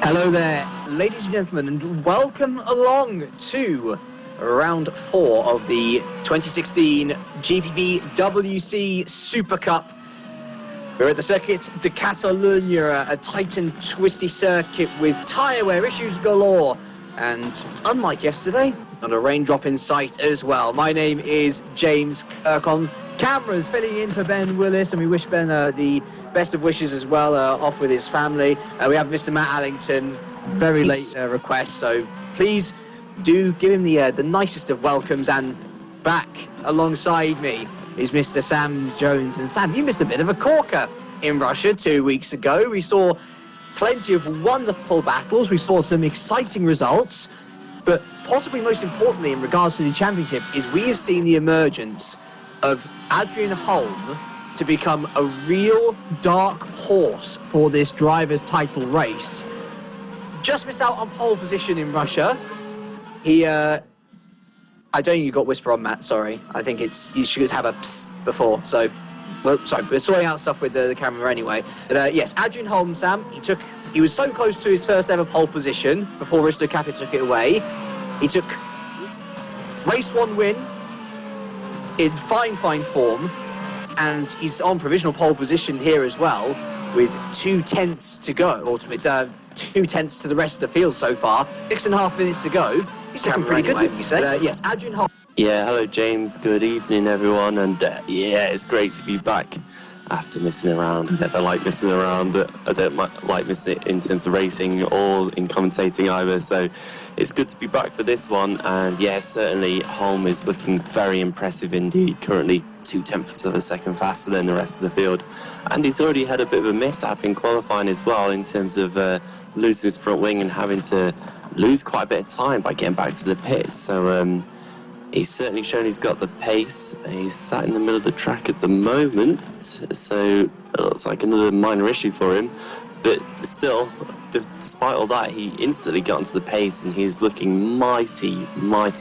Hello there, ladies and gentlemen, and welcome along to round 4 of the 2016 GPVWC Supercup. We're at the Circuit de Catalunya, a tight and twisty circuit with tyre wear issues galore, and unlike yesterday, not a raindrop in sight as well. My name is James Kirk, on cameras filling in for Ben Willis, and we wish Ben the best of wishes as well, off with his family. We have Mr. Matt Allington, very late request, so please do give him the nicest of welcomes. And back alongside me is Mr. Sam Jones. And Sam, you missed a bit of a corker in Russia 2 weeks ago. We saw plenty of wonderful battles, we saw some exciting results, but possibly most importantly in regards to the championship is we have seen the emergence of Adrian Holm to become a real dark horse for this driver's title race. Just missed out on pole position in Russia. He, I don't think you got whisper on, Matt, sorry. I think you should have a psst before, so, well, sorry, we're sorting out stuff with the camera anyway. But yes, Adrian Holm, Sam, he was so close to his first ever pole position before Risto Kappi took it away. He took race 1 win in fine form, and he's on provisional pole position here as well, with 2 tenths to go, or with 2 tenths to the rest of the field so far. 6.5 minutes to go. He's looking pretty good, wouldn't you say? Yes, Adrian Holm. Yeah, hello James, good evening everyone, and yeah, it's great to be back after missing around. I never like missing around, but I don't like missing it in terms of racing or in commentating either, so it's good to be back for this one. And yeah, certainly Holm is looking very impressive indeed, currently 2 tenths of a second faster than the rest of the field, and he's already had a bit of a mishap in qualifying as well in terms of losing his front wing and having to lose quite a bit of time by getting back to the pits. So he's certainly shown he's got the pace. He's sat in the middle of the track at the moment, so it looks like another minor issue for him. But still, despite all that, he instantly got into the pace and he's looking mighty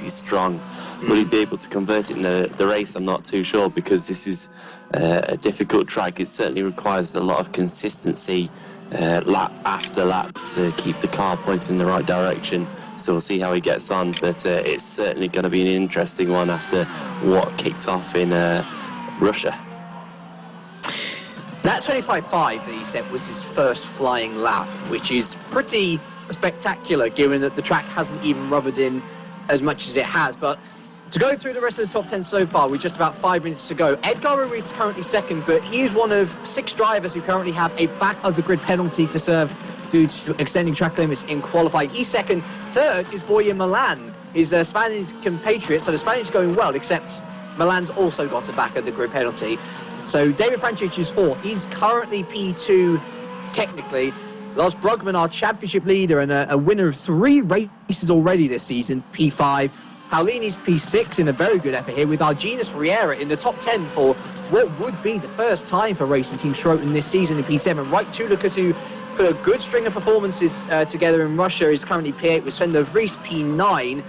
strong. Will he be able to convert it in the race? I'm not too sure, because this is a difficult track. It certainly requires a lot of consistency lap after lap to keep the car pointing in the right direction. So we'll see how he gets on, but it's certainly going to be an interesting one after what kicked off in Russia. That 25.5 that he set was his first flying lap, which is pretty spectacular given that the track hasn't even rubbered in as much as it has. But to go through the rest of the top 10 so far, with just about 5 minutes to go, Edgar Ruiz's currently second, but he is one of 6 drivers who currently have a back-of-the-grid penalty to serve due to extending track limits in qualifying. He's second. Third is Boye Milan, his Spanish compatriot. So the Spanish going well, except Milan's also got a back-of-the-grid penalty. So David Francic is fourth. He's currently P2 technically. Lars Brugman, our championship leader and a winner of 3 races already this season, P5. Paulini's P6 in a very good effort here, with Argenis Riera in the top 10 for what would be the first time for Racing Team Schroten this season in P7. Right, Tulukas, who put a good string of performances together in Russia, is currently P8 with Sven de Vries P9,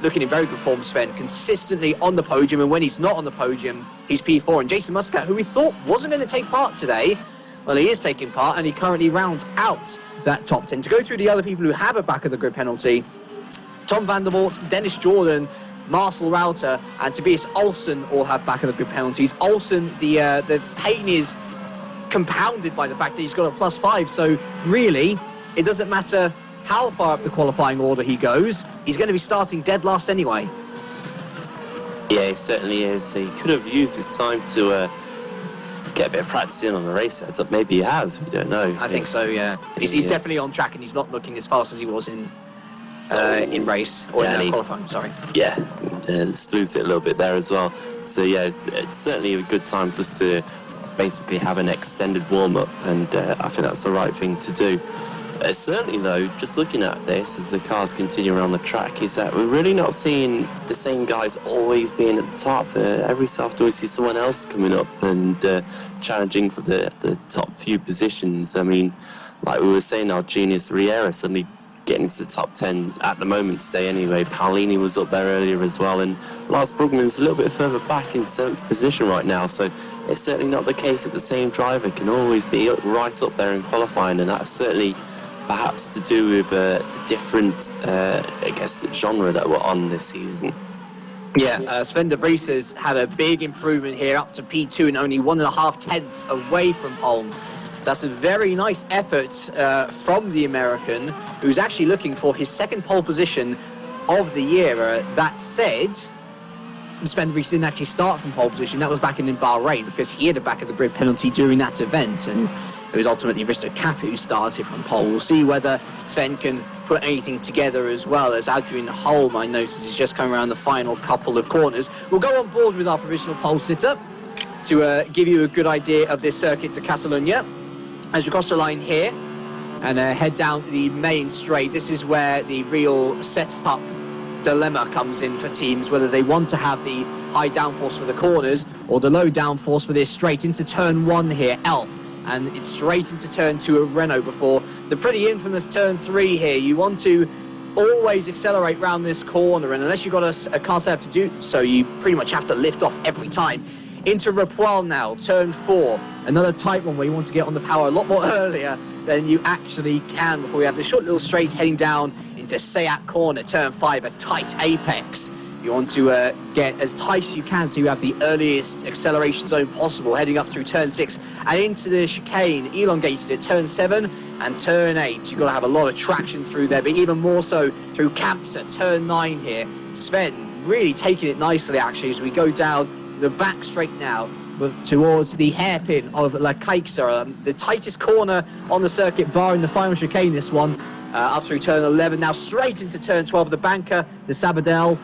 looking in very good form. Sven consistently on the podium, and when he's not on the podium, he's P4. And Jason Muscat, who we thought wasn't going to take part today, well, he is taking part, and he currently rounds out that top 10. To go through the other people who have a back-of-the-grid penalty, Tom van der Voort, Dennis Jordan, Marcel Rauter, and Tobias Olsen all have back-of-the-grid penalties. Olsen, the pain is compounded by the fact that he's got a +5, so really, it doesn't matter how far up the qualifying order he goes, he's going to be starting dead last anyway. Yeah, he certainly is. So he could have used his time to get a bit of practice in on the race setup. Maybe he has, we don't know. I think so, yeah. He's definitely on track, and he's not looking as fast as he was in race, or in qualifying, sorry. Yeah, let's lose it a little bit there as well. So yeah, it's certainly a good time just to basically have an extended warm-up, and I think that's the right thing to do. Certainly though, just looking at this as the cars continue around the track, is that we're really not seeing the same guys always being at the top. Every so often we see someone else coming up and challenging for the top few positions. I mean, like we were saying, Argenis Riera suddenly getting into the top 10 at the moment today anyway. Paolini was up there earlier as well, and Lars Brugman's a little bit further back in 7th position right now, so it's certainly not the case that the same driver can always be right up there in qualifying, and that's certainly perhaps to do with the different, genre that we're on this season. Yeah, Sven de Vries has had a big improvement here, up to P2 and only 1.5 tenths away from home. So that's a very nice effort from the American, who's actually looking for his second pole position of the year. That said, Sven de Vries didn't actually start from pole position. That was back in Bahrain, because he had a back of the grid penalty during that event, and it was ultimately Risto Kappa who started from pole. We'll see whether Sven can put anything together as well, as Adrian Holm, I notice, is just coming around the final couple of corners. We'll go on board with our provisional pole sitter to give you a good idea of this circuit to Catalunya. As we cross the line here and head down the main straight, this is where the real setup dilemma comes in for teams, whether they want to have the high downforce for the corners or the low downforce for this straight into turn 1 here, Elf. And it's straight into turn 2 of Renault before the pretty infamous turn 3 here. You want to always accelerate round this corner, and unless you've got a car set up to do so, you pretty much have to lift off every time. Into Rapoil now, turn 4. Another tight one where you want to get on the power a lot more earlier than you actually can before we have the short little straight heading down into Seat corner, turn 5, a tight apex. You want to get as tight as you can so you have the earliest acceleration zone possible, heading up through turn 6 and into the chicane, elongated at turn 7 and turn 8. You've got to have a lot of traction through there, but even more so through camps at turn 9 here. Sven really taking it nicely, actually, as we go down the back straight now towards the hairpin of La Caixa, the tightest corner on the circuit, barring the final chicane, this one, up through turn 11. Now straight into turn 12, the banker, the Sabadell.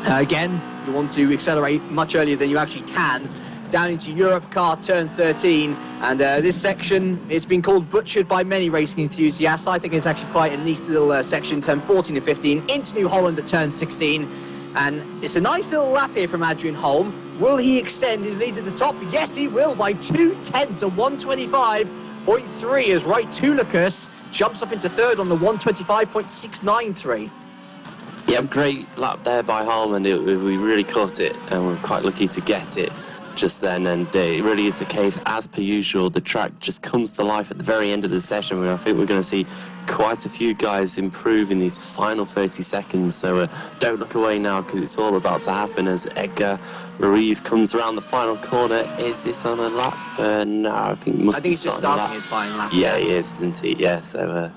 Again, you want to accelerate much earlier than you actually can. Down into Europe car, turn 13. And this section, it's been called butchered by many racing enthusiasts. I think it's actually quite a nice little section, turn 14 and 15. Into New Holland at turn 16. And it's a nice little lap here from Adrian Holm. Will he extend his lead to the top? Yes, he will, by 2 tenths, a 125.3, as Right Tulicus jumps up into third on the 125.693. Yeah, great lap there by Holm, and we really caught it, and we're quite lucky to get it just then. And it really is the case, as per usual, the track just comes to life at the very end of the session, where I think we're going to see quite a few guys improve in these final 30 seconds. So don't look away now, because it's all about to happen as Edgar Mariv comes around the final corner. Is this on a lap? No, I think he must be he's just starting his final lap. Yeah, he is, isn't he? Yeah, so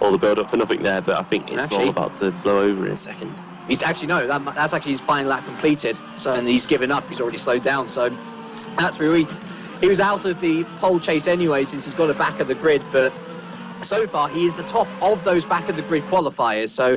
all the build-up for nothing there, but I think it's all about to blow over in a second. He's actually, no, that's actually his final lap completed. So, and he's given up, he's already slowed down. So that's Ruiz. He was out of the pole chase anyway, since he's got a back of the grid, but so far he is the top of those back of the grid qualifiers. So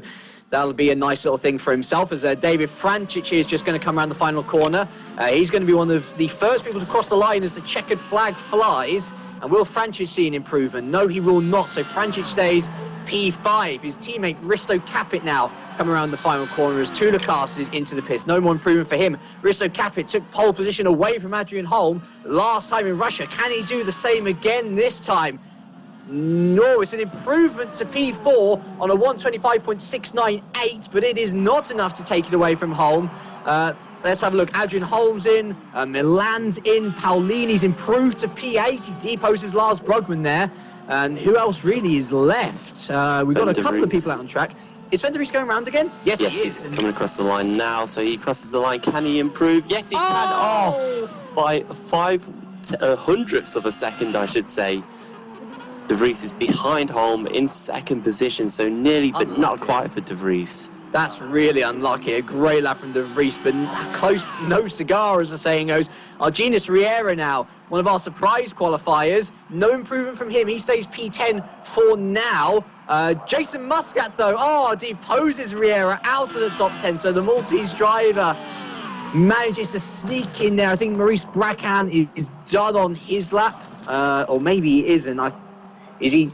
that'll be a nice little thing for himself, as David Francic is just going to come around the final corner. He's going to be one of the first people to cross the line as the checkered flag flies. And will Francic see an improvement? No, he will not. So Francic stays P5. His teammate Risto Capit now coming around the final corner as Tulicas is into the pits. No more improvement for him. Risto Capit took pole position away from Adrian Holm last time in Russia. Can he do the same again this time? No, it's an improvement to P4 on a 125.698, but it is not enough to take it away from Holm. Let's have a look. Adrian Holm's in, Milan's in, Paolini's improved to P8. He deposes Lars Brugman there. And who else really is left? We've got a couple of people out on track. Is Sven de Vries going round again? Yes, he is. He's coming across the line now, so he crosses the line. Can he improve? Yes, he can. Oh, by 0.05 of a second, I should say. De Vries is behind Holm in second position, so nearly, but not quite for De Vries. That's really unlucky. A great lap from De Vries, but close, no cigar, as the saying goes. Argenis Riera now, one of our surprise qualifiers. No improvement from him. He stays P10 for now. Jason Muscat, though, deposes Riera out of the top 10. So the Maltese driver manages to sneak in there. I think Maurice Bracan is done on his lap, or maybe he isn't. Is he?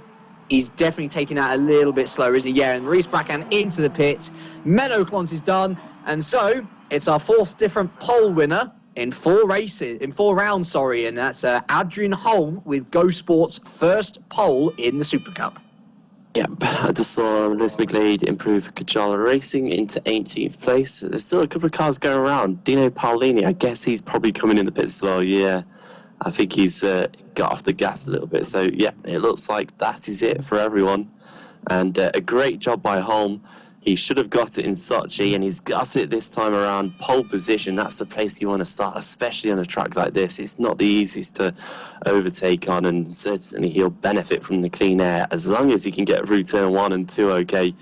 He's definitely taking out a little bit slower, isn't he? Yeah, and Maurice Bracan into the pit. Menno Klons is done. And so it's our fourth different pole winner in 4 rounds, and that's Adrian Holm with Go Sports' first pole in the Super Cup. Yep, I just saw Lewis McGlade improve Kajala Racing into 18th place. There's still a couple of cars going around. Dino Paolini, I guess he's probably coming in the pits as well, yeah. I think he's got off the gas a little bit. So, yeah, it looks like that is it for everyone. And a great job by Holm. He should have got it in Sochi, and he's got it this time around. Pole position, that's the place you want to start, especially on a track like this. It's not the easiest to overtake on, and certainly he'll benefit from the clean air. As long as he can get through turn 1 and 2 okay,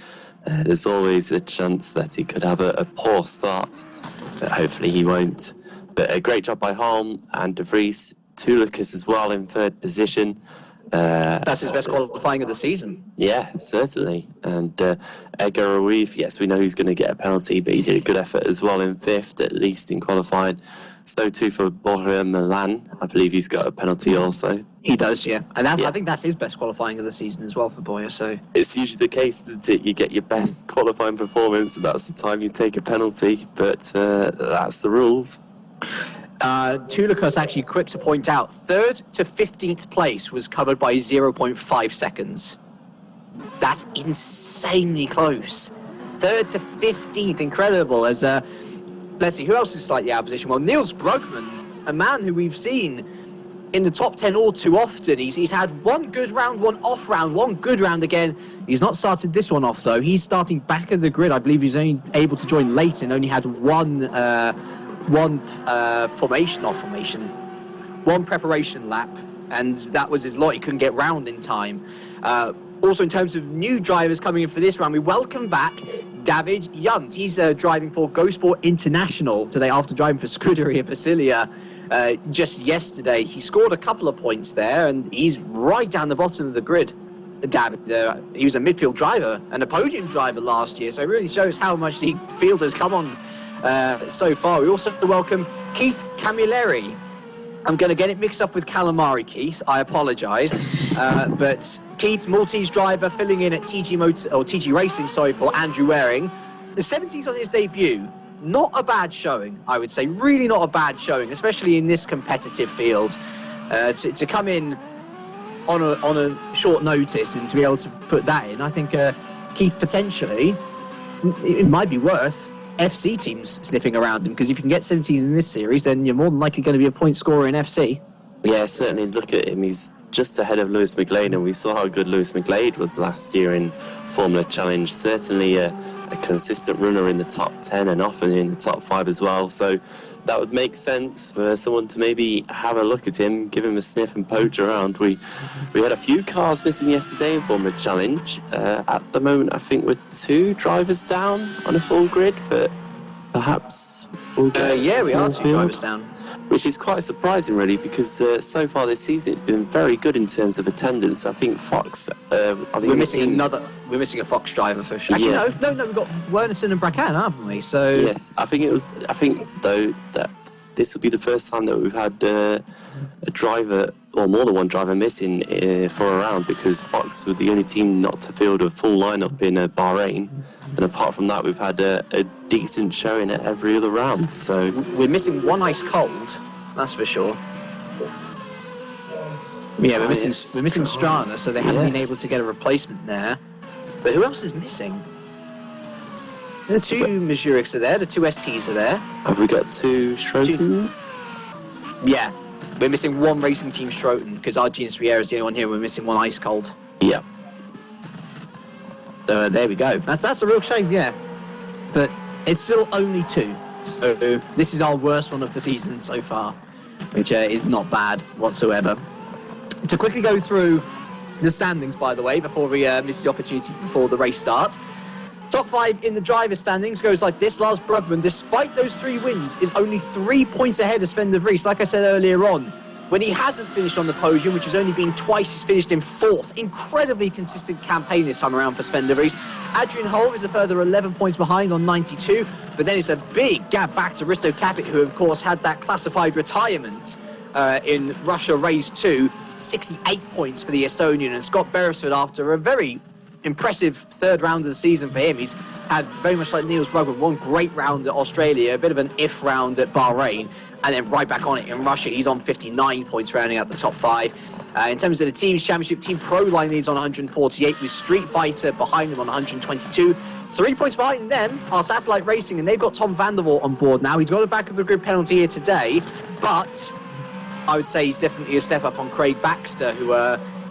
there's always a chance that he could have a poor start, but hopefully he won't. But a great job by Holm and De Vries. Toulouse as well in 3rd position. That's his best qualifying of the season. Yeah, certainly. And Edgar Ruiz, yes, we know he's going to get a penalty, but he did a good effort as well in 5th, at least in qualifying. So too for Borja Milan. I believe he's got a penalty also. He does, yeah. And I think that's his best qualifying of the season as well for Boyer, so... It's usually the case that you get your best qualifying performance, and that's the time you take a penalty, but that's the rules. Toulouse actually quick to point out, 3rd to 15th place was covered by 0.5 seconds. That's insanely close. 3rd to 15th, incredible. As let's see, who else is slightly out of position? Well, Niels Brugman, a man who we've seen in the top 10 all too often. He's had one good round, one off round, one good round again. He's not started this one off, though. He's starting back of the grid. I believe he's only able to join late and only had one preparation lap, and that was his lot. He couldn't get round in time. Also, in terms of new drivers coming in for this round, we welcome back David Junt. He's driving for GoSport International today after driving for Scuderia Basilia just yesterday. He scored a couple of points there, and he's right down the bottom of the grid. David, he was a midfield driver and a podium driver last year, so it really shows how much the field has come on so far. We also welcome Keith Camilleri. I'm going to get it mixed up with Calamari, Keith. I apologise. But Keith, Maltese driver, filling in at TG Racing, for Andrew Waring. The 17th on his debut. Not a bad showing, I would say. Really not a bad showing, especially in this competitive field. To come in on a short notice and to be able to put that in, I think Keith potentially, it might be worth FC teams sniffing around him, because if you can get 17th in this series, then you're more than likely going to be a point scorer in FC. Yeah, certainly. Look at him. He's just ahead of Lewis McGlade, and we saw how good Lewis McGlade was last year in Formula Challenge. Certainly a consistent runner in the top 10 and often in the top 5 as well. So that would make sense for someone to maybe have a look at him, give him a sniff and poach around. We had a few cars missing yesterday in Formula Challenge. At the moment, I think we're 2 drivers down on a full grid, but perhaps we'll get we are 2 drivers down. Which is quite surprising, really, because so far this season it's been very good in terms of attendance. I think Fox. We're missing a Fox driver for sure. Actually, no, we've got Wernerson and Bracan, haven't we? So yes, I think though that this will be the first time that we've had a driver or more than one driver missing for a round, because Fox were the only team not to field a full lineup in Bahrain. And apart from that, we've had a decent showing at every other round. So we're missing one ice cold, that's for sure. Yeah, we're missing Strana, so they haven't been able to get a replacement there. But who else is missing? The 2 Mazuriks are there, the 2 STs are there. Have we got 2 Schrotens? Yeah, we're missing 1 Racing Team Schroten, because our Genius Riera is the only one here. We're missing 1 ice cold. Yeah. So there we go. That's a real shame, yeah. But it's still only 2. So this is our worst one of the season so far, which is not bad whatsoever. To quickly go through the standings, by the way, before we miss the opportunity before the race starts. Top 5 in the driver's standings goes like this. Lars Brugman, despite those 3 wins, is only 3 points ahead of Sven de Vries. Like I said earlier on, when he hasn't finished on the podium, which has only been twice, he's finished in 4th. Incredibly consistent campaign this time around for Sven de Vries. Adrian Holm is a further 11 points behind on 92, but then it's a big gap back to Risto Capit, who of course had that classified retirement in Russia Race 2. 68 points for the Estonian, and Scott Beresford, after a very impressive 3rd round of the season for him. He's had, very much like Niels Brugman, 1 great round at Australia, a bit of an if round at Bahrain, and then right back on it in Russia. He's on 59 points, rounding out the top 5. In terms of the team's championship, Team Proline leads on 148 with Street Fighter behind them on 122. 3 points behind them are Satellite Racing, and they've got Tom Vandervoort on board now. He's got a back of the grid penalty here today, but I would say he's definitely a step up on Craig Baxter, who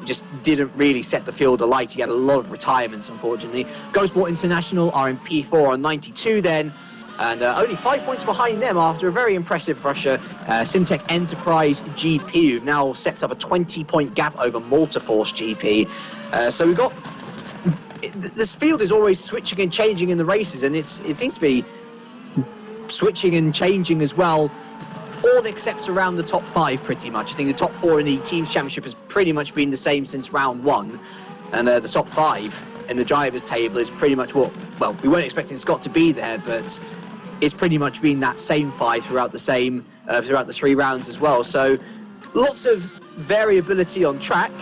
just didn't really set the field alight. He had a lot of retirements, unfortunately. GoSport International are in P4 on 92 then, and only 5 points behind them after a very impressive rusher, Simtech Enterprise GP, who've now set up a 20-point gap over Multiforce GP. So we've got... This field is always switching and changing in the races, and it seems to be switching and changing as well, all except around the top 5 pretty much. I think the top 4 in the Teams Championship has pretty much been the same since round 1, and the top 5 in the drivers' table is pretty much what... Well, we weren't expecting Scott to be there, but it's pretty much been that same 5 throughout the 3 rounds as well. So lots of variability on track,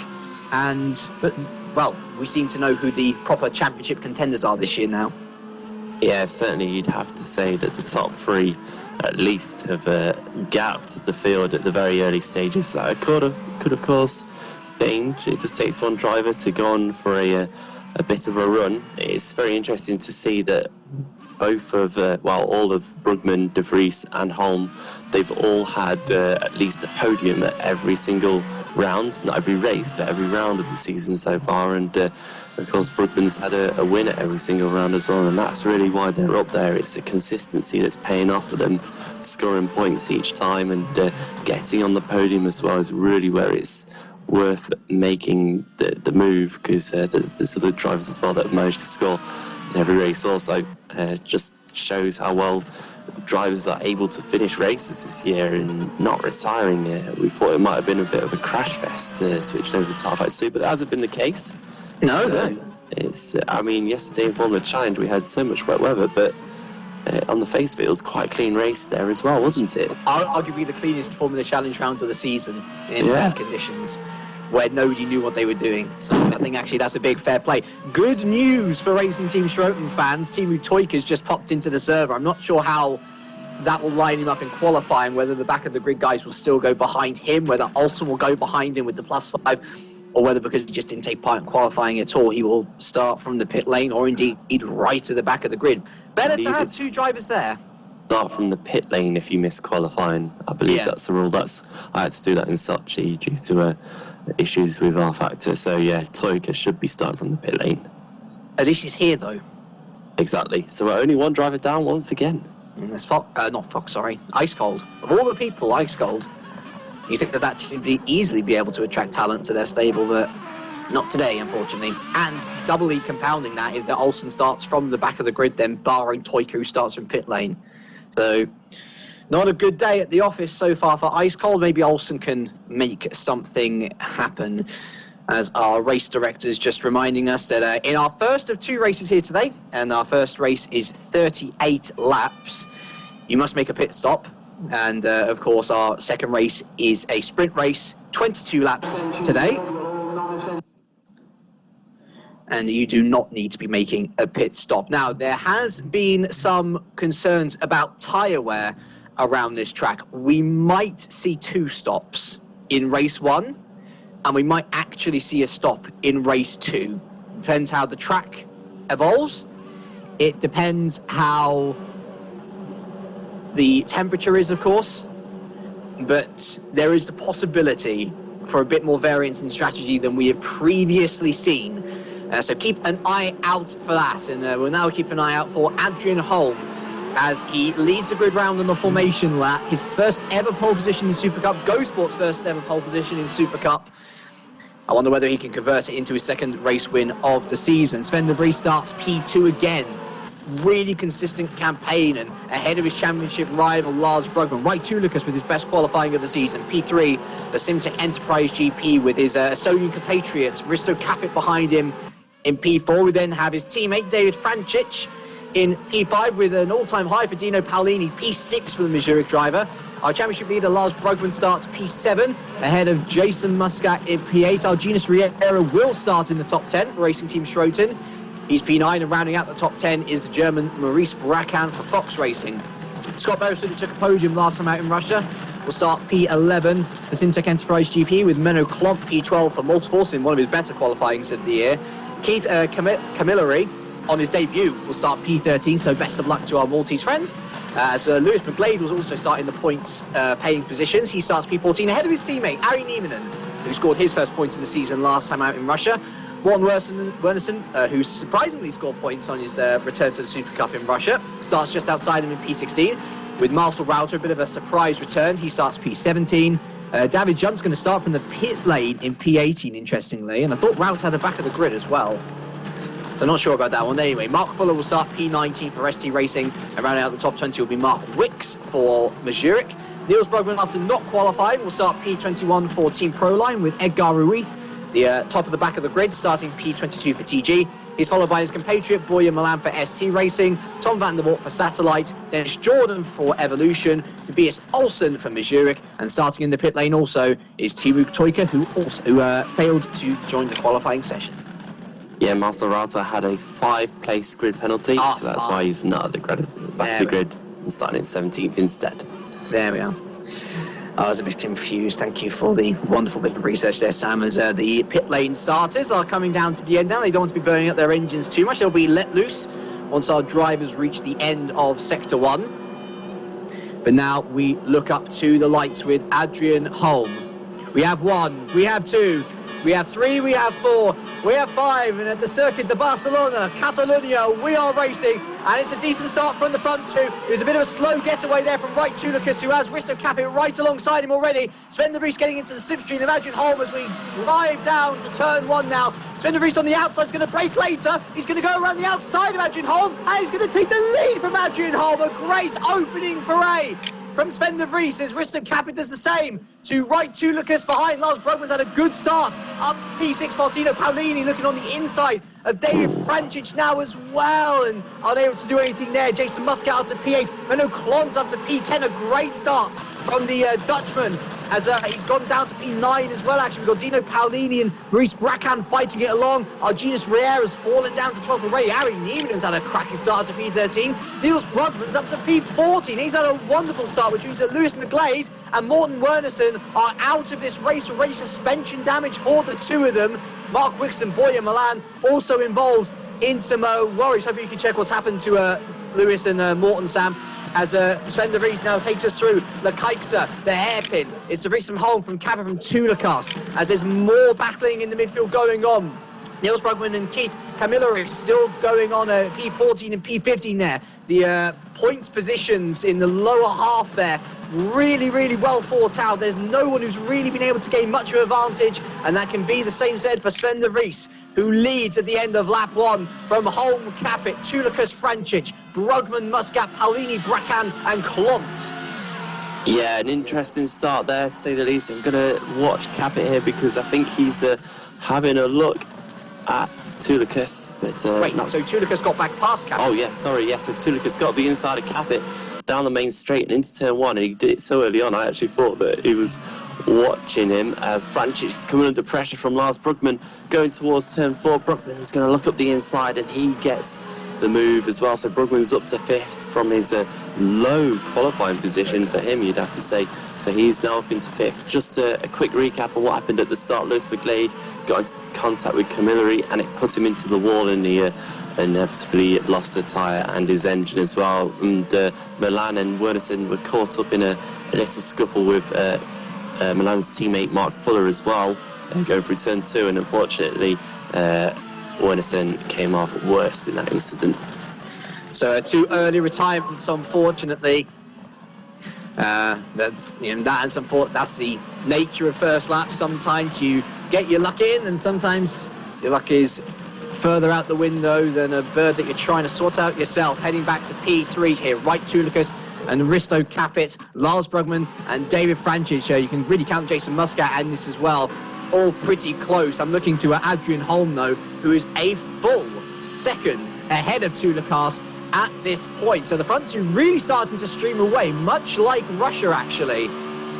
but we seem to know who the proper championship contenders are this year now. Yeah, certainly you'd have to say that the top 3 at least have gapped the field at the very early stages. That could of course change. It just takes one driver to go on for a bit of a run. It's very interesting to see that both of, all of Brugman, De Vries and Holm, they've all had at least a podium at every single round, not every race, but every round of the season so far. And of course, Brugman's had a win at every single round as well, and that's really why they're up there. It's a consistency that's paying off for them, scoring points each time, and getting on the podium as well is really where it's worth making the move, because there's other drivers as well that have managed to score in every race also. Just shows how well drivers are able to finish races this year and not retiring. We thought it might have been a bit of a crash fest switching over to Tarfight Super, but that hasn't been the case. No. It's. Yesterday in Formula Challenge we had so much wet weather, but on the face of it was quite a clean race there as well, wasn't it? I'll give you the cleanest Formula Challenge round of the season in wet conditions, where nobody knew what they were doing. So I think actually that's a big fair play. Good news for Racing Team Schroten fans. Timu Toika's just popped into the server. I'm not sure how that will line him up in qualifying, whether the back of the grid guys will still go behind him, whether Olsen will go behind him with the +5, or whether because he just didn't take part in qualifying at all, he will start from the pit lane, or indeed right at the back of the grid. Better to have 2 drivers there. Start from the pit lane if you miss qualifying. I believe that's the rule. I had to do that in Sochi due to issues with R Factor. So yeah, Toika should be starting from the pit lane. At least he's here though. Exactly. So we're only one driver down once again. And it's not Fox, sorry. Ice Cold. Of all the people, Ice Cold. You think that team would easily be able to attract talent to their stable, but not today, unfortunately. And doubly compounding that is that Olsen starts from the back of the grid, then barring Toika, who starts from pit lane. So, not a good day at the office so far for Ice Cold. Maybe Olsen can make something happen. As our race director is just reminding us that in our first of 2 races here today, and our first race is 38 laps, you must make a pit stop. And of course, our second race is a sprint race, 22 laps today. And you do not need to be making a pit stop. Now, there has been some concerns about tyre wear around this track. We might see 2 stops in race 1, and we might actually see a stop in race 2. Depends how the track evolves. It depends how the temperature is, of course, but there is the possibility for a bit more variance in strategy than we have previously seen. So keep an eye out for that, and we'll now keep an eye out for Adrian Holm as he leads the grid round on the formation lap. His first ever pole position in Supercup, GoSport's first ever pole position in Supercup. I wonder whether he can convert it into his second race win of the season. Sven de Vries starts P2 again. Really consistent campaign and ahead of his championship rival Lars Brugman. Right to Lucas with his best qualifying of the season. P3, the Simtech Enterprise GP with his Estonian compatriots. Risto Capit behind him in P4. We then have his teammate David Francic in P5 with an all-time high for Dino Paolini. P6 for the Mazurek driver. Our championship leader Lars Brugman starts P7 ahead of Jason Muscat in P8. Our Genus Riera will start in the top 10 for Racing Team Schroten. He's P9, and rounding out the top 10 is the German Maurice Bracan for Fox Racing. Scott Beresford, who took a podium last time out in Russia, will start P11 for Simtech Enterprise GP, with Menno Klomp P12 for Multiforce in one of his better qualifyings of the year. Keith Camilleri, on his debut, will start P13, so best of luck to our Maltese friend. As Lewis McGlade will also start in the points paying positions. He starts P14 ahead of his teammate, Ari Nieminen, who scored his first points of the season last time out in Russia. Morten Wernersen, who surprisingly scored points on his return to the Super Cup in Russia, starts just outside him in P16. With Marcel Rauter, a bit of a surprise return, he starts P17. David Junt's going to start from the pit lane in P18, interestingly, and I thought Rauter had the back of the grid as well. So not sure about that one. Anyway, Mark Fuller will start P19 for ST Racing, and rounding out the top 20 will be Mark Wicks for Mazurek. Niels Brugman, after not qualifying, will start P21 for Team Proline, with Edgar Ruiz, the top of the back of the grid, starting P22 for TG. He's followed by his compatriot Boya Milan for ST Racing, Tom van der Voort for Satellite, Dennis Jordan for Evolution, Tobias Olsen for Mazurek, and starting in the pit lane also is Timu Toika, who failed to join the qualifying session. Yeah, Marcel Rauter had a 5-place grid penalty, so that's why he's not at the back of the grid and starting in 17th instead. There we are. I was a bit confused. Thank you for the wonderful bit of research there, Sam, as the pit lane starters are coming down to the end now. They don't want to be burning up their engines too much. They'll be let loose once our drivers reach the end of Sector 1. But now we look up to the lights with Adrian Holm. We have 1, we have 2, we have 3, we have 4, we have 5, and at the circuit de Barcelona, Catalunya, we are racing, and it's a decent start from the front two. There's a bit of a slow getaway there from Right Tulicus, who has Risto Capit right alongside him already. Sven de Vries getting into the slipstream of Adrian Holm as we drive down to turn 1 now. Sven de Vries on the outside is going to brake later. He's going to go around the outside of Adrian Holm, and he's going to take the lead from Adrian Holm. A great opening foray from Sven de Vries as Risto Capit does the same to Right Tulicus behind. Lars Brugman's had a good start up P6 past Dino Paolini, looking on the inside of David Francic now as well, and unable to do anything there. Jason Muscat up to P8, Menno Klons up to P10. A great start from the Dutchman as he's gone down to P9 as well. Actually, we've got Dino Paolini and Maurice Bracan fighting it along. Arginus Riera has fallen down to 12th already. Harry Nieman's had a cracking start to P13. Niels Brugman's up to P14. He's had a wonderful start, which means that Lewis McGlade and Morten Wernersen are out of this race. Already suspension damage for the two of them. Mark Wicks and Boya Milan also involved in some worries. Hopefully you can check what's happened to Lewis and Morten, Sam, as Sven de Vries now takes us through La Kajksa, the hairpin. It's de Vries from Holm, from Kappa, from Tulikas, as there's more battling in the midfield going on. Niels Brugman and Keith Camilleri still going on P14 and P15 there. The points positions in the lower half there, really, really well thought out. There's no one who's really been able to gain much of an advantage, and that can be the same said for Sven de Vries, who leads at the end of lap 1 from Holm, Capit, Tulicus, Francic, Brugman, Muscat, Paolini, Bracan and Klont. Yeah, an interesting start there, to say the least. I'm going to watch Capit here because I think he's having a look at Tulicus, but so Tulicus got back past Capit. Oh yes, sorry, yes. So Tulicus got the inside of Capit down the main straight and into turn 1, and he did it so early on. I actually thought that he was watching him as Francic is coming under pressure from Lars Brugman going towards turn 4. Brugman is going to look up the inside, and he gets the move as well. So Brugman's up to 5th from his low qualifying position for him, you'd have to say. So he's now up into 5th. Just a quick recap of what happened at the start. Lewis McGlade got into contact with Camilleri, and it put him into the wall, and he inevitably lost the tyre and his engine as well. And Milan and Wernersen were caught up in a little scuffle with Milan's teammate Mark Fuller as well, going through turn 2, and unfortunately Wernersen came off worst in that incident. So 2 early retirements, unfortunately. That's the nature of first lap. Sometimes you get your luck in, and sometimes your luck is further out the window than a bird that you're trying to sort out yourself. Heading back to P3 here, Right Tulicus and Risto Capit, Lars Brugman and David Francic. You can really count Jason Muscat in this as well. All pretty close. I'm looking to Adrian Holm, though, who is a full second ahead of Tulikas at this point. So the front two really starting to stream away, much like Russia, actually,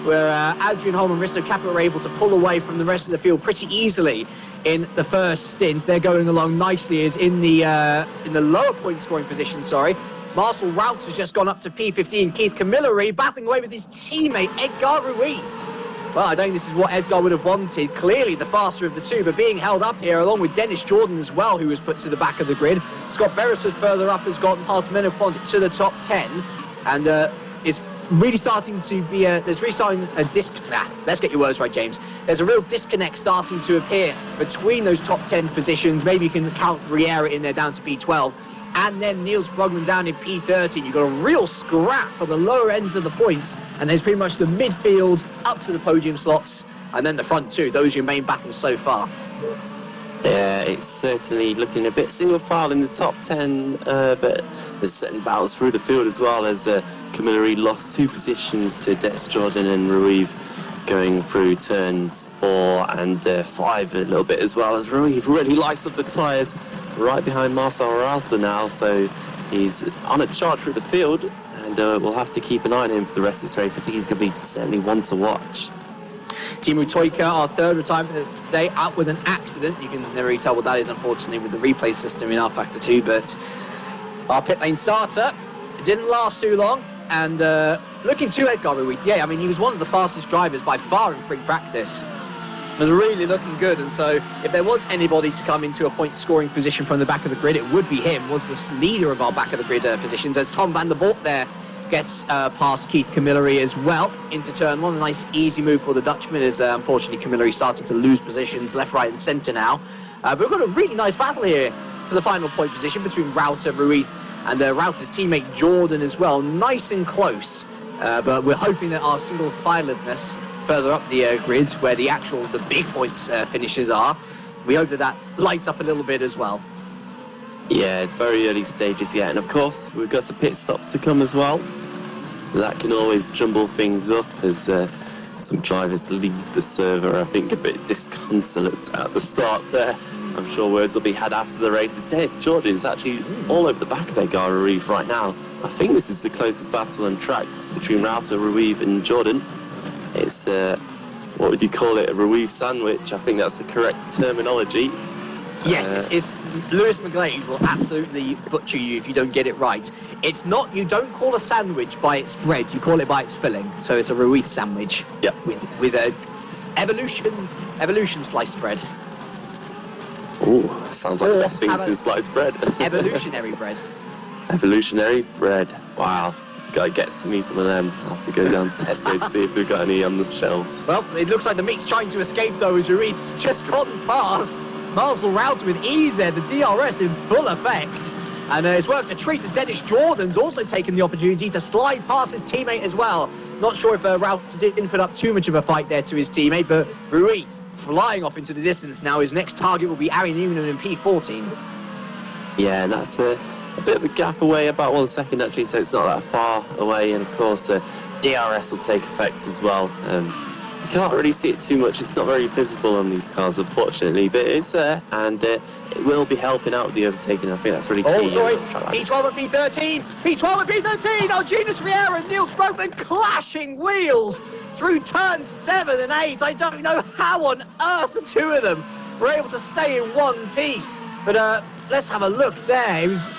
where Adrian Holm and Risto Capit were able to pull away from the rest of the field pretty easily in the first stint. They're going along nicely as in the lower point scoring position, Marcel Routes has just gone up to P15. Keith Camilleri battling away with his teammate Edgar Ruiz. Well, I don't think this is what Edgar would have wanted. Clearly the faster of the two, but being held up here along with Dennis Jordan as well, who was put to the back of the grid. Scott Beresford further up has gotten past Menopont to the top 10. And it's really starting to be there's really starting a let's get your words right, James. There's a real disconnect starting to appear between those top 10 positions. Maybe you can count Riera in there down to P12. And then Niels Brugman down in P13. You've got a real scrap for the lower ends of the points. And there's pretty much the midfield up to the podium slots. And then the front two. Those are your main battles so far. Yeah, it's certainly looking a bit single file in the top 10. But there's certainly battles through the field as well. As Camilleri lost 2 positions to Des Jordan and Ruiz going through turns 4 and 5 a little bit as well. As Ruiz really lights up the tyres. Right behind Marcel Ralta now, so he's on a charge through the field, and we'll have to keep an eye on him for the rest of this race. I think he's going to be certainly one to watch. Timu Toika, our third retirement of the day, out with an accident. You can never really tell what that is, unfortunately, with the replay system in R-Factor 2, but our pit lane starter, it didn't last too long, and looking to Edgar Ruiz, yeah, I mean, he was one of the fastest drivers by far in free practice. Was really looking good, and so if there was anybody to come into a point scoring position from the back of the grid, it would be him. Was the leader of our back of the grid positions, as Tom van der Voort there gets past Keith Camilleri as well into turn 1. A nice easy move for the Dutchman, as unfortunately Camilleri starting to lose positions left, right and centre now. But we've got a really nice battle here for the final point position between Rauter, Ruiz and Rauter's teammate Jordan as well. Nice and close, but we're hoping that our single filedness further up the grid, where the big points finishes are, we hope that lights up a little bit as well. Yeah, it's very early stages yet, and of course we've got a pit stop to come as well. That can always jumble things up as some drivers leave the server, I think a bit disconsolate at the start there. I'm sure words will be had after the races. Dennis Jordan is actually all over the back of Edgar Ruiz right now. I think this is the closest battle on track between Rauter, Ruiz and Jordan. It's, what would you call it, a Ruiz sandwich? I think that's the correct terminology. Yes, it's Lewis McGlade will absolutely butcher you if you don't get it right. It's not, you don't call a sandwich by its bread, you call it by its filling. So it's a Ruiz sandwich. Yep. With a evolution sliced bread. Ooh, sounds like the best things in sliced bread. Evolutionary bread. Evolutionary bread. Wow. Gotta get me some of them. I'll have to go down to Tesco to see if they've got any on the shelves. Well, it looks like the meat's trying to escape though, as Ruiz just gotten past Marcel Routes with ease there, the DRS in full effect. And it's worked a treat as Dennis Jordan's also taken the opportunity to slide past his teammate as well. Not sure if Routes didn't put up too much of a fight there to his teammate, but Ruiz flying off into the distance now. His next target will be Ari Newman in P14. Yeah, and that's a bit of a gap away, about 1 second actually, so it's not that far away. And of course, DRS will take effect as well. You can't really see it too much. It's not very visible on these cars, unfortunately, but it's there, and it will be helping out with the overtaking. I think that's really key. Oh, sorry, P12 and P13! P12 and P13! Oh, Genus Riera and Niels Brugman clashing wheels through turns 7 and 8. I don't know how on earth the two of them were able to stay in one piece. But let's have a look there. It was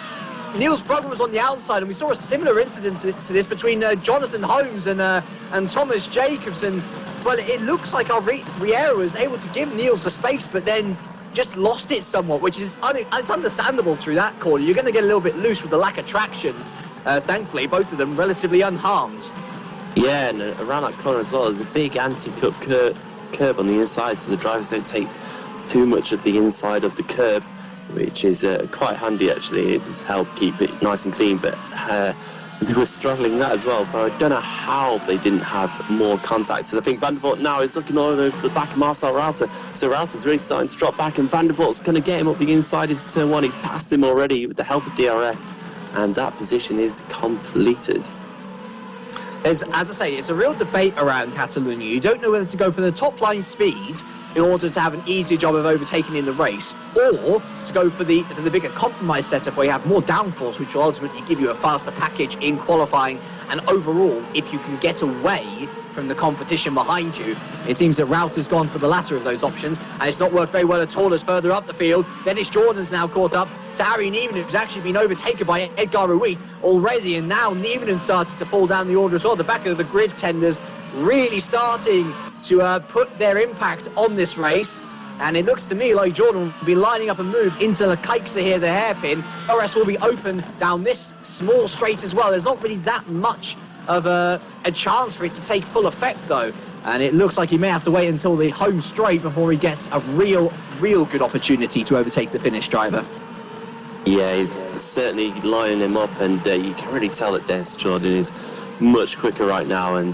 Niels Brugman was on the outside, and we saw a similar incident to this between Jonathan Holmes and Thomas Jacobson. Well, it looks like our Riera was able to give Niels the space, but then just lost it somewhat, which is it's understandable through that corner. You're going to get a little bit loose with the lack of traction. Thankfully, both of them relatively unharmed. Yeah, and around that corner as well, there's a big anti-cut curb on the inside, so the drivers don't take too much of the inside of the curb, which is quite handy actually. It does help keep it nice and clean, but they were struggling that as well, so I don't know how they didn't have more contacts. I think Van der Voort now is looking all over the back of Marcel Rauter, so Rauter's really starting to drop back, and Van der Voort's going to get him up the inside into turn 1. He's passed him already with the help of DRS, and that position is completed. As I say, it's a real debate around Catalonia. You don't know whether to go for the top line speed in order to have an easier job of overtaking in the race, or to go for the bigger compromise setup where you have more downforce, which will ultimately give you a faster package in qualifying. And overall, if you can get away from the competition behind you, it seems that Rauter's gone for the latter of those options, and it's not worked very well at all as further up the field. Dennis Jordan's now caught up to Harry Nieminen, who's actually been overtaken by Edgar Ruiz already, and now Nieminen started to fall down the order as well. The back of the grid tenders really starting to put their impact on this race. And it looks to me like Jordan will be lining up a move into the Kikesa here, the hairpin. DRS will be open down this small straight as well. There's not really that much of a chance for it to take full effect, though. And it looks like he may have to wait until the home straight before he gets a real good opportunity to overtake the Finnish driver. Yeah, he's certainly lining him up, and you can really tell that Dennis Jordan is much quicker right now, and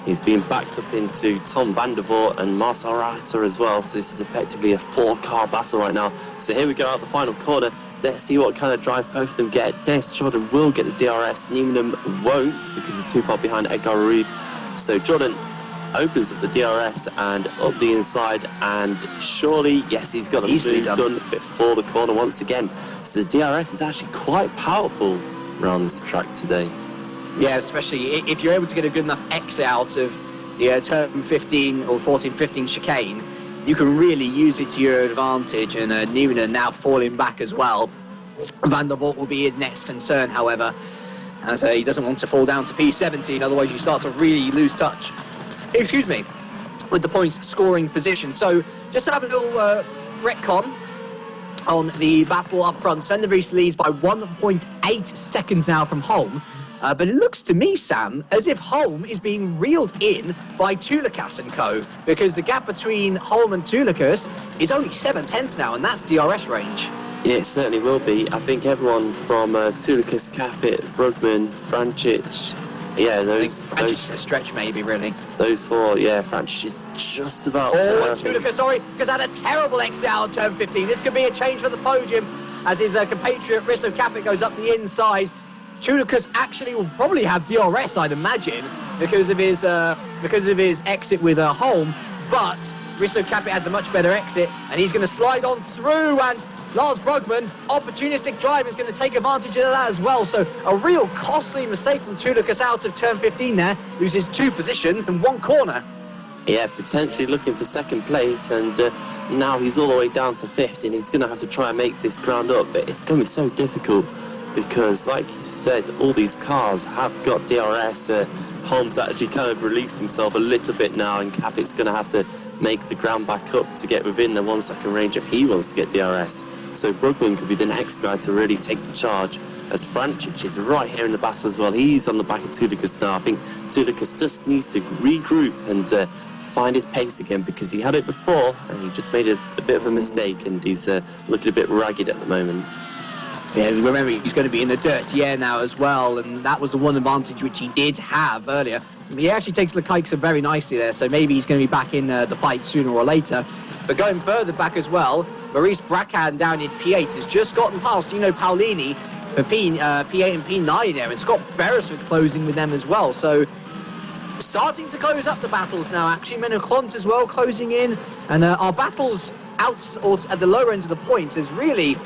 he's being backed up into Tom van der Voort and Marcel Reiter as well, so this is effectively a 4-car battle right now. So here we go out the final corner. Let's see what kind of drive both of them get. Dennis Jordan will get the DRS, Nieminen won't because he's too far behind Edgar Ruiz. So Jordan opens up the DRS and up the inside, and surely, yes, he's got the move done before the corner once again. So the DRS is actually quite powerful around this track today. Yeah, especially if you're able to get a good enough exit out of the turn 15 or 14-15 chicane, you can really use it to your advantage, and Nieminen now falling back as well. Van der Voort will be his next concern, however, as he doesn't want to fall down to P17, otherwise you start to really lose touch, with the points scoring position. So just to have a little retcon on the battle up front, Sven de Vries leads by 1.8 seconds now from home. But it looks to me, Sam, as if Holm is being reeled in by Tulikas and co, because the gap between Holm and Tulikas is only 7/10 now, and that's DRS range. Yeah, it certainly will be. I think everyone from Tulikas, Capit, Brugman, Francic, yeah, those a stretch maybe, really. Those 4, yeah, Francic is just about... Oh, Tulikas, sorry, because had a terrible exit out of turn 15. This could be a change for the podium, as his compatriot Risto Capit goes up the inside. Tulikas actually will probably have DRS, I'd imagine, because of his exit with Holm, but Risto Capit had the much better exit, and he's going to slide on through, and Lars Brugman, opportunistic driver, is going to take advantage of that as well. So a real costly mistake from Tulikas out of turn 15 there, loses 2 positions and 1 corner. Yeah, potentially looking for second place, and now he's all the way down to 5th, and he's going to have to try and make this ground up, but it's going to be so difficult. Because, like you said, all these cars have got DRS. Holmes actually kind of released himself a little bit now, and Capit's going to have to make the ground back up to get within the 1 second range if he wants to get DRS. So Brugman could be the next guy to really take the charge, as Francic is right here in the battle as well. He's on the back of Tulikas now. I think Tulikas just needs to regroup and find his pace again, because he had it before and he just made a bit of a mistake, and he's looking a bit ragged at the moment. Yeah, remember, he's going to be in the dirty air now as well, and that was the one advantage which he did have earlier. He actually takes the Kikesa very nicely there, so maybe he's going to be back in the fight sooner or later. But going further back as well, Maurice Bracan down in P8 has just gotten past Dino Paolini for P8 and P9 there, and Scott Beresford closing with them as well. So starting to close up the battles now, actually. Menocont as well closing in, and our battles out or at the lower end of the points is really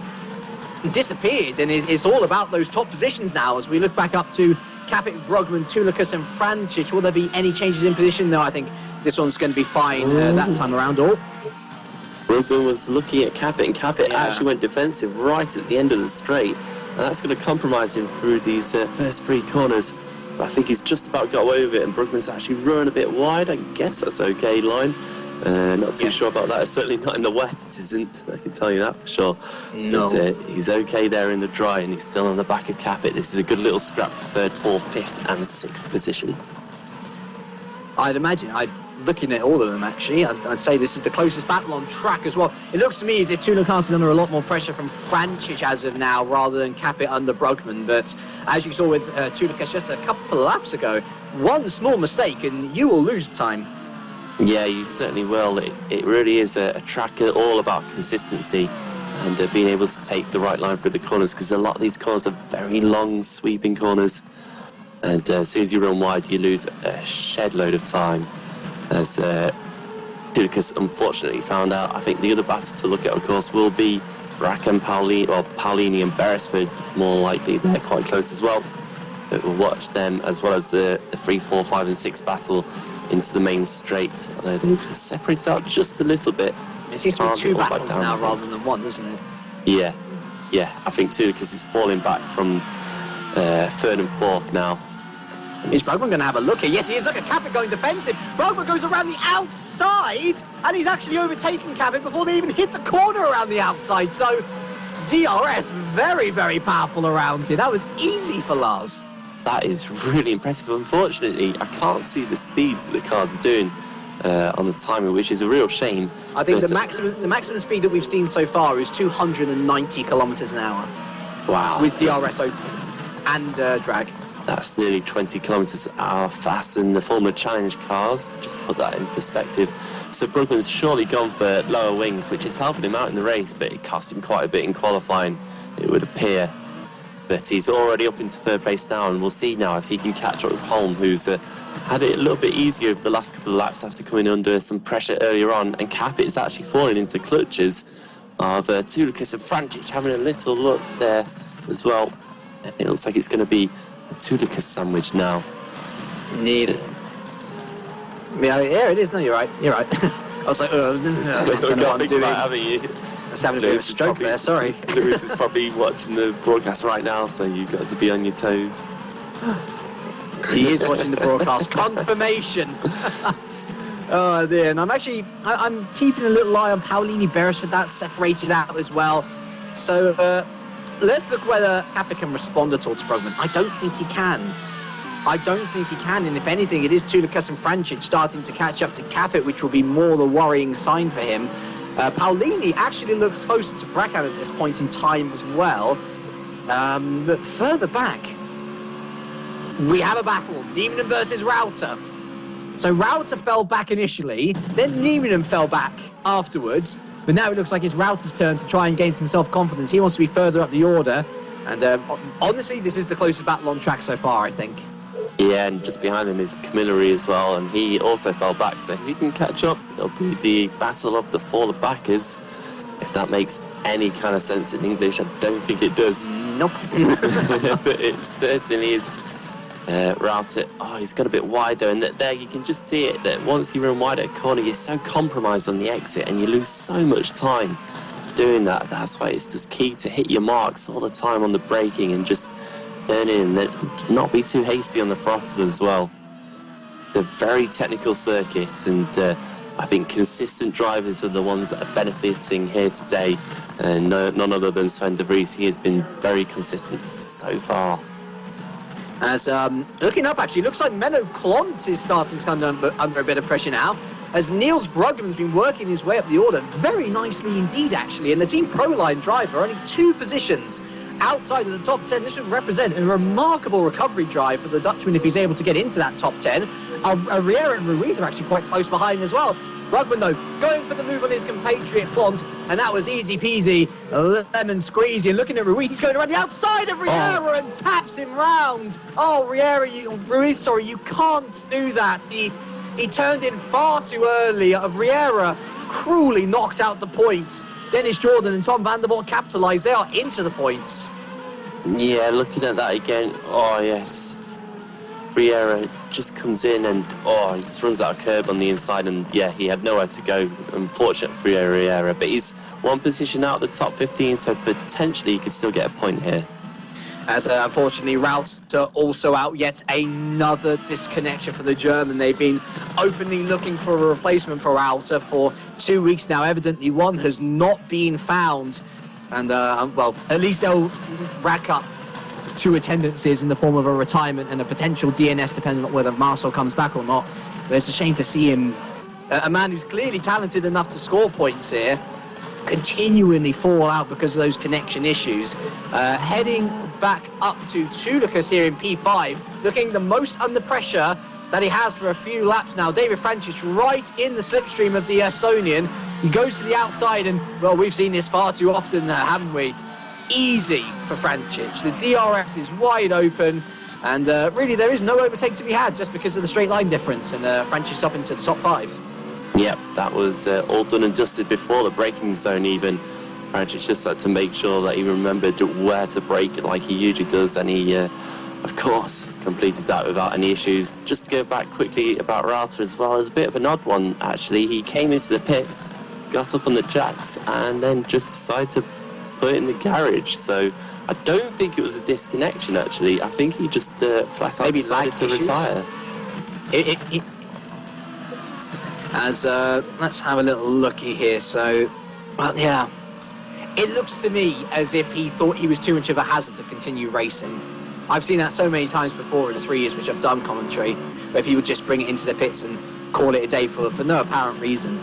disappeared, and it's all about those top positions now as we look back up to Capit, Brugman, Tulikas and Francic. Will there be any changes in position? No, I think this one's going to be fine that time around. Brugman was looking at Capit, and Capit actually went defensive right at the end of the straight, and that's going to compromise him through these first 3 corners. But I think he's just about got away with it, and Brugman's actually run a bit wide. I guess that's okay line. Not too sure about that. It's certainly not in the wet, it isn't. I can tell you that for sure. No. But he's okay there in the dry, and he's still on the back of Capit. This is a good little scrap for 3rd, 4th, 5th and 6th position. I'd imagine, looking at all of them actually, I'd say this is the closest battle on track as well. It looks to me as if Tulikas is under a lot more pressure from Francic as of now, rather than Capit under Brugman. But as you saw with Tulikas just a couple of laps ago, one small mistake and you will lose time. Yeah, you certainly will. It really is a track all about consistency and being able to take the right line through the corners, because a lot of these corners are very long, sweeping corners. And as soon as you run wide, you lose a shed load of time. As Tulikas unfortunately found out. I think the other batter to look at, of course, will be Bracan, Paolini and Beresford, more likely. They're quite close as well. But we'll watch them, as well as the 3, 4, 5 and 6 battle into the main straight, although they've separated out just a little bit. It seems to be 2 battles now rather than 1, doesn't it? Yeah. I think too, because he's falling back from third and fourth now. Is Brugman going to have a look here? Yes, he is. Look at Capit going defensive. Brugman goes around the outside, and he's actually overtaken Capit before they even hit the corner around the outside. So, DRS very, very powerful around here. That was easy for Lars. That is really impressive. Unfortunately, I can't see the speeds that the cars are doing on the timing, which is a real shame. I think the maximum speed that we've seen so far is 290 kilometers an hour. Wow. With DRS open and drag. That's nearly 20 kilometers an hour faster than the former Challenge cars. Just to put that in perspective. So Brugman's surely gone for lower wings, which is helping him out in the race, but it cost him quite a bit in qualifying, it would appear. But he's already up into third place now, and we'll see now if he can catch up with Holm, who's had it a little bit easier over the last couple of laps after coming under some pressure earlier on. And Capit is actually falling into clutches of Tulikas and Frančić, having a little look there as well. It looks like it's going to be a Tulikas sandwich now. Indeed. Yeah, it is. No, you're right. You're right. I was like, I don't know what I'm doing. Haven't you? I was having a bit of a stroke there, sorry. Lewis is probably watching the broadcast right now, so you've got to be on your toes. He is watching the broadcast. Confirmation. Oh dear, and I'm keeping a little eye on Paolini Beresford. That's separated out as well. So let's look whether Capit can respond at all to Brugman. I don't think he can. And if anything, it is Tulikas and Frančić starting to catch up to Capit, which will be more the worrying sign for him. Paolini actually looks closer to Brackham at this point in time as well. But further back, we have a battle. Nieminen versus Rauter. So Rauter fell back initially, then Nieminen fell back afterwards. But now it looks like it's Rauter's turn to try and gain some self-confidence. He wants to be further up the order. And honestly, this is the closest battle on track so far, I think. Yeah, and just behind him is Camilleri as well, and he also fell back. So if he can catch up, it'll be the battle of the fallen backers. If that makes any kind of sense in English, I don't think it does. Nope. But it certainly is. Rauter, he's got a bit wider, and there you can just see it, that once you run wide at a corner, you're so compromised on the exit, and you lose so much time doing that. That's why it's just key to hit your marks all the time on the braking and just turn in, and not be too hasty on the throttle as well. The very technical circuit, and I think consistent drivers are the ones that are benefiting here today, and none other than Sven de Vries. He has been very consistent so far. As looking up, actually, looks like Menno Klont is starting to come under a bit of pressure now, as Niels Brugman's been working his way up the order very nicely indeed, actually. And the Team Proline driver only 2 positions outside of the top 10. This would represent a remarkable recovery drive for the Dutchman if he's able to get into that top 10. Riera and Ruiz are actually quite close behind as well. Brugman, though, going for the move on his compatriot Klont, and that was easy peasy, lemon squeezy. And looking at Ruiz, he's going around the outside of Riera and taps him round. Ruiz, you can't do that. He turned in far too early. Riera cruelly knocked out the points. Dennis Jordan and Tom van der Voort capitalised. They are into the points. Yeah, looking at that again, yes. Riera just comes in and he just runs out a curb on the inside, and he had nowhere to go. Unfortunate for Riera, but he's 1 position out of the top 15, so potentially he could still get a point here. As unfortunately Rauter also out, yet another disconnection for the German. They've been openly looking for a replacement for Rauter for 2 weeks now. Evidently one has not been found, and at least they'll rack up 2 attendances in the form of a retirement and a potential DNS, depending on whether Marcel comes back or not. But it's a shame to see him, a man who's clearly talented enough to score points here, continually fall out because of those connection issues. Heading back up to Tulikas here in P5, looking the most under pressure that he has for a few laps now. David Frančić right in the slipstream of the Estonian. He goes to the outside, and we've seen this far too often, haven't we? Easy for Frančić. The DRS is wide open, and really there is no overtake to be had just because of the straight line difference, and Frančić up into the top 5. Yep, that was all done and dusted before the braking zone even. Frančić just had to make sure that he remembered where to brake like he usually does, and he, of course, completed that without any issues. Just to go back quickly about Rauter as well, it was a bit of an odd one actually. He came into the pits, got up on the jacks, and then just decided to put it in the garage. So I don't think it was a disconnection, actually. I think he just flat out decided to retire. Let's have a little looky here. So, well, yeah, it looks to me as if he thought he was too much of a hazard to continue racing. I've seen that so many times before in the 3 years which I've done commentary, where people just bring it into their pits and call it a day for no apparent reason.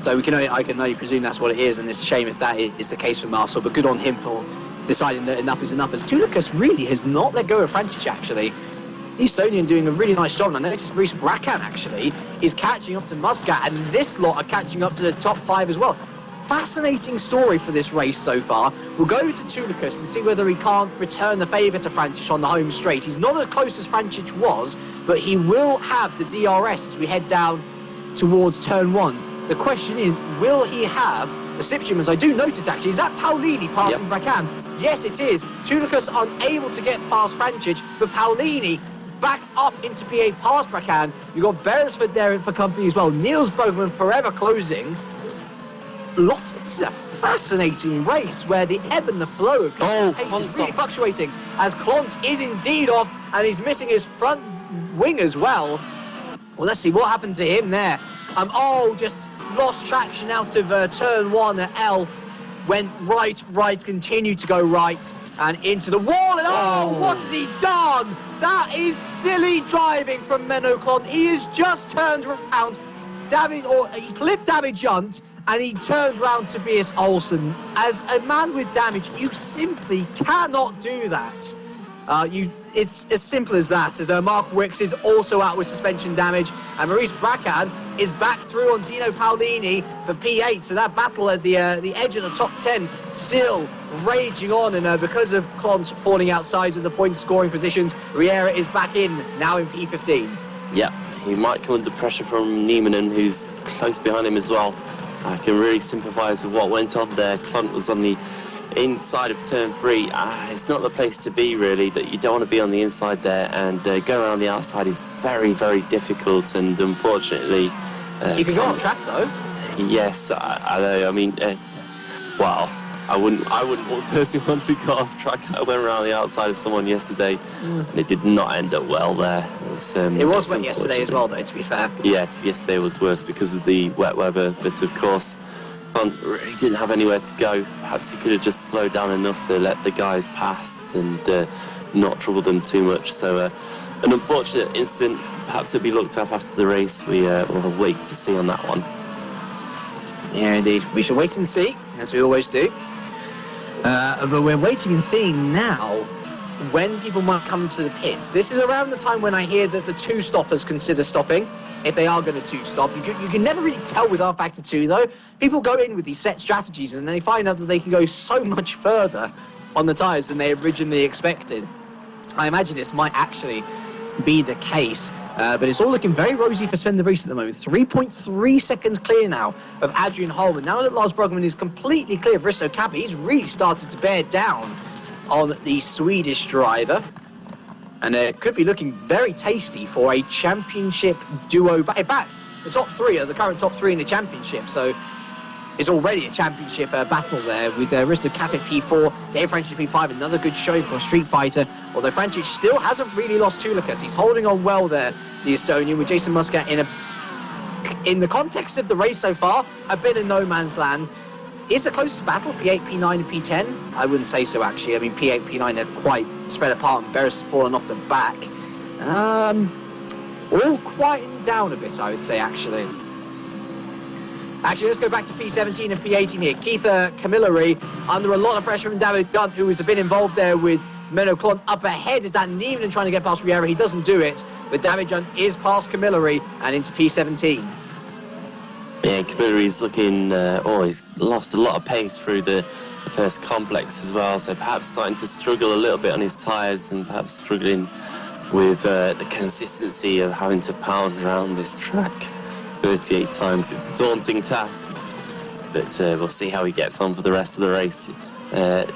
So I can only presume that's what it is, and it's a shame if that is the case for Marcel, but good on him for deciding that enough is enough, as Tulikas really has not let go of Frančić, actually. The Estonian doing a really nice job, and I noticed Maurice Bracan, actually, is catching up to Muscat, and this lot are catching up to the top 5 as well. Fascinating story for this race so far. We'll go to Tulikas and see whether he can't return the favour to Frančić on the home straight. He's not as close as Frančić was, but he will have the DRS as we head down towards turn 1. The question is, will he have the slipstream? As I do notice, actually, is that Paolini passing Bracan? Yes, it is. Tulikas unable to get past Frančić, but Paolini back up into P8 past Bracan. You've got Beresford there in for company as well. Niels Bergman forever closing. This is a fascinating race where the ebb and the flow of pace is really fluctuating, as Klont is indeed off, and he's missing his front wing as well. Well, let's see what happened to him there. Just lost traction out of turn 1 at Elf. Went right, continued to go right, and into the wall, and what has he done? That is silly driving from Menno Klont. He has just turned around, he clipped damage Junt, and he turned round to Tobias Olsen. As a man with damage, you simply cannot do that. It's as simple as that, as Mark Wicks is also out with suspension damage, and Maurice Bracan is back through on Dino Paolini for P8, so that battle at the edge of the top 10 still raging on, and because of Klont falling outside of the point scoring positions, Riera is back in, now in P15. Yeah, he might come under pressure from Nieminen, who's close behind him as well. I can really sympathise with what went on there. Klont was on the inside of turn 3. It's not the place to be, really. That you don't want to be on the inside there, and go around the outside is very, very difficult, and unfortunately... you can go on track, though. Yes, I know. I mean, I wouldn't personally want to go off track. I went around the outside of someone yesterday, and it did not end up well there. It was wet yesterday as well, though, to be fair. Yeah, yesterday was worse because of the wet weather, but of course, Klont really didn't have anywhere to go. Perhaps he could have just slowed down enough to let the guys past and not trouble them too much. So, an unfortunate incident. Perhaps it'll be looked at after the race. We'll wait to see on that one. Yeah, indeed. We shall wait and see, as we always do. But we're waiting and seeing now when people might come to the pits. This is around the time when I hear that the 2 stoppers consider stopping, if they are going to 2-stop. You can never really tell with R-Factor 2, though. People go in with these set strategies, and they find out that they can go so much further on the tyres than they originally expected. I imagine this might actually be the case. But it's all looking very rosy for Sven de Vries at the moment. 3.3 seconds clear now of Adrian Holman. Now that Lars Brugman is completely clear of Risto Kappa, he's really started to bear down on the Swedish driver. And it could be looking very tasty for a championship duo. In fact, the top 3 are the current top 3 in the championship. So it's already a championship battle there with Risto Kappa at P4, Dave Frančić P5, another good showing for Street Fighter. Although Frančić still hasn't really lost Tulikas. He's holding on well there, the Estonian, with Jason Muscat in the context of the race so far, a bit of no man's land. Is the closest battle P8, P9 and P10? I wouldn't say so, actually. I mean, P8, P9 are quite spread apart, and Beres has fallen off the back. All quieting down a bit, I would say, actually. Let's go back to P17 and P18 here. Keith Camilleri under a lot of pressure from David Gunt, who has been involved there with Menno Klont. Up ahead is that Nieminen trying to get past Riera. He doesn't do it, but David Gunt is past Camilleri and into P17. Yeah, Camilleri's looking... he's lost a lot of pace through the first complex as well, so perhaps starting to struggle a little bit on his tyres and perhaps struggling with the consistency of having to pound around this track 38 times. It's a daunting task, but we'll see how he gets on for the rest of the race.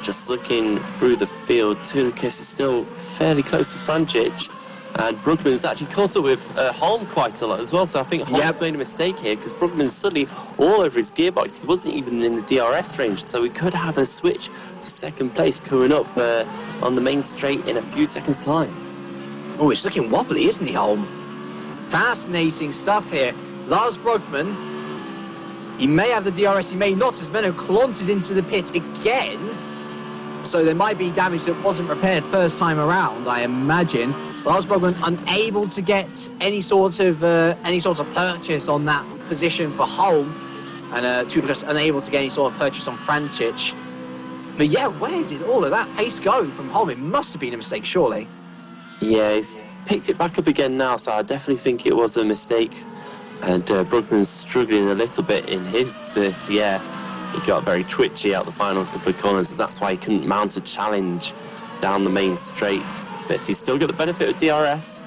Just looking through the field, Tulikas is still fairly close to Frančić. And Brugman's actually caught up with Holm quite a lot as well, so I think Holm's made a mistake here because Brugman's suddenly all over his gearbox. He wasn't even in the DRS range, so we could have a switch for second place coming up on the main straight in a few seconds' time. Oh, it's looking wobbly, isn't he, Holm? Fascinating stuff here. Lars Brugman, he may have the DRS, he may not, as Menno claunches into the pit again. So there might be damage that wasn't repaired first time around, I imagine. Lars Brugman unable to get any sort of purchase on that position for Holm, and Tulikas unable to get any sort of purchase on Francic. But yeah, where did all of that pace go from Holm? It must have been a mistake, surely. Yeah, he's picked it back up again now, so I definitely think it was a mistake. And Brugman's struggling a little bit in his dirty air. He got very twitchy out the final couple of corners, and that's why he couldn't mount a challenge down the main straight. But he's still got the benefit of DRS.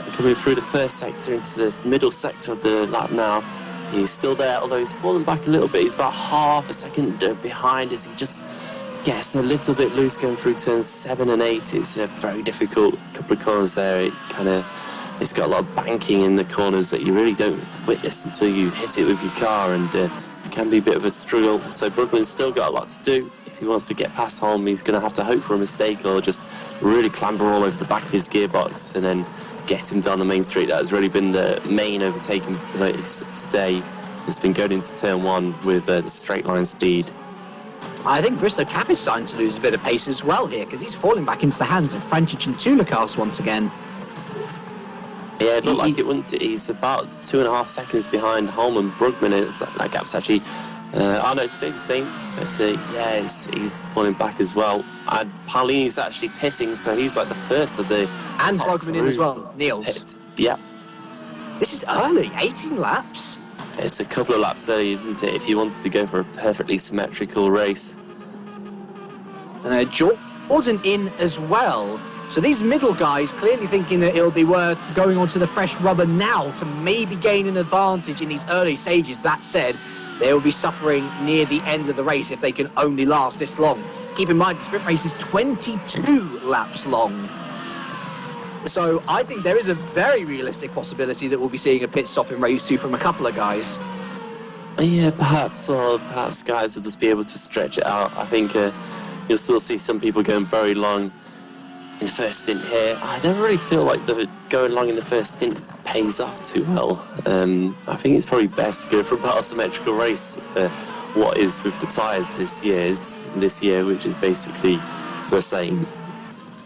And coming through the first sector into this middle sector of the lap now, he's still there, although he's fallen back a little bit. He's about half a second behind as he just gets a little bit loose going through turns 7 and 8. It's a very difficult couple of corners there. It's got a lot of banking in the corners that you really don't witness until you hit it with your car, and it can be a bit of a struggle. So Brugman's still got a lot to do. If he wants to get past Holm, he's going to have to hope for a mistake or just really clamber all over the back of his gearbox and then get him down the main straight. That has really been the main overtaking place today. It's been going into turn 1 with the straight line speed. I think Bristow Cap is starting to lose a bit of pace as well here, because he's falling back into the hands of Francic and Tulikas once again. Yeah, it looked like it, wouldn't it? He's about 2.5 seconds behind Holm and Brugman. That gap's actually, it's stayed the same, but he's falling back as well. And Paulini's actually pitting, so he's like the first of the and Brugman in as well, Niels. Yeah. This is early, 18 laps. It's a couple of laps early, isn't it, if he wants to go for a perfectly symmetrical race. And Jordan in as well. So these middle guys clearly thinking that it'll be worth going onto the fresh rubber now to maybe gain an advantage in these early stages. That said, they will be suffering near the end of the race if they can only last this long. Keep in mind, the sprint race is 22 laps long. So I think there is a very realistic possibility that we'll be seeing a pit stop in race 2 from a couple of guys. Yeah, perhaps guys will just be able to stretch it out. I think you'll still see some people going very long in the first stint here. I never really feel like the going long in the first stint pays off too well. I think it's probably best to go for about a symmetrical race. What is with the tyres this year, which is basically the same.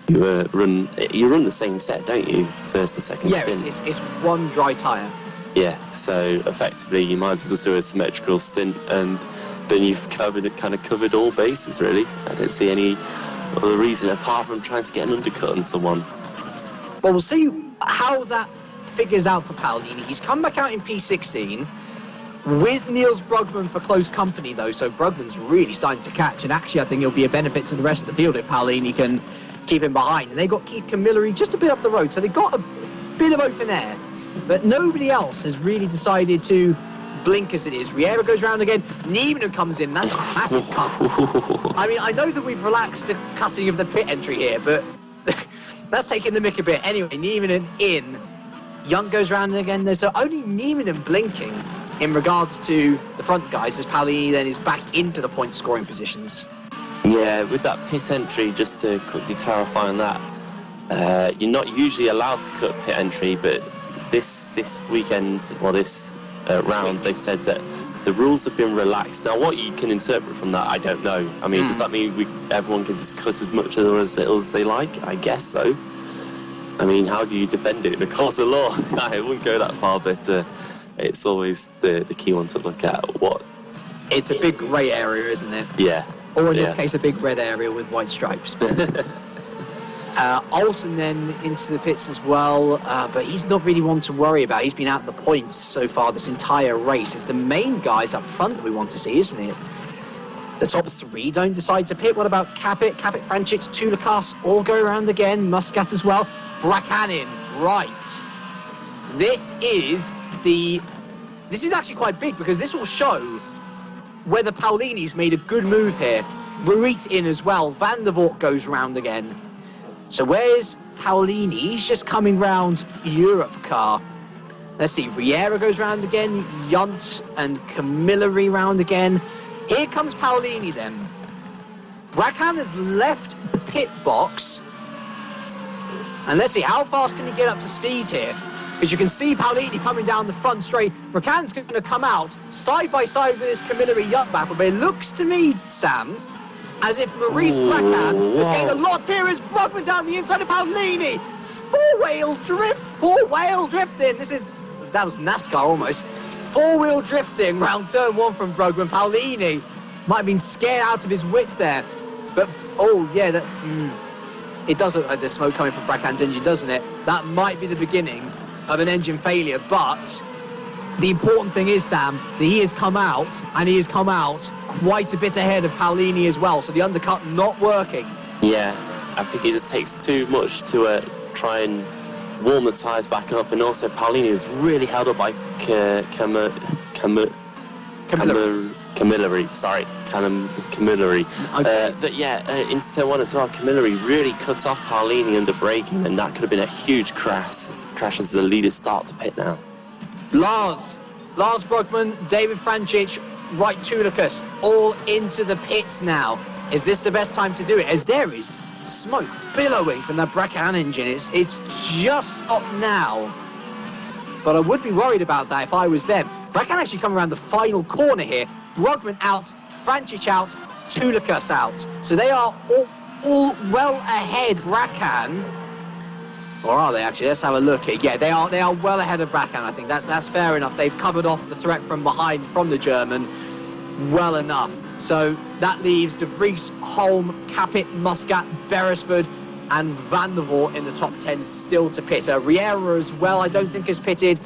You run the same set, don't you? First and second stint. Yeah, it's one dry tyre. Yeah, so effectively you might as well just do a symmetrical stint, and then you've covered all bases really. I don't see any other reason apart from trying to get an undercut on someone. Well, we'll see how that figures out for Paolini. He's come back out in P16 with Niels Brugman for close company, though, so Brugman's really starting to catch, and actually I think it'll be a benefit to the rest of the field if Paolini can keep him behind. And they got Keith Camilleri just a bit up the road, so they've got a bit of open air, but nobody else has really decided to blink as it is. Riera goes round again. Niemann comes in. That's a massive cut. I mean, I know that we've relaxed the cutting of the pit entry here, but that's taking the mick a bit. Anyway, Niemann in. Young goes round again. There's only Niemann blinking in regards to the front guys, as Paolini then is back into the point scoring positions. Yeah, with that pit entry, just to quickly clarify on that, you're not usually allowed to cut pit entry, but this weekend, or this round, they've said that the rules have been relaxed. Now, what you can interpret from that, I don't know. I mean, does that mean everyone can just cut as much or as little as they like? I guess so. I mean, how do you defend it in the course of law? I wouldn't go that far, but it's always the key one to look at. It's a big grey area, isn't it? Yeah. Or in this case, a big red area with white stripes. Olsen then into the pits as well, but he's not really one to worry about. He's been out the points so far this entire race. It's the main guys up front that we want to see, isn't it? The top 3 don't decide to pit. What about Capit, Francic, Tulikas all go around again. Muscat as well. Brakanin, right. This is actually quite big, because this will show whether Paolini's made a good move here. Ruiz in as well. Van der Voort goes round again. So where's Paolini? He's just coming round Europe car. Let's see, Riera goes round again, Yunt and Camilleri round again. Here comes Paolini then. Bracan has left the pit box. And let's see, how fast can he get up to speed here? Because you can see Paolini coming down the front straight. Bracan's going to come out side by side with this Camilleri-Yunt battle. But it looks to me, Sam, as if Maurice Bracan is getting a lot here as Brugman down the inside of Paolini. Four-wheel drifting. That was NASCAR almost. Four-wheel drifting round turn 1 from Brugman. Paolini might have been scared out of his wits there. But, oh, yeah, it does look like there's smoke coming from Bracan's engine, doesn't it? That might be the beginning of an engine failure. But the important thing is, Sam, that he has come out, and he has come out quite a bit ahead of Paolini as well. So the undercut not working. Yeah, I think it just takes too much to try and warm the tyres back up. And also, Paolini is really held up by Camilleri, sorry, Camilleri. Okay. But yeah, into turn 1 as well, Camilleri really cut off Paolini under braking, and that could have been a huge crash as the leaders start to pit now. Lars Brugman, David Francic, Wright Tulicus, all into the pits now. Is this the best time to do it? As there is smoke billowing from that Bracan engine. It's just stopped now. But I would be worried about that if I was them. Bracan actually come around the final corner here. Brugman out, Francic out, Tulicus out. So they are all well ahead, Bracan. Or are they actually? Let's have a look here. Yeah, they are well ahead of Bracan, I think. That's fair enough. They've covered off the threat from behind from the German well enough. So that leaves De Vries, Holm, Capit, Muscat, Beresford and Van der Voort in the top 10 still to pit. Riera as well, I don't think has pitted.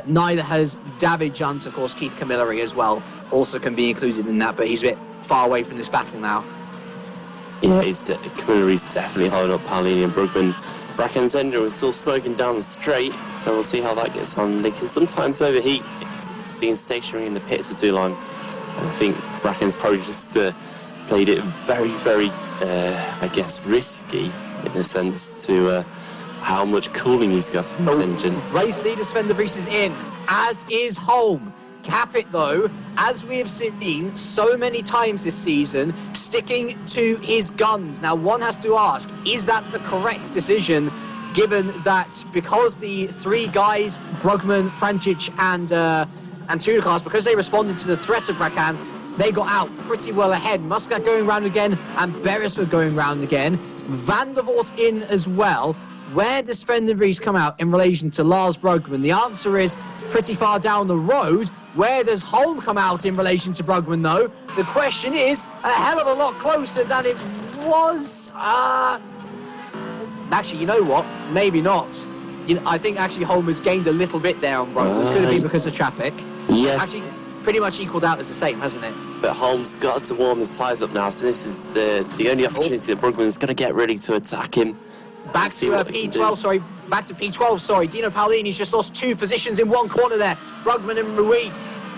Neither has David Junt. Of course, Keith Camilleri as well also can be included in that, but he's a bit far away from this battle now. Yeah, Camilleri's definitely holding up Paolini and Brugman. Bracan's engine was still smoking down the straight, so we'll see how that gets on. They can sometimes overheat being stationary in the pits for too long. And I think Bracan's probably just played it very, very, I guess, risky in a sense to how much cooling he's got in his engine. Race leader Sven de Vries is in, as is Holm. Capit, though, as we have seen so many times this season, sticking to his guns. Now, one has to ask, is that the correct decision, given that because the three guys, Brugman, Francic, and Tulicus, because they responded to the threat of Bracan, they got out pretty well ahead. Muscat going round again, and Beresford going round again. Van der Voort in as well. Where does Sven de Vries come out in relation to Lars Brugman? The answer is pretty far down the road. Where does Holm come out in relation to Brugman, though? The question is a hell of a lot closer than it was. Actually, you know what? Maybe not. I think actually Holm has gained a little bit there on Brugman. Could it be because of traffic? Yes. Actually, pretty much equaled out as the same, hasn't it? But Holm's got to warm his tyres up now, so this is the only opportunity that Brugman's going to get ready to attack him. Back to P12, sorry. Dino Paolini's just lost 2 positions in one corner there. Brugman and Ruiz.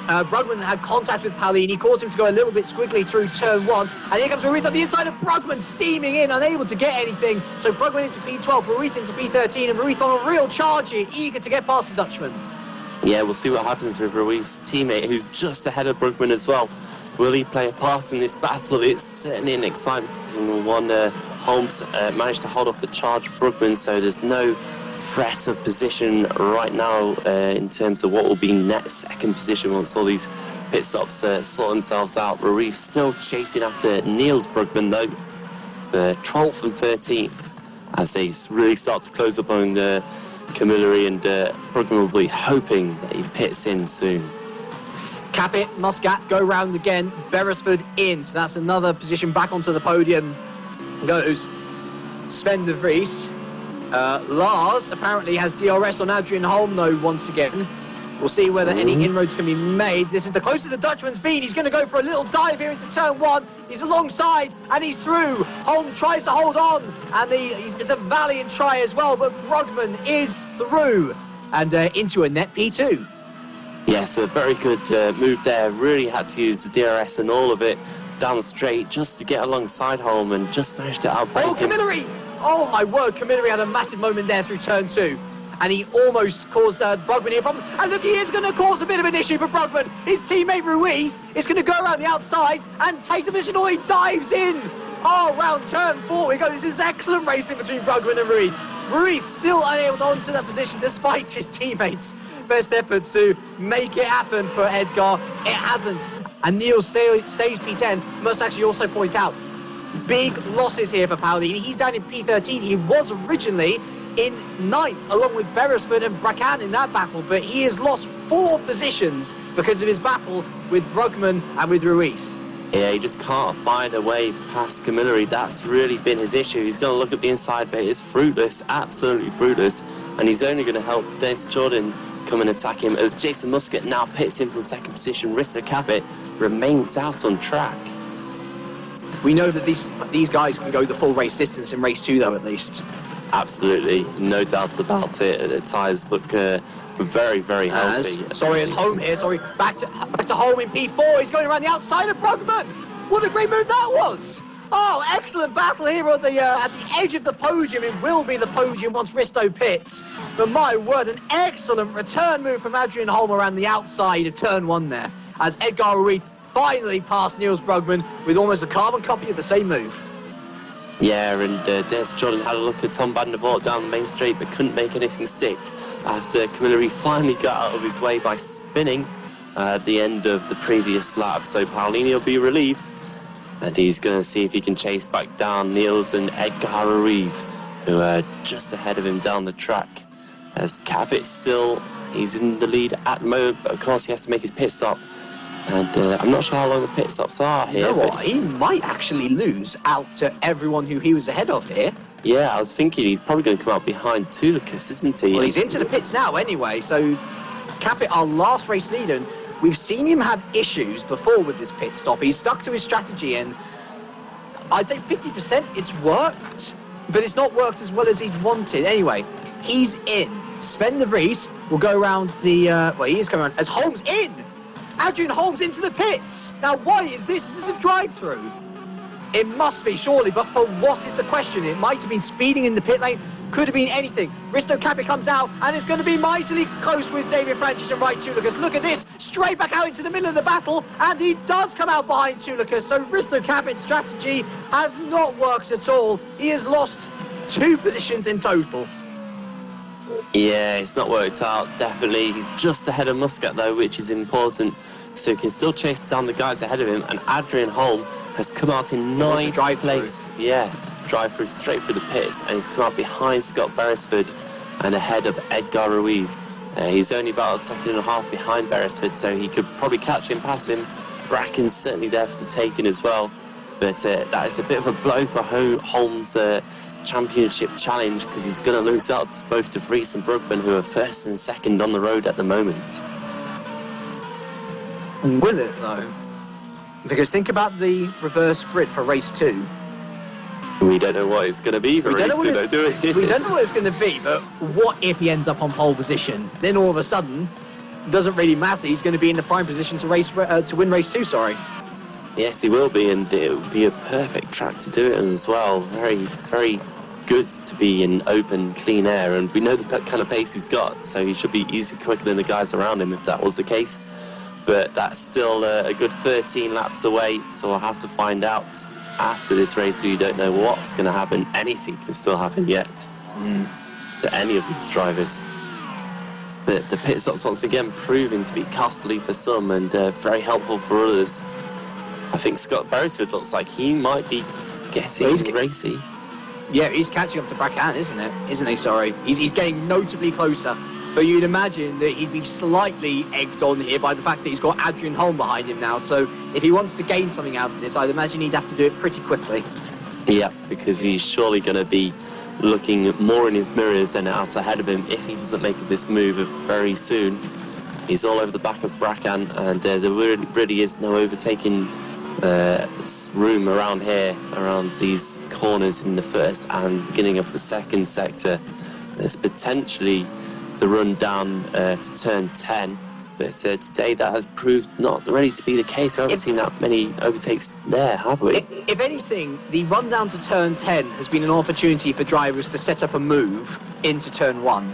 Brugman had contact with Paolini, caused him to go a little bit squiggly through turn 1. And here comes Ruiz on the inside of Brugman, steaming in, unable to get anything. So Brugman into P12, Ruiz into P13, and Ruiz on a real charge here, eager to get past the Dutchman. Yeah, we'll see what happens with Ruiz's teammate, who's just ahead of Brugman as well. Will he play a part in this battle? It's certainly an exciting one. Holmes managed to hold off the charge of Brugman, so there's no threat of position right now in terms of what will be net second position once all these pit stops sort themselves out. Ruiz still chasing after Niels Brugman, though. 12th and 13th as they really start to close up on Camilleri, and Brugman will be hoping that he pits in soon. Capit, Muscat go round again, Beresford in, so that's another position back onto the podium goes Sven de Vries. Lars apparently has DRS on Adrian Holm though once again. We'll see whether any inroads can be made. This is the closest the Dutchman's been. He's going to go for a little dive here into turn 1. He's alongside and he's through. Holm tries to hold on and it's a valiant try as well, but Brugman is through and into a net P2. Yes, a very good move there. Really had to use the DRS and all of it down the straight just to get alongside Holm and just managed to outbrake him. Camilleri! Oh my word, Camilleri had a massive moment there through turn 2. And he almost caused Brugman here a problem. And look, he is going to cause a bit of an issue for Brugman. His teammate Ruiz is going to go around the outside and take the position. Oh, he dives in. Oh, round turn 4 we go. This is excellent racing between Brugman and Ruiz. Ruiz still unable to hold to that position despite his teammates' best efforts to make it happen for Edgar. It hasn't. And Neil's stage P10 must actually also point out big losses here for Paolini. He's down in P13. He was originally in 9th, along with Beresford and Bracan in that battle, but he has lost 4 positions because of his battle with Brugman and with Ruiz. Yeah, he just can't find a way past Camilleri. That's really been his issue. He's going to look at the inside, but it's fruitless, absolutely fruitless, and he's only going to help Dennis Jordan come and attack him as Jason Muscat now pits him from 2nd position. Risto Capit remains out on track. We know that these guys can go the full race distance in race 2, though, at least. Absolutely, no doubt about it. The tyres look very, very healthy. It's home here. Back to home in P4. He's going around the outside of Brugman. What a great move that was! Oh, excellent battle here at the edge of the podium. It will be the podium once Risto pits. But my word, an excellent return move from Adrian Holm around the outside of turn 1 there, as Edgar Ruiz finally passed Niels Brugman with almost a carbon copy of the same move. Yeah, and Dennis Jordan had a look at Tom van der Voort down the main straight, but couldn't make anything stick after Camilleri finally got out of his way by spinning at the end of the previous lap. So Paolini will be relieved, and he's going to see if he can chase back down Niels and Edgar Ruiz, who are just ahead of him down the track. As Capit he's in the lead at the moment, but of course he has to make his pit stop. And I'm not sure how long the pit stops are here. You know what? He might actually lose out to everyone who he was ahead of here. Yeah, I was thinking he's probably going to come out behind Tulicus, isn't he? Well, he's into the pits now anyway, so Capit, our last race leader, and we've seen him have issues before with this pit stop. He's stuck to his strategy, and I'd say 50% it's worked, but it's not worked as well as he's wanted. Anyway, he's in. Sven de Vries will go around he is coming around as Holmes in! Adrian Holmes into the pits! Now, why is this? Is this a drive-through? It must be, surely, but for what is the question? It might have been speeding in the pit lane, could have been anything. Risto Capit comes out, and it's going to be mightily close with David Francis and right Tulicus. Look at this, straight back out into the middle of the battle, and he does come out behind Tulicus, so Risto Capit's strategy has not worked at all. He has lost 2 positions in total. Yeah, it's not worked out, definitely. He's just ahead of Muscat, though, which is important, so he can still chase down the guys ahead of him, and Adrian Holm has come out in 9th place. Yeah, drive through straight through the pits, and he's come out behind Scott Beresford and ahead of Edgar Ruiz. He's only about a second and a half behind Beresford, so he could probably catch him, pass him. Bracken's certainly there for the taking as well, but that is a bit of a blow for Holm's championship challenge, because he's going to lose out to both De Vries and Brugman, who are 1st and 2nd on the road at the moment. Will it, though? Because think about the reverse grid for race 2. We don't know what it's going to be for race 2, though, do we? We don't know what it's going to be, but what if he ends up on pole position? Then all of a sudden, doesn't really matter. He's going to be in the prime position to win race 2, sorry. Yes, he will be, and it will be a perfect track to do it in as well. Very, very good to be in open, clean air, and we know the kind of pace he's got, so he should be easily quicker than the guys around him if that was the case. But that's still a good 13 laps away, so we'll have to find out after this race. We don't know what's going to happen. Anything can still happen yet to any of these drivers. But the pit stops once again proving to be costly for some and very helpful for others. I think Scott Beresford looks like he might be getting racy. Yeah, he's catching up to Bracan, isn't he? Sorry. He's getting notably closer. But you'd imagine that he'd be slightly egged on here by the fact that he's got Adrian Holm behind him now. So if he wants to gain something out of this, I'd imagine he'd have to do it pretty quickly. Yeah, because he's surely going to be looking more in his mirrors and out ahead of him if he doesn't make this move very soon. He's all over the back of Bracan, and there really is no overtaking room around here, around these corners in the 1st and beginning of the 2nd sector. There's potentially the run down to turn 10, But today that has proved not really to be the case. We haven't seen that many overtakes there, have we? If anything, the run down to turn 10 has been an opportunity for drivers to set up a move into turn 1.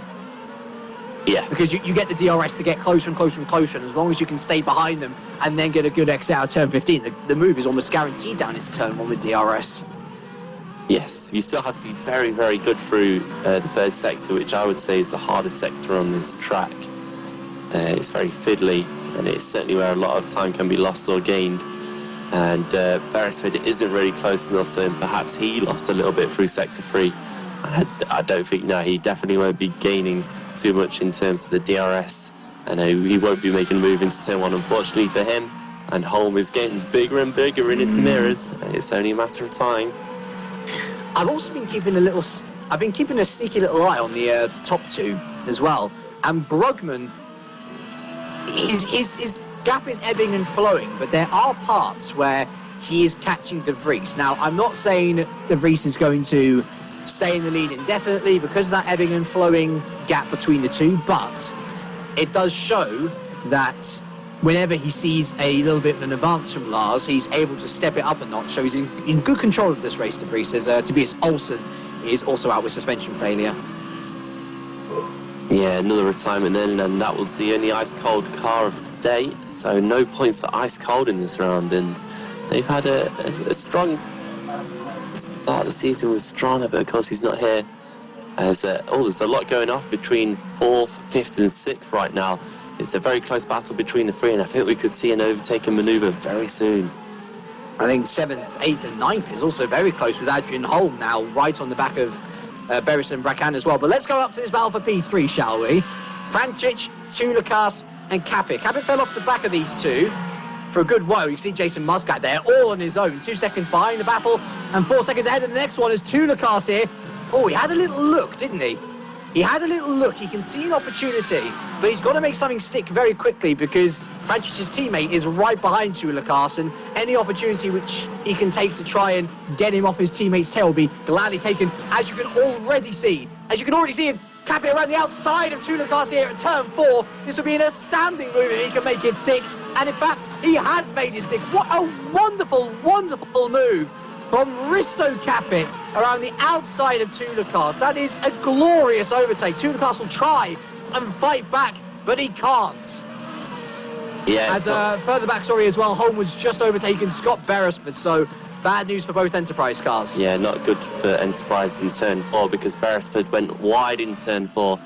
Yeah. Because you get the DRS to get closer and closer and closer, and as long as you can stay behind them and then get a good exit out of turn 15, the move is almost guaranteed down into turn 1 with DRS. Yes, you still have to be very, very good through the third sector, which I would say is the hardest sector on this track. It's very fiddly, and it's certainly where a lot of time can be lost or gained. And Beresford isn't really close enough, so perhaps he lost a little bit through sector 3. I don't think, no, he definitely won't be gaining too much in terms of the DRS. And he won't be making a move into turn 1, unfortunately for him. And Holm is getting bigger and bigger in his mirrors, and it's only a matter of time. I've also been keeping a sneaky little eye on the top 2 as well. And Brugman, his gap is ebbing and flowing, but there are parts where he is catching De Vries. Now, I'm not saying De Vries is going to stay in the lead indefinitely because of that ebbing and flowing gap between the two, but it does show that whenever he sees a little bit of an advance from Lars, he's able to step it up a notch, so he's in good control of this race, De Vries, as Tobias Olsen is also out with suspension failure. Yeah, another retirement then, and that was the only ice-cold car of the day, so no points for ice-cold in this round, and they've had a strong start of the season with Strana, but of course he's not here. There's a lot going off between 4th, 5th and 6th right now. It's a very close battle between the three, and I think we could see an overtaking manoeuvre very soon. I think 7th, 8th and 9th is also very close with Adrian Holm now right on the back of Beres and Bracan as well. But let's go up to this battle for P3, shall we? Francic, Tulikas and Capit. Capit fell off the back of these two for a good while. You can see Jason Muscat there, all on his own. 2 seconds behind the battle and 4 seconds ahead of the next one is Tulikas here. Oh, he had a little look, didn't he? He had a little look. He can see an opportunity, but he's got to make something stick very quickly because Francic's teammate is right behind Tulikas, and any opportunity which he can take to try and get him off his teammate's tail will be gladly taken, as you can already see. As you can already see, Capit around the outside of Tulikas here at turn 4. This will be an astounding move if he can make it stick. And in fact, he has made it stick. What a wonderful, wonderful move from Risto Capit around the outside of Tulikas. That is a glorious overtake. Tulikas will try and fight back, but he can't. Yeah, as a further backstory as well, Holm was just overtaken Scott Beresford, so bad news for both Enterprise cars. Yeah, not good for Enterprise in turn 4 because Beresford went wide in turn 4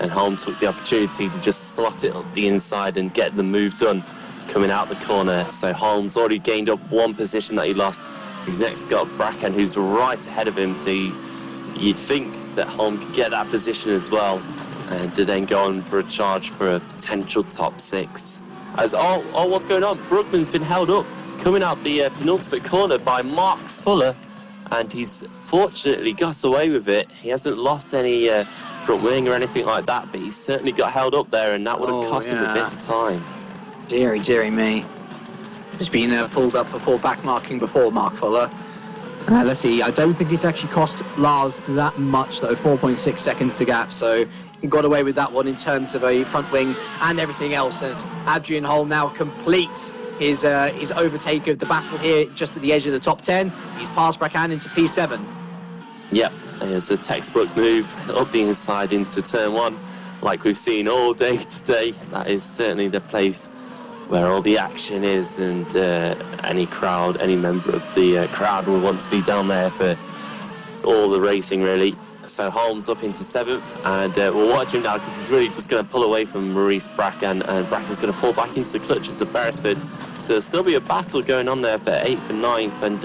and Holm took the opportunity to just slot it up the inside and get the move done coming out the corner. So Holm's already gained up 1 position that he lost. He's next got Bracken, who's right ahead of him, so you'd think that Holm could get that position as well and to then go on for a charge for a potential top 6. As what's going on? Brugman's been held up coming out the penultimate corner by Mark Fuller, and he's fortunately got away with it. He hasn't lost any front wing or anything like that, but he's certainly got held up there, and that would have cost him a bit of time. Deary me. He's been pulled up for poor back marking before, Mark Fuller. Let's see, I don't think it's actually cost Lars that much though, 4.6 seconds to gap, so he got away with that one in terms of a front wing and everything else, as Adrian Holm now completes his overtake of the battle here just at the edge of the top 10. He's passed Bracan into P7. Yep, there's a textbook move up the inside into turn 1, like we've seen all day today. That is certainly the place where all the action is, and any member of the crowd will want to be down there for all the racing, really. So Holm's up into 7th, and we'll watch him now because he's really just going to pull away from Maurice Bracan, and Bracan's going to fall back into the clutches of Beresford. So there'll still be a battle going on there for 8th and 9th, and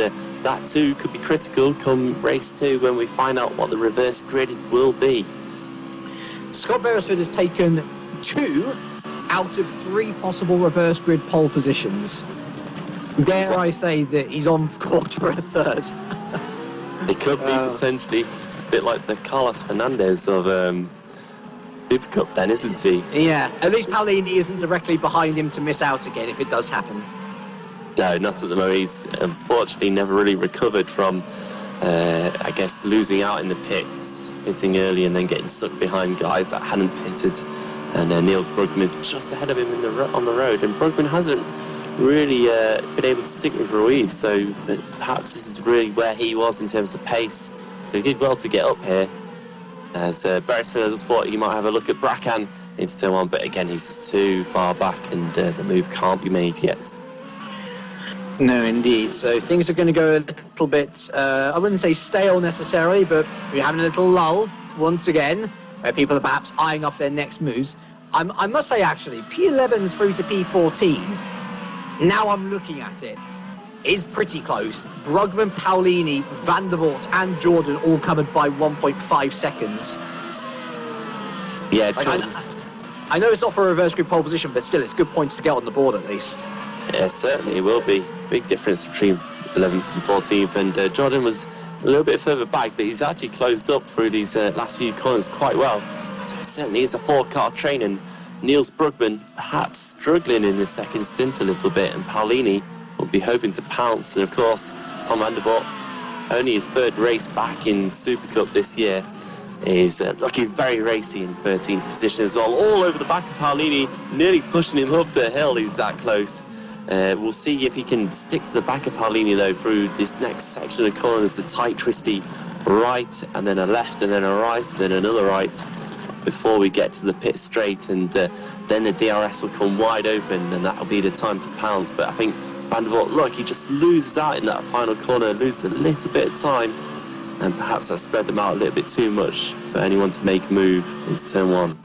that too could be critical come race 2 when we find out what the reverse grid will be. Scott Beresford has taken 2 out of 3 possible reverse grid pole positions. Dare I say that he's on course for a 3rd. It could be potentially. It's a bit like the Carlos Fernandez of Supercup then, isn't he? Yeah, at least Paolini isn't directly behind him to miss out again if it does happen. No, not at the moment. He's unfortunately never really recovered from, I guess, losing out in the pits, pitting early and then getting stuck behind guys that hadn't pitted. and Niels Brugman is just ahead of him on the road, and Brugman hasn't really been able to stick with Ruiz, so perhaps this is really where he was in terms of pace, so he did well to get up here, as Beresford just thought he might have a look at Bracan into turn 1, but again he's just too far back, and the move can't be made yet. No, indeed. So things are going to go a little bit, I wouldn't say stale necessarily, but we're having a little lull once again, where people are perhaps eyeing up their next moves. I must say, actually, P11 through to P14, now I'm looking at it, is pretty close. Brugman, Paolini, Van der Voort and Jordan all covered by 1.5 seconds. Yeah, I know it's not for a reverse grid pole position, but still, it's good points to get on the board at least. Yeah, certainly it will be. Big difference between 11th and 14th, and Jordan was a little bit further back, but he's actually closed up through these last few corners quite well. So it certainly is a four-car train, and Niels Brugman perhaps struggling in the second stint a little bit, and Paolini will be hoping to pounce. And of course, Tom Van der Voort, only his third race back in Supercup this year, is looking very racy in 13th position as well, all over the back of Paolini, nearly pushing him up the hill. He's that close. We'll see if he can stick to the back of Paolini though through this next section of corners, a tight twisty right and then a left and then a right and then another right before we get to the pit straight, and then the DRS will come wide open and that'll be the time to pounce. But I think Van der Voort, look, he just loses out in that final corner, loses a little bit of time, and perhaps that spread them out a little bit too much for anyone to make a move into turn 1.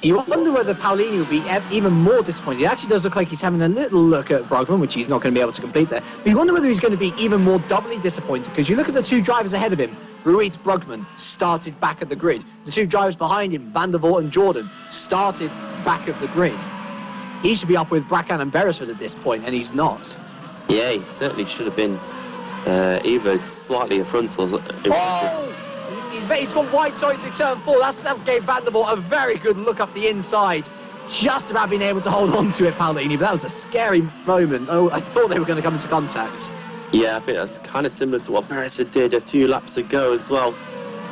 You wonder whether Paolini will be even more disappointed. It actually does look like he's having a little look at Brugman, which he's not going to be able to complete there. But you wonder whether he's going to be even more doubly disappointed, because you look at the two drivers ahead of him. Ruiz, Brugman started back of the grid. The two drivers behind him, Van der Voort and Jordan, started back of the grid. He should be up with Bracan and Beresford at this point, and he's not. Yeah, he certainly should have been either slightly a frontal. He's gone wide side through turn 4. That gave Van der Voort a very good look up the inside. Just about being able to hold on to it, Paolini, but that was a scary moment. Oh, I thought they were going to come into contact. Yeah, I think that's kind of similar to what Beresford did a few laps ago as well.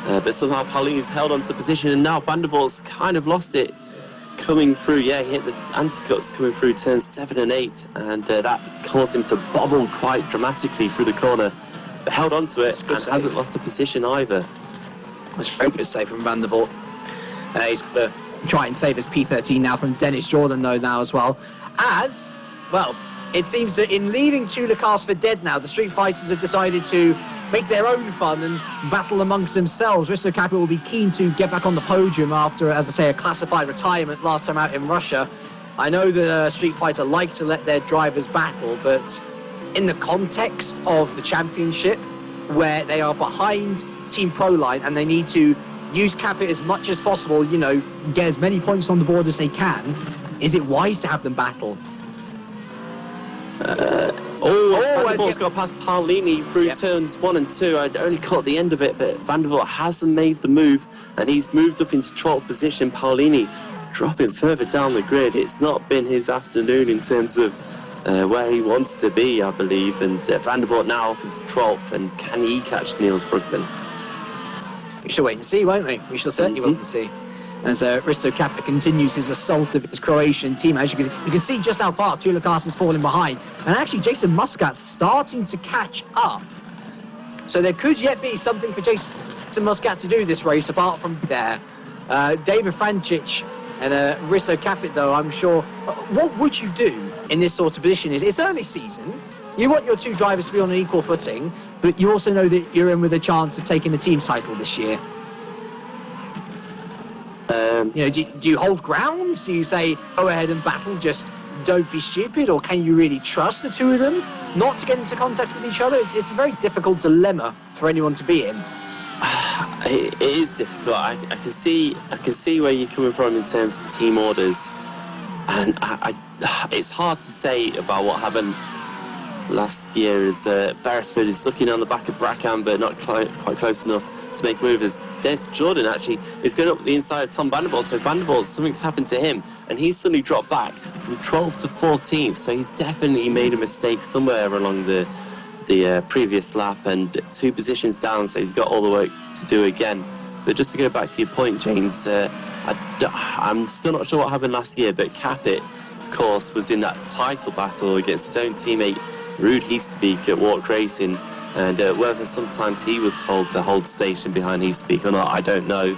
But somehow Paolini's held on to the position, and now Van der Voort's kind of lost it coming through. Yeah, he hit the anti-cuts coming through turns 7 and 8, and that caused him to bobble quite dramatically through the corner. But held on to it and hasn't lost the position either. That's very good save from Van der Voort. He's got to try and save his P13 now from Dennis Jordan, though, now as well. As, well, it seems that in leaving two cars for dead now, the Street Fighters have decided to make their own fun and battle amongst themselves. Risto Capit will be keen to get back on the podium after, as I say, a classified retirement last time out in Russia. I know that Street Fighter like to let their drivers battle, but in the context of the championship, where they are behind Team Proline and they need to use Capit as much as possible, you know, get as many points on the board as they can, is it wise to have them battle? Van der Voort's got past Paolini through turns 1 and 2. I'd only caught the end of it, but Van der Voort hasn't made the move, and he's moved up into 12th position. Paolini dropping further down the grid. It's not been his afternoon in terms of where he wants to be, I believe, and Van der Voort now up into 12th, and can he catch Niels Brugman? We shall wait and see, won't we? We shall certainly wait and see. As Risto Capit continues his assault of his Croatian team. As you can see just how far Tula Carson's falling behind. And actually, Jason Muscat's starting to catch up. So there could yet be something for Jason Muscat to do this race, apart from there. David Francic and Risto Capit, though, I'm sure. What would you do in this sort of position? It's early season. You want your two drivers to be on an equal footing, but you also know that you're in with a chance of taking the team title this year. You know, do you hold ground? Do you say, go ahead and battle, just don't be stupid? Or can you really trust the two of them not to get into contact with each other? It's a very difficult dilemma for anyone to be in. It is difficult. I can see where you're coming from in terms of team orders. And it's hard to say about what happened last year as Beresford is looking on the back of Bracan, but not quite close enough to make a move, as Dennis Jordan actually is going up the inside of Tom Van der Voort. So Van der Voort, something's happened to him, and he's suddenly dropped back from 12th to 14th. So he's definitely made a mistake somewhere along the previous lap, and 2 positions down, so he's got all the work to do again. But just to go back to your point, James, I'm still not sure what happened last year, but Capit, of course, was in that title battle against his own teammate, Ruud Heespeak at Walk Racing. And whether sometimes he was told to hold station behind Heespeak or not, I don't know.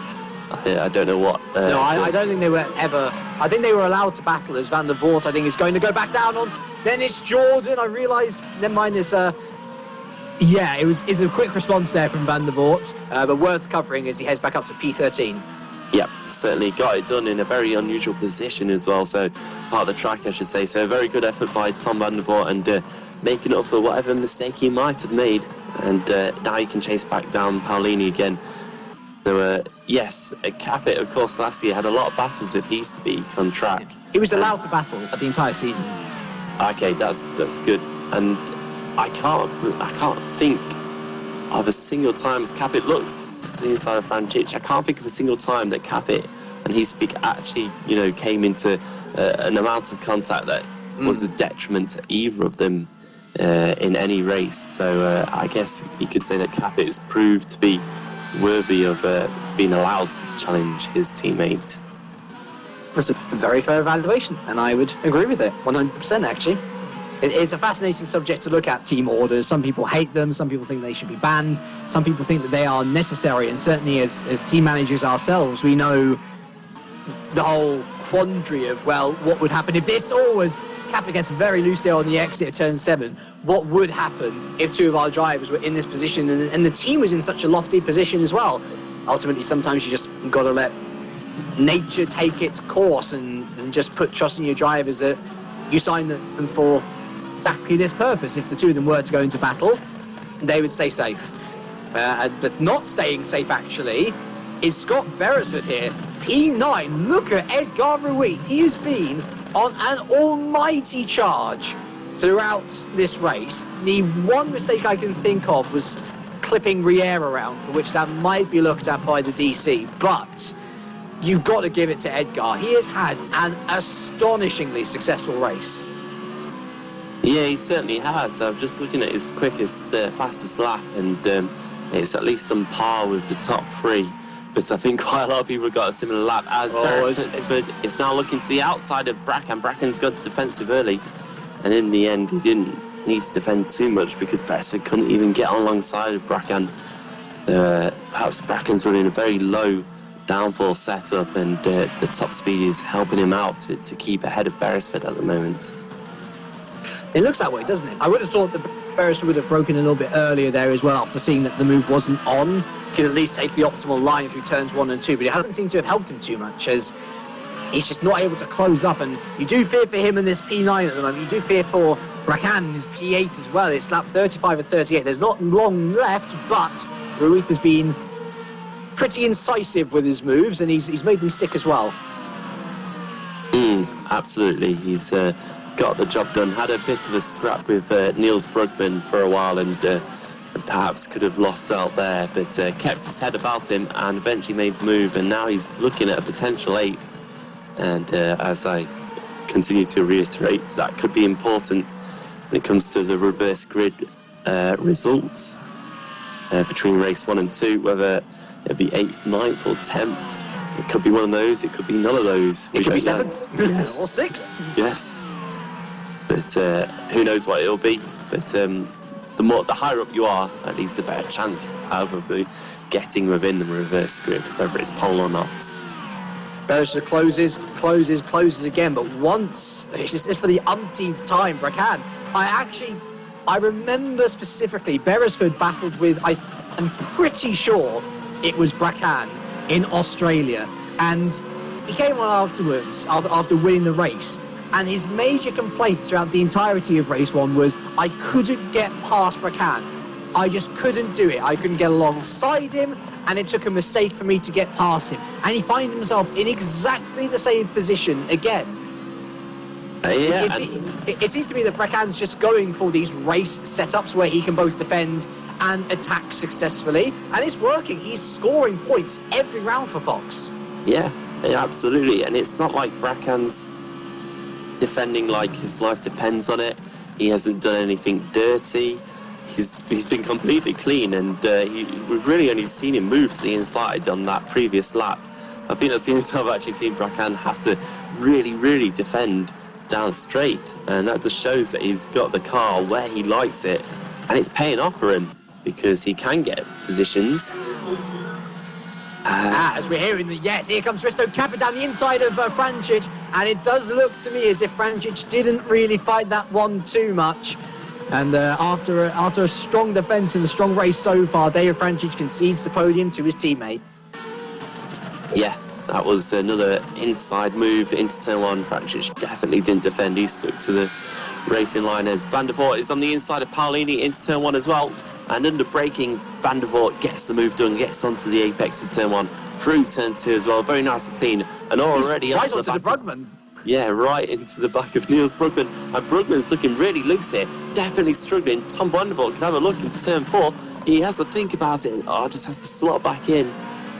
I don't know what... I don't think they were ever... I think they were allowed to battle as Van der Voort, I think, is going to go back down on Dennis Jordan. I realise, never mind this... Yeah, it's a quick response there from Van der Voort, but worth covering as he heads back up to P13. Yeah, certainly got it done in a very unusual position as well, so part of the track, I should say. So a very good effort by Tom Van der Voort, and making up for whatever mistake he might have made. And now he can chase back down Paolini again. So, yes, Capit, of course, last year had a lot of battles with Heespeak on track. He was allowed to battle the entire season. Okay, that's good. And I can't think of a single time as Capit looks to the inside of Frančić. I can't think of a single time that Capit and Heespeak actually, came into an amount of contact that was a detriment to either of them in any race. So I guess you could say that Capit has proved to be worthy of being allowed to challenge his teammate. That's a very fair evaluation, and I would agree with it 100% actually. It's a fascinating subject to look at, team orders. Some people hate them, some people think they should be banned, some people think that they are necessary, and certainly as team managers ourselves, we know the whole quandary of, well, what would happen if this always Capit gets very loose there on the exit of turn 7? What would happen if two of our drivers were in this position and the team was in such a lofty position as well? Ultimately, sometimes you just got to let nature take its course and just put trust in your drivers that you sign them for exactly this purpose. If the two of them were to go into battle, they would stay safe. But not staying safe, actually, is Scott Beresford here. P9, look at Edgar Ruiz. He has been on an almighty charge throughout this race. The one mistake I can think of was clipping Riera around, for which that might be looked at by the DC. But you've got to give it to Edgar. He has had an astonishingly successful race. Yeah, he certainly has. I'm just looking at his quickest, fastest lap, and it's at least on par with the top 3. But I think quite a lot of people have got a similar lap as Beresford is now looking to the outside of Bracken. Bracken's got to defensive early, and in the end he didn't need to defend too much because Beresford couldn't even get alongside of Bracken. Perhaps Bracken's running a very low downforce setup, and the top speed is helping him out to keep ahead of Beresford at the moment. It looks that way, doesn't it? I would have thought that Beresford would have broken a little bit earlier there as well after seeing that the move wasn't on. Could at least take the optimal line through turns 1 and 2, but it hasn't seemed to have helped him too much as he's just not able to close up. And you do fear for him in this P9 at the moment. You do fear for Bracken in his P8 as well. It's lap 35 and 38. There's not long left, but Ruiz has been pretty incisive with his moves, and he's made them stick as well. Absolutely. He's got the job done. Had a bit of a scrap with Niels Brugman for a while, and perhaps could have lost out there, but kept his head about him and eventually made the move, and now he's looking at a potential 8th. And as I continue to reiterate, that could be important when it comes to the reverse grid results between race 1 and 2, whether it'll be 8th, 9th or 10th. It could be one of those, it could be none of those. It could be 7th yes. or 6th. Yes. But who knows what it'll be. But the higher up you are, at least the better chance you have of getting within the reverse grid, whether it's pole or not. Beresford closes again, but once, it's for the umpteenth time, Bracken. I remember specifically, Beresford battled with, I'm pretty sure it was Bracken in Australia, and he came on afterwards, after winning the race, and his major complaint throughout the entirety of race 1 was, I couldn't get past Bracken. I just couldn't do it. I couldn't get alongside him, and it took a mistake for me to get past him. And he finds himself in exactly the same position again. It seems to me that Bracken's just going for these race setups where he can both defend and attack successfully, and it's working. He's scoring points every round for Fox. Yeah, absolutely. And it's not like Bracken's defending like his life depends on it. He hasn't done anything dirty. he's been completely clean, and we've really only seen him move to the inside on that previous lap. I think that's the only time I've actually seen Bracan have to really defend down straight, and that just shows that he's got the car where he likes it, and it's paying off for him because he can get positions. As we're hearing yes, here comes Risto Kappa down the inside of Francic, and it does look to me as if Francic didn't really fight that one too much. And after a strong defence and a strong race so far, David Francic concedes the podium to his teammate. Yeah, that was another inside move into turn one. Francic definitely didn't defend. He stuck to the racing line as Van der Voort is on the inside of Paolini into turn one as well. And under braking, Van der Voort gets the move done, gets onto the apex of turn one, through turn two as well. Very nice and clean. And already right onto the Brugman. Yeah, right into the back of Niels Brugman. And Brugman's looking really loose here. Definitely struggling. Tom Van der Voort can have a look into turn four. He has to think about it. Just has to slot back in.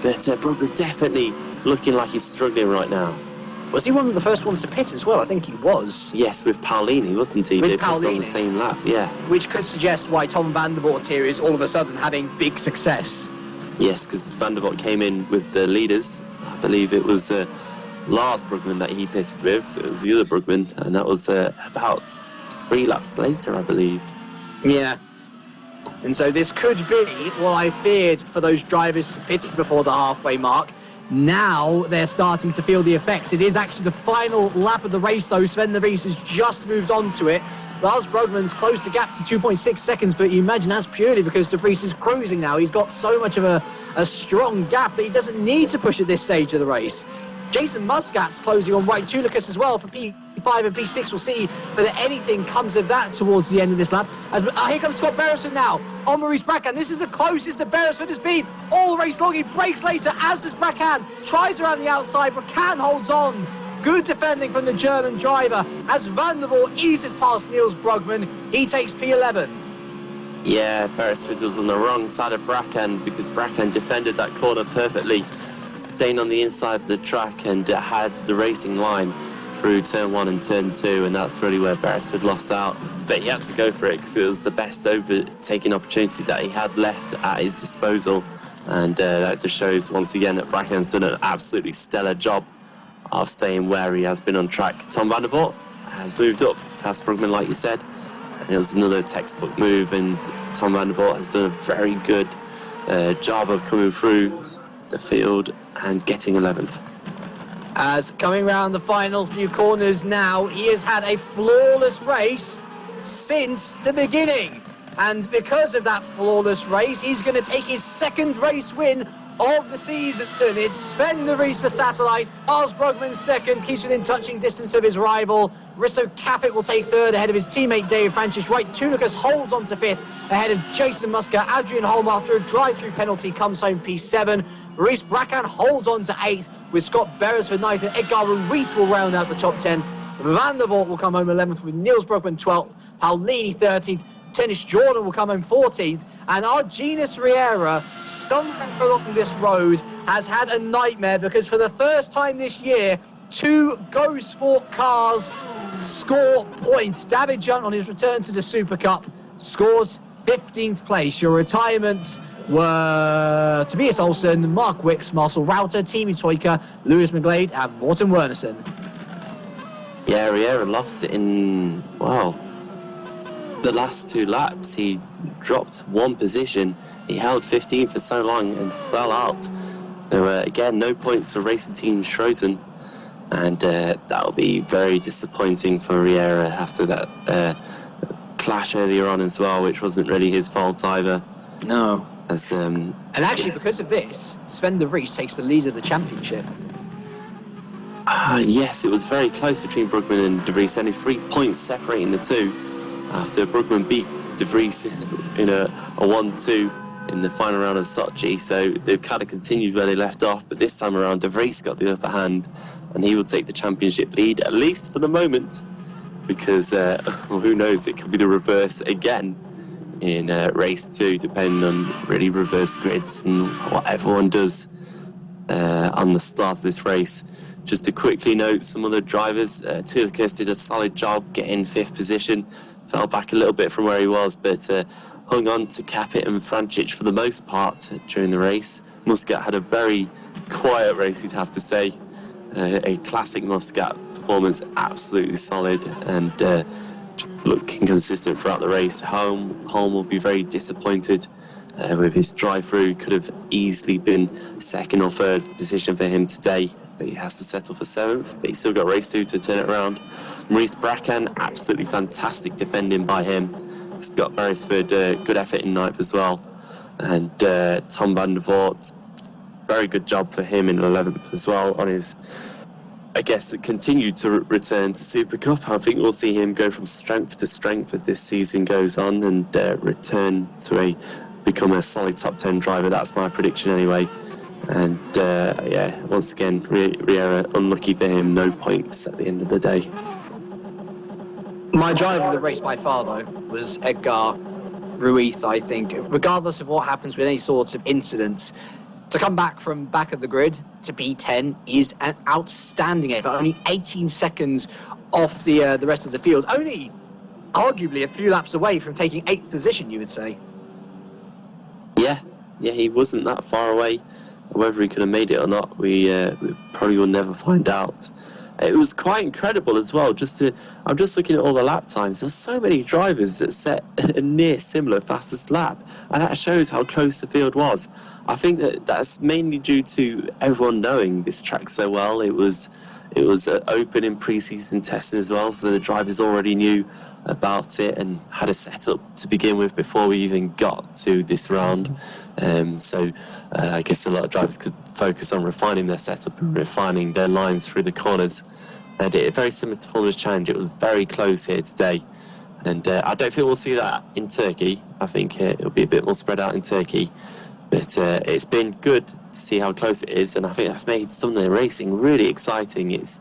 But Brugman definitely looking like he's struggling right now. Was he one of the first ones to pit as well? I think he was. Yes, with Paolini, wasn't he? With They Paolini. on the same lap, yeah. Which could suggest why Tom Van der Voort here is all of a sudden having big success. Yes, because Van der Voort came in with the leaders. I believe it was Lars Brugman that he pitted with, so it was the other Brugman, and that was about 3 laps later, I believe. Yeah. And so this could be what I feared for those drivers pitted before the halfway mark. Now they're starting to feel the effects. It is actually the final lap of the race, though. Sven de Vries has just moved on to it. Lars Brugman's closed the gap to 2.6 seconds, but you imagine that's purely because de Vries is cruising now. He's got so much of a strong gap that he doesn't need to push at this stage of the race. Jason Muscat's closing on Right Tulicus as well for P5 and P6. We'll see whether anything comes of that towards the end of this lap. Here comes Scott Beresford now on Maurice Bracan. This is the closest that Beresford has been all race long. He breaks later, as does Bracan. Tries around the outside. Bracan holds on. Good defending from the German driver as Van der Voort eases past Niels Brugman. He takes P11. Yeah, Beresford was on the wrong side of Bracan because Bracan defended that corner perfectly, staying on the inside of the track, and had the racing line through turn one and turn two, and that's really where Beresford lost out. But he had to go for it because it was the best overtaking opportunity that he had left at his disposal, and that just shows once again that Bracan's done an absolutely stellar job of staying where he has been on track. Tom Van der Voort has moved up past Brugman, like you said, and it was another textbook move, and Tom Van der Voort has done a very good job of coming through the field and getting 11th. As coming round the final few corners now, he has had a flawless race since the beginning. And because of that flawless race, he's going to take his second race win of the season. It's Sven de Vries for Satellite. Lars Brugman second, keeps within touching distance of his rival. Risto Kapit will take third ahead of his teammate David Francic. Right Tulicus holds on to fifth ahead of Jason Muscat. Adrian Holm, after a drive-through penalty, comes home P7. Maurice Bracan holds on to 8th, with Scott Beresford 9th, and Edgar Ruiz will round out the top 10. Van der Voort will come home 11th, with Niels Brugman 12th, Paolini 13th, Tennis Jordan will come home 14th, and our Genus Riera, somewhere along this road, has had a nightmare because for the first time this year, 2 Go Sport cars score points. David Junt, on his return to the Super Cup, scores 15th place. Your retirements were Tobias Olsen, Mark Wicks, Marcel Rauter, Timi Toika, Lewis McGlade, and Morten Wernerson. Yeah, Riera lost it in, the last 2 laps. He dropped 1 position. He held 15 for so long and fell out. There were, again, no points for racing team Schroten, and that will be very disappointing for Riera after that clash earlier on as well, which wasn't really his fault either. No. And actually, because of this, Sven de Vries takes the lead of the championship. Yes, it was very close between Brugman and de Vries, only 3 points separating the two after Brugman beat de Vries in a 1-2 in the final round of Sochi. So they've kind of continued where they left off, but this time around de Vries got the upper hand, and he will take the championship lead, at least for the moment, because who knows, it could be the reverse again in race 2, depending on really reverse grids and what everyone does on the start of this race. Just to quickly note some other drivers, Tulicus did a solid job getting 5th position, fell back a little bit from where he was, but hung on to Capit and Francic for the most part during the race. Muscat had a very quiet race, you'd have to say. A classic Muscat performance, absolutely solid and looking consistent throughout the race. Holm will be very disappointed with his drive-through. Could have easily been second or third position for him today, but he has to settle for 7th, but he's still got race 2 to turn it around. Maurice Bracan, absolutely fantastic defending by him. He's got Beresford, good effort in 9th as well. And Tom van der Voort, very good job for him in 11th as well on his, I guess, continued to return to Super Cup. I think we'll see him go from strength to strength as this season goes on and return to become a solid top 10 driver. That's my prediction anyway. And once again, Riera, unlucky for him, no points at the end of the day. My driver of the race by far, though, was Edgar Ruiz, I think. Regardless of what happens with any sorts of incidents, to come back from back of the grid to P10 is an outstanding effort. Only 18 seconds off the rest of the field. Only, arguably, a few laps away from taking 8th position, you would say. Yeah, he wasn't that far away. Whether he could have made it or not, we probably will never find out. It was quite incredible as well. I'm just looking at all the lap times. There's so many drivers that set a near similar fastest lap, and that shows how close the field was. I think that's mainly due to everyone knowing this track so well. It was open in pre-season testing as well, so the drivers already knew about it and had a setup to begin with before we even got to this round. I guess a lot of drivers could focus on refining their setup and refining their lines through the corners. And very similar to Formula's Challenge, it was very close here today. And I don't think we'll see that in Turkey. I think it'll be a bit more spread out in Turkey. But it's been good to see how close it is, and I think that's made some of the racing really exciting. It's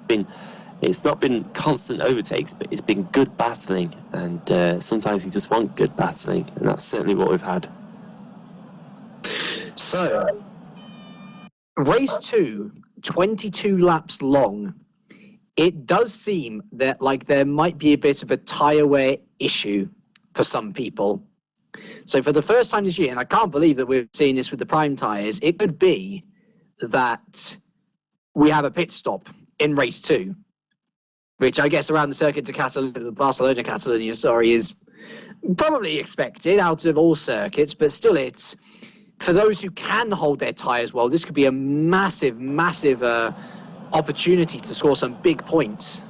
not been constant overtakes, but it's been good battling, and sometimes you just want good battling, and that's certainly what we've had. So, race 2, 22 laps long. It does seem that there might be a bit of a tyre wear issue for some people. So for the first time this year, and I can't believe that we're seeing this with the prime tyres, it could be that we have a pit stop in race 2, which I guess around the circuit to Barcelona, Catalonia, is probably expected out of all circuits, but still it's, for those who can hold their tyres well, this could be a massive, massive opportunity to score some big points.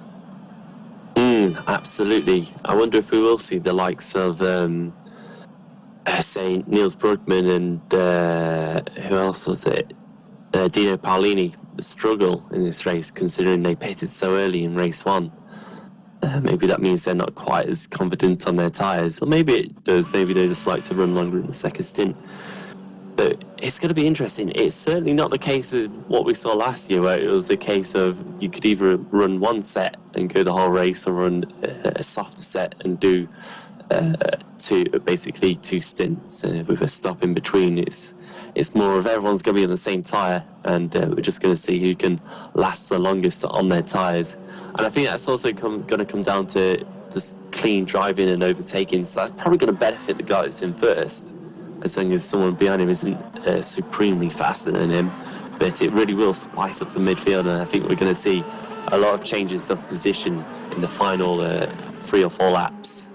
Absolutely. I wonder if we will see the likes of, say, Niels Brugman and who else was it? Dino Paolini struggle in this race, considering they pitted so early in race 1. Maybe that means they're not quite as confident on their tyres, or maybe it does. Maybe they just like to run longer in the second stint. But it's going to be interesting. It's certainly not the case of what we saw last year, where it was a case of you could either run one set and go the whole race, or run a softer set and do basically two stints with a stop in between. It's more of everyone's going to be on the same tyre, and we're just going to see who can last the longest on their tyres. And I think that's also going to come down to just clean driving and overtaking. So that's probably going to benefit the guy that's in first, as long as someone behind him isn't supremely faster than him. But it really will spice up the midfield, and I think we're going to see a lot of changes of position in the final 3 or 4 laps.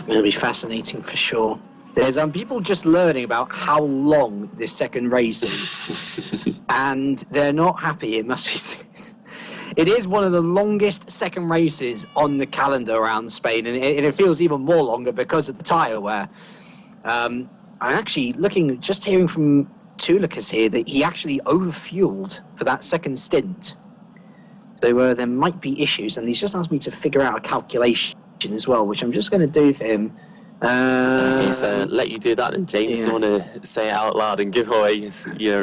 It'll be fascinating for sure. There's people just learning about how long this second race is, and they're not happy, it must be said. It is one of the longest second races on the calendar around Spain, and it feels even more longer because of the tyre wear. I'm actually hearing from Tulicus here that he actually overfueled for that second stint. So there might be issues, and he's just asked me to figure out a calculation as well, which I'm just going to do for him. So let you do that, and James, don't want to say it out loud and give away your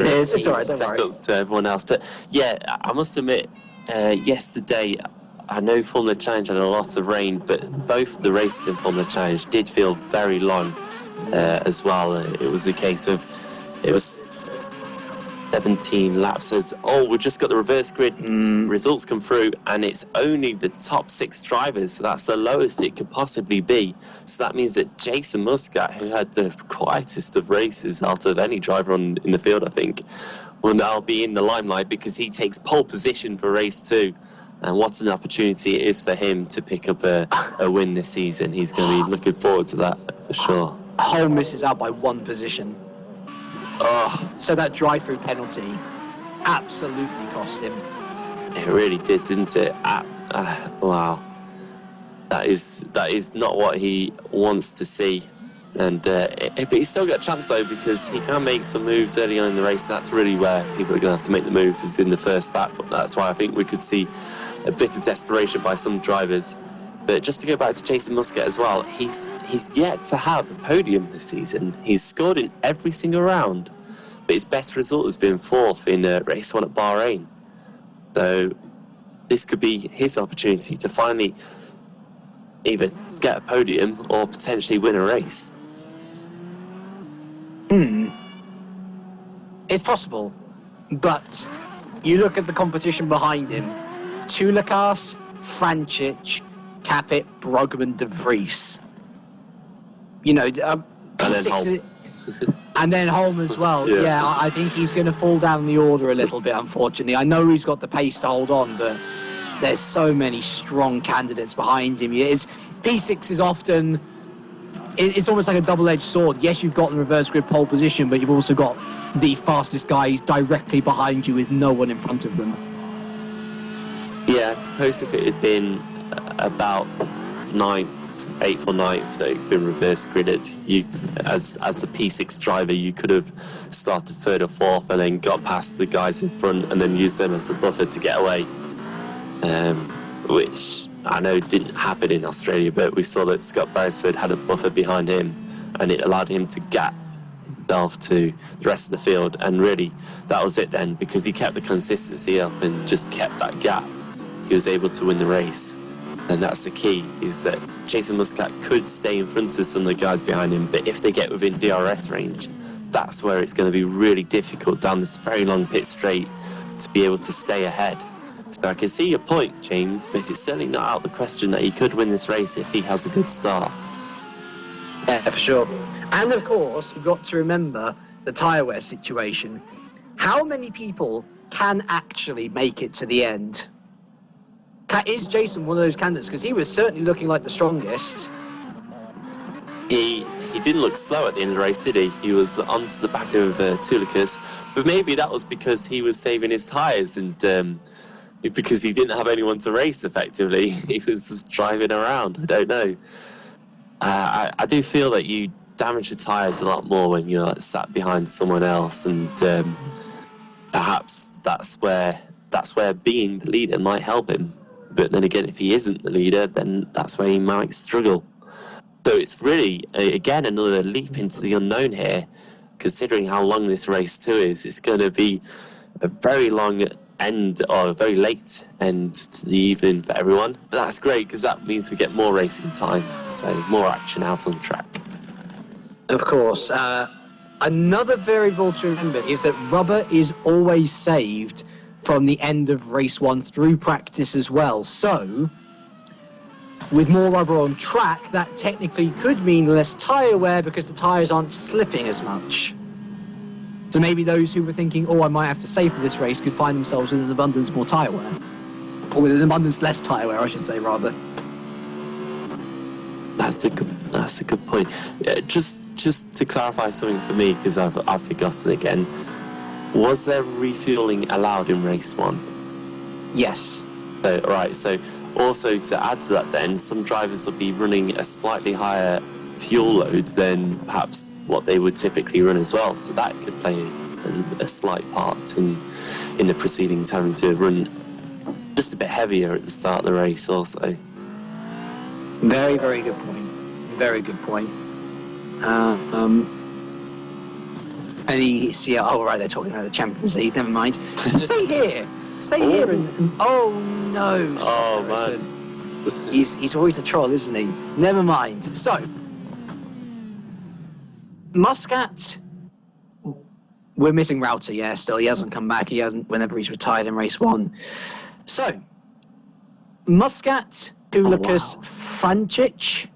setups to everyone else. But yeah, I must admit, yesterday, I know Formula Challenge had a lot of rain, but both of the races in Formula Challenge did feel very long as well. It was a case of, 17 laps says, oh, we've just got the reverse grid results come through, and it's only the top 6 drivers, so that's the lowest it could possibly be. So that means that Jason Muscat, who had the quietest of races out of any driver in the field, I think, will now be in the limelight because he takes pole position for race 2. And what an opportunity it is for him to pick up a win this season. He's going to be looking forward to that for sure. Holm misses out by 1 position. Oh, So that drive-through penalty absolutely cost him. it really did, didn't it? Wow. That is not what he wants to see. And but he's still got a chance though, because he can make some moves early on in the race. That's really where people are going to have to make the moves, is in the first lap. That's why I think we could see a bit of desperation by some drivers. But just to go back to Jason Muscat as well, he's yet to have a podium this season. He's scored in every single round, but his best result has been 4th in race 1 at Bahrain. So this could be his opportunity to finally either get a podium or potentially win a race. It's possible, but you look at the competition behind him: Tulikas, Francic, Capit, Brugman, De Vries. You know, And then Holm. And then Holm as well. Yeah, I think he's going to fall down the order a little bit, unfortunately. I know he's got the pace to hold on, but there's so many strong candidates behind him. P6 is often... It's almost like a double-edged sword. Yes, you've got the reverse grid pole position, but you've also got the fastest guys directly behind you with no one in front of them. Yeah, I suppose if it had been about 8th or 9th that had been reverse gridded, you, as the P6 driver, you could have started 3rd or 4th and then got past the guys in front and then used them as a buffer to get away. Which I know didn't happen in Australia, but we saw that Scott Beresford had a buffer behind him and it allowed him to gap himself to the rest of the field, and really that was it then, because he kept the consistency up and just kept that gap. He was able to win the race, and that's the key, is that Jason Muscat could stay in front of some of the guys behind him, but if they get within DRS range, that's where it's going to be really difficult down this very long pit straight to be able to stay ahead. So I can see your point, James, but it's certainly not out of the question that he could win this race if he has a good start. Yeah, for sure. And of course, we've got to remember the tyre wear situation. How many people can actually make it to the end? Is Jason one of those candidates? Because he was certainly looking like the strongest. He didn't look slow at the end of the race, did he? He was onto the back of Tulikas, but maybe that was because he was saving his tyres and because he didn't have anyone to race effectively. He was just driving around. I don't know. I do feel that you damage the tyres a lot more when you're sat behind someone else, and perhaps that's where being the leader might help him. But then again, if he isn't the leader, then that's where he might struggle. So it's really, again, another leap into the unknown here, considering how long this race 2 is. It's going to be a very long end, or a very late end to the evening for everyone. But that's great, because that means we get more racing time, so more action out on the track. Of course. Another variable to remember is that rubber is always saved from the end of race 1 through practice as well. So, with more rubber on track, that technically could mean less tyre wear because the tyres aren't slipping as much. So maybe those who were thinking, I might have to save for this race, could find themselves with an abundance more tyre wear. Or with an abundance less tyre wear, I should say, rather. That's a good point. Just to clarify something for me, because I've forgotten again. Was there refueling allowed in race 1? Yes. So also to add to that then, some drivers will be running a slightly higher fuel load than perhaps what they would typically run as well. So that could play a slight part in the proceedings, having to run just a bit heavier at the start of the race also. Very, very good point. Very good point. They're talking about the Champions League, never mind. Stay here and oh no. Oh man. He's always a troll, isn't he? Never mind. So, Muscat, We're missing Router, yeah, still. He hasn't come back. He hasn't, whenever he's retired in race 1. So, Muscat, Kulikas, Francic.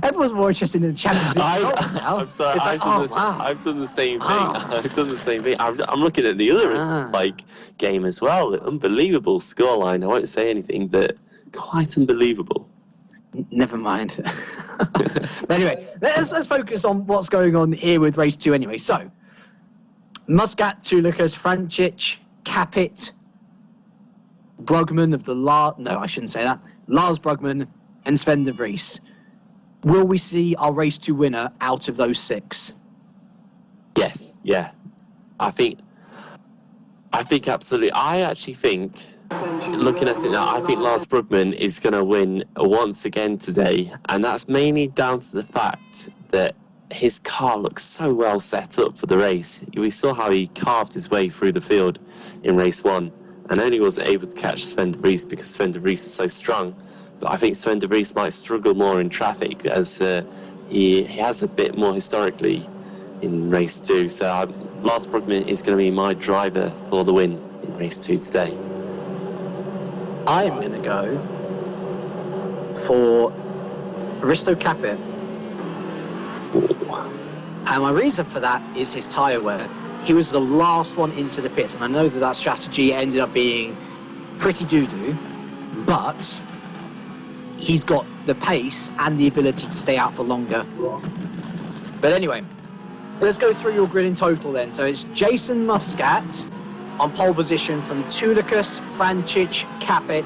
Everyone's more interested in the Champions League results now. I'm sorry, It's like, I've done the same thing. I've done the same thing. I'm looking at the other game as well. Unbelievable scoreline. I won't say anything, but quite unbelievable. Never mind. But anyway, let's focus on what's going on here with race 2 anyway. So, Muscat, Tulikas, Francic, Capit, Brugman of the Lars Brugman and Sven de Vries. Will we see our race 2 winner out of those 6? Yes, yeah. I think absolutely. I actually think, looking at it now, I think Lars Brugman is going to win once again today, and that's mainly down to the fact that his car looks so well set up for the race. We saw how he carved his way through the field in race 1, and only wasn't able to catch Sven de Vries because Sven de Vries is so strong. But I think Sven de Vries might struggle more in traffic as he has a bit more historically in race 2. So Lars Brugman is going to be my driver for the win in race 2 today. I'm going to go for Risto Capit. And my reason for that is his tyre wear. He was the last one into the pits, and I know that strategy ended up being pretty doo-doo, but he's got the pace and the ability to stay out for longer. But anyway, let's go through your grid in total then. So it's Jason Muscat on pole position from Tulikas, Francic, Capit,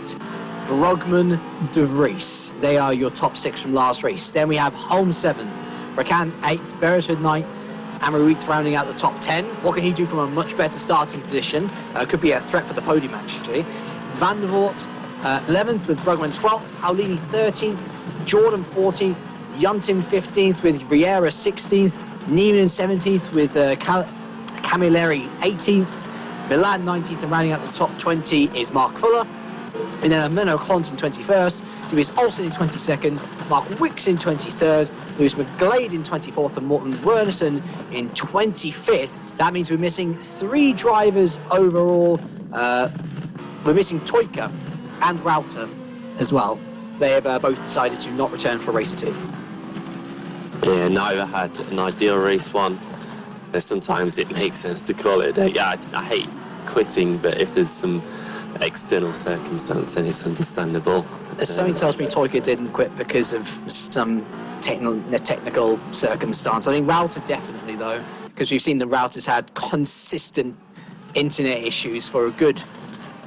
Brugman, de Vries. They are your top 6 from last race. Then we have Holmes 7th, Rakan 8th, Beresford 9th, and Ruiz rounding out the top 10. What can he do from a much better starting position? Could be a threat for the podium actually. Van der Voort 11th with Brugman 12th, Paulini 13th, Jordan 14th, Yuntin 15th with Riera 16th, Neiman 17th with Camilleri 18th, Milan 19th, and rounding out the top 20 is Mark Fuller. And then Menno Klont in 21st, Lewis Olsen in 22nd, Mark Wicks in 23rd, Lewis McGlade in 24th, and Morten Wernerson in 25th. That means we're missing 3 drivers overall. We're missing Toika and Router as well. They have both decided to not return for race 2. Yeah, neither had an ideal race 1. Sometimes it makes sense to call it a day. Yeah, I hate quitting, but if there's some external circumstance, then it's understandable. Something tells me Toika didn't quit because of some technical circumstance. I think Router definitely, though, because we've seen the Router's had consistent internet issues for a good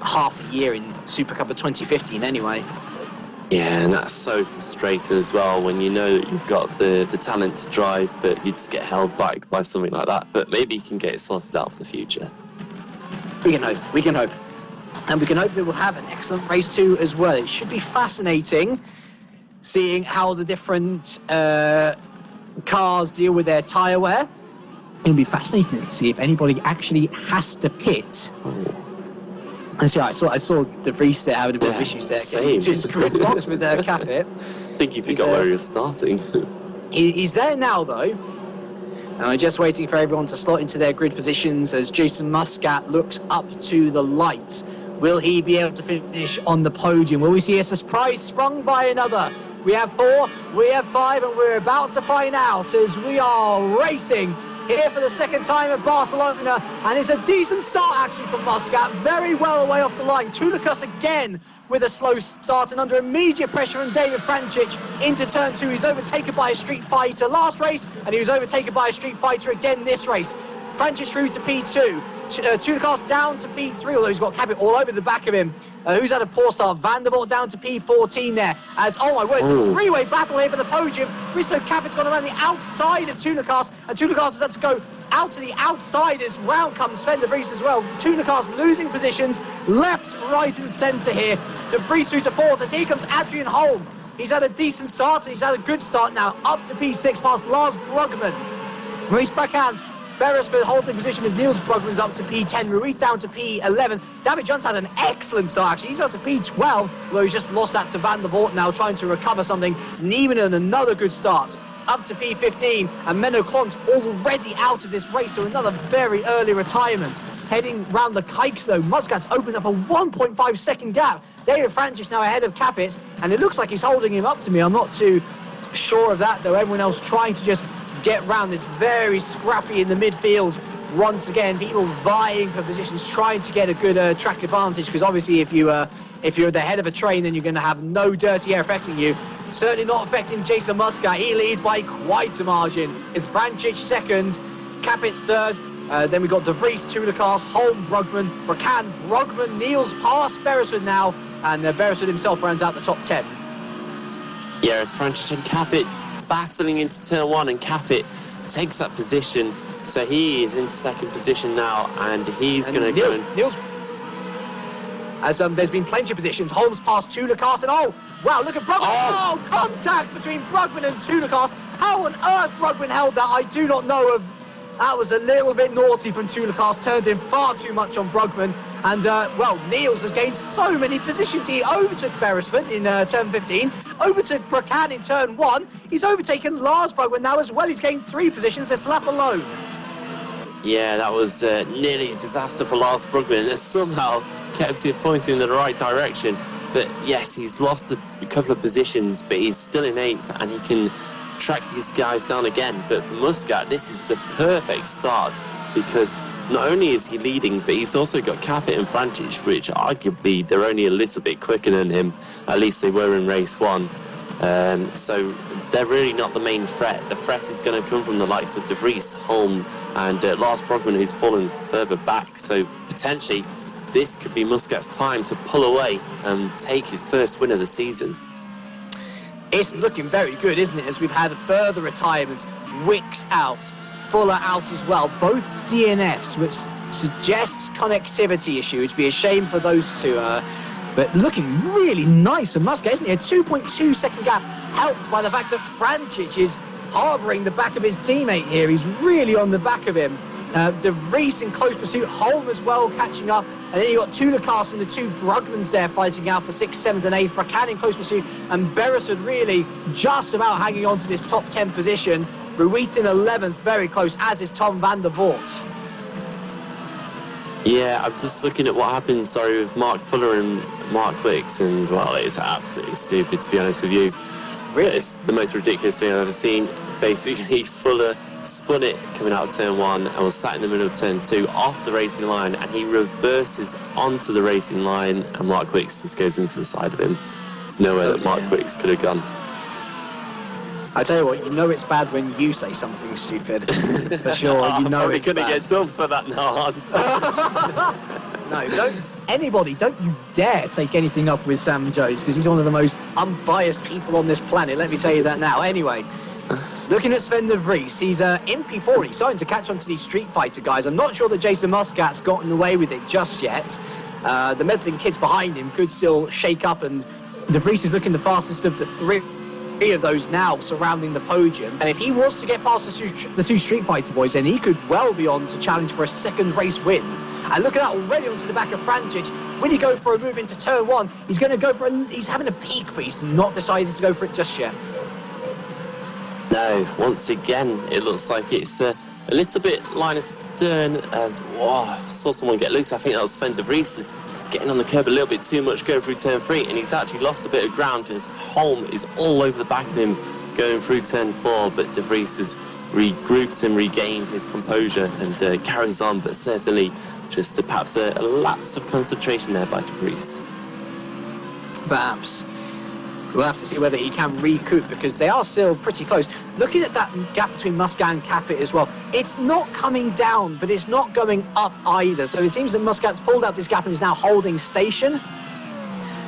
half a year in Supercup of 2015 anyway. Yeah, and that's so frustrating as well when you know that you've got the talent to drive, but you just get held back by something like that. But maybe you can get it sorted out for the future. We can hope. And we can hope that we'll have an excellent race 2 as well. It should be fascinating seeing how the different cars deal with their tyre wear. It'll be fascinating to see if anybody actually has to pit. And so I saw De Vries there having a bit of issues there. Same. Getting to his grid box with Capit. I think you forgot where he was starting. He's there now, though. And we're just waiting for everyone to slot into their grid positions as Jason Muscat looks up to the light. Will he be able to finish on the podium? Will we see a surprise sprung by another? We have 4, we have 5, and we're about to find out as we are racing here for the second time at Barcelona, and it's a decent start actually from Muscat, very well away off the line. Tulikas again with a slow start and under immediate pressure from David Francic into turn 2. He's overtaken by a Street Fighter last race, and he was overtaken by a Street Fighter again this race. Francic through to P2. Tulikas down to P3, although he's got Capit all over the back of him. Who's had a poor start? Van der Voort down to P14 there. As, oh my word, it's a 3-way battle here for the podium. Risto Capit's gone around the outside of Tulikas, and Tulikas has had to go out to the outside as round comes Sven de Vries as well. Tulikas losing positions left, right and centre here. De Vries through to 4th as here comes Adrian Holm. He's had a decent start and he's had a good start now, up to P6 past Lars Brugman. Maurice Bracan Beresford holding position as Niels Brugman's up to P10, Ruiz down to P11. David John's had an excellent start actually, he's up to P12, although he's just lost that to Van der Voort now trying to recover something. Niemann another good start. up to P15, and Menno Klont's already out of this race, so another very early retirement. Heading round the Kikes though, Muscat's opened up a 1.5 second gap. David Francis now ahead of Capit, and it looks like he's holding him up to me. I'm not too sure of that though. Everyone else trying to just get round this, very scrappy in the midfield. Once again, people vying for positions, trying to get a good track advantage, because obviously if you're at the head of a train, then you're going to have no dirty air affecting you. Certainly not affecting Jason Muscat. He leads by quite a margin. It's Vrancic second, Capit third. Then we've got De Vries, Tulikas, Holm, Brugman, Bracan, Brugman, Niels past Beresford now, and Beresford himself rounds out the top 10. Yeah, it's Vrancic and Capit battling into turn one, and Capit takes that position. So he is in second position now, and he's going to go and... Niels, as there's been plenty of positions. Holmes past Tulikas, and oh, wow, look at Brugman. Oh, contact between Brugman and Tulikas. How on earth Brugman held that, I do not know of. That was a little bit naughty from Tulikas, turned in far too much on Brugman. And, well, Niels has gained so many positions. He overtook Beresford in turn 15, overtook Bracan in turn 1. He's overtaken Lars Brugman now as well. He's gained 3 positions, this lap alone. Yeah, that was nearly a disaster for Lars Brugman. It somehow kept it pointing in the right direction. But yes, he's lost a couple of positions, but he's still in 8th, and he can track these guys down again. But for Muscat, this is the perfect start, because not only is he leading, but he's also got Capit and Vrancic, which arguably they're only a little bit quicker than him. At least they were in race 1. So they're really not the main threat. The threat is going to come from the likes of De Vries, Holm, and Lars Brugman, who's fallen further back. So potentially this could be Muscat's time to pull away and take his first win of the season. It's looking very good, isn't it? As we've had further retirements, Wicks out, Fuller out as well, both DNFs, which suggests connectivity issue. It'd be a shame for those two. But looking really nice for Muscat, isn't it? A 2.2 second gap, helped by the fact that Vrancic is harbouring the back of his teammate here. He's really on the back of him. De Vries in close pursuit, Holm as well catching up, and then you got Tulikas and the 2 Brugmans there fighting out for 6th, 7th and 8th, Bracan in close pursuit, and Beresford really just about hanging on to this top 10 position. Ruiz in 11th, very close, as is Tom van der Voort. Yeah, I'm just looking at what happened, with Mark Fuller and Mark Wicks, and, well, it's absolutely stupid, to be honest with you. Really? It's the most ridiculous thing I've ever seen. Basically, Fuller spun it coming out of turn 1 and was sat in the middle of turn 2 off the racing line, and he reverses onto the racing line, and Mark Wicks just goes into the side of him. Nowhere that Mark Wicks could have gone. I tell you what, you know it's bad when you say something stupid. For sure, you know it's bad. I'm probably going to get done for that now, Hans. No, don't you dare take anything up with Sam Jones, because he's one of the most unbiased people on this planet, let me tell you that now. Anyway, looking at Sven de Vries, he's in P4, he's starting to catch on to these Street Fighter guys. I'm not sure that Jason Muscat's gotten away with it just yet. The meddling kids behind him could still shake up, and de Vries is looking the fastest of the 3 of those now surrounding the podium. And if he was to get past the 2 Street Fighter boys, then he could well be on to challenge for a second race win. And look at that, already onto the back of Vrancic. When he go for a move into turn 1, he's going to go for he's having a peek, but he's not decided to go for it just yet. No, once again, it looks like it's a little bit line astern, as I saw someone get loose. I think that was Sven de Vries, just getting on the curb a little bit too much going through turn 3, and he's actually lost a bit of ground as Holm is all over the back of him going through turn 4, but de Vries has regrouped and regained his composure and carries on, but certainly just perhaps a lapse of concentration there by de Vries. Perhaps. We'll have to see whether he can recoup, because they are still pretty close. Looking at that gap between Muscat and Capit as well, it's not coming down, but it's not going up either. So it seems that Muscat's pulled out this gap and is now holding station.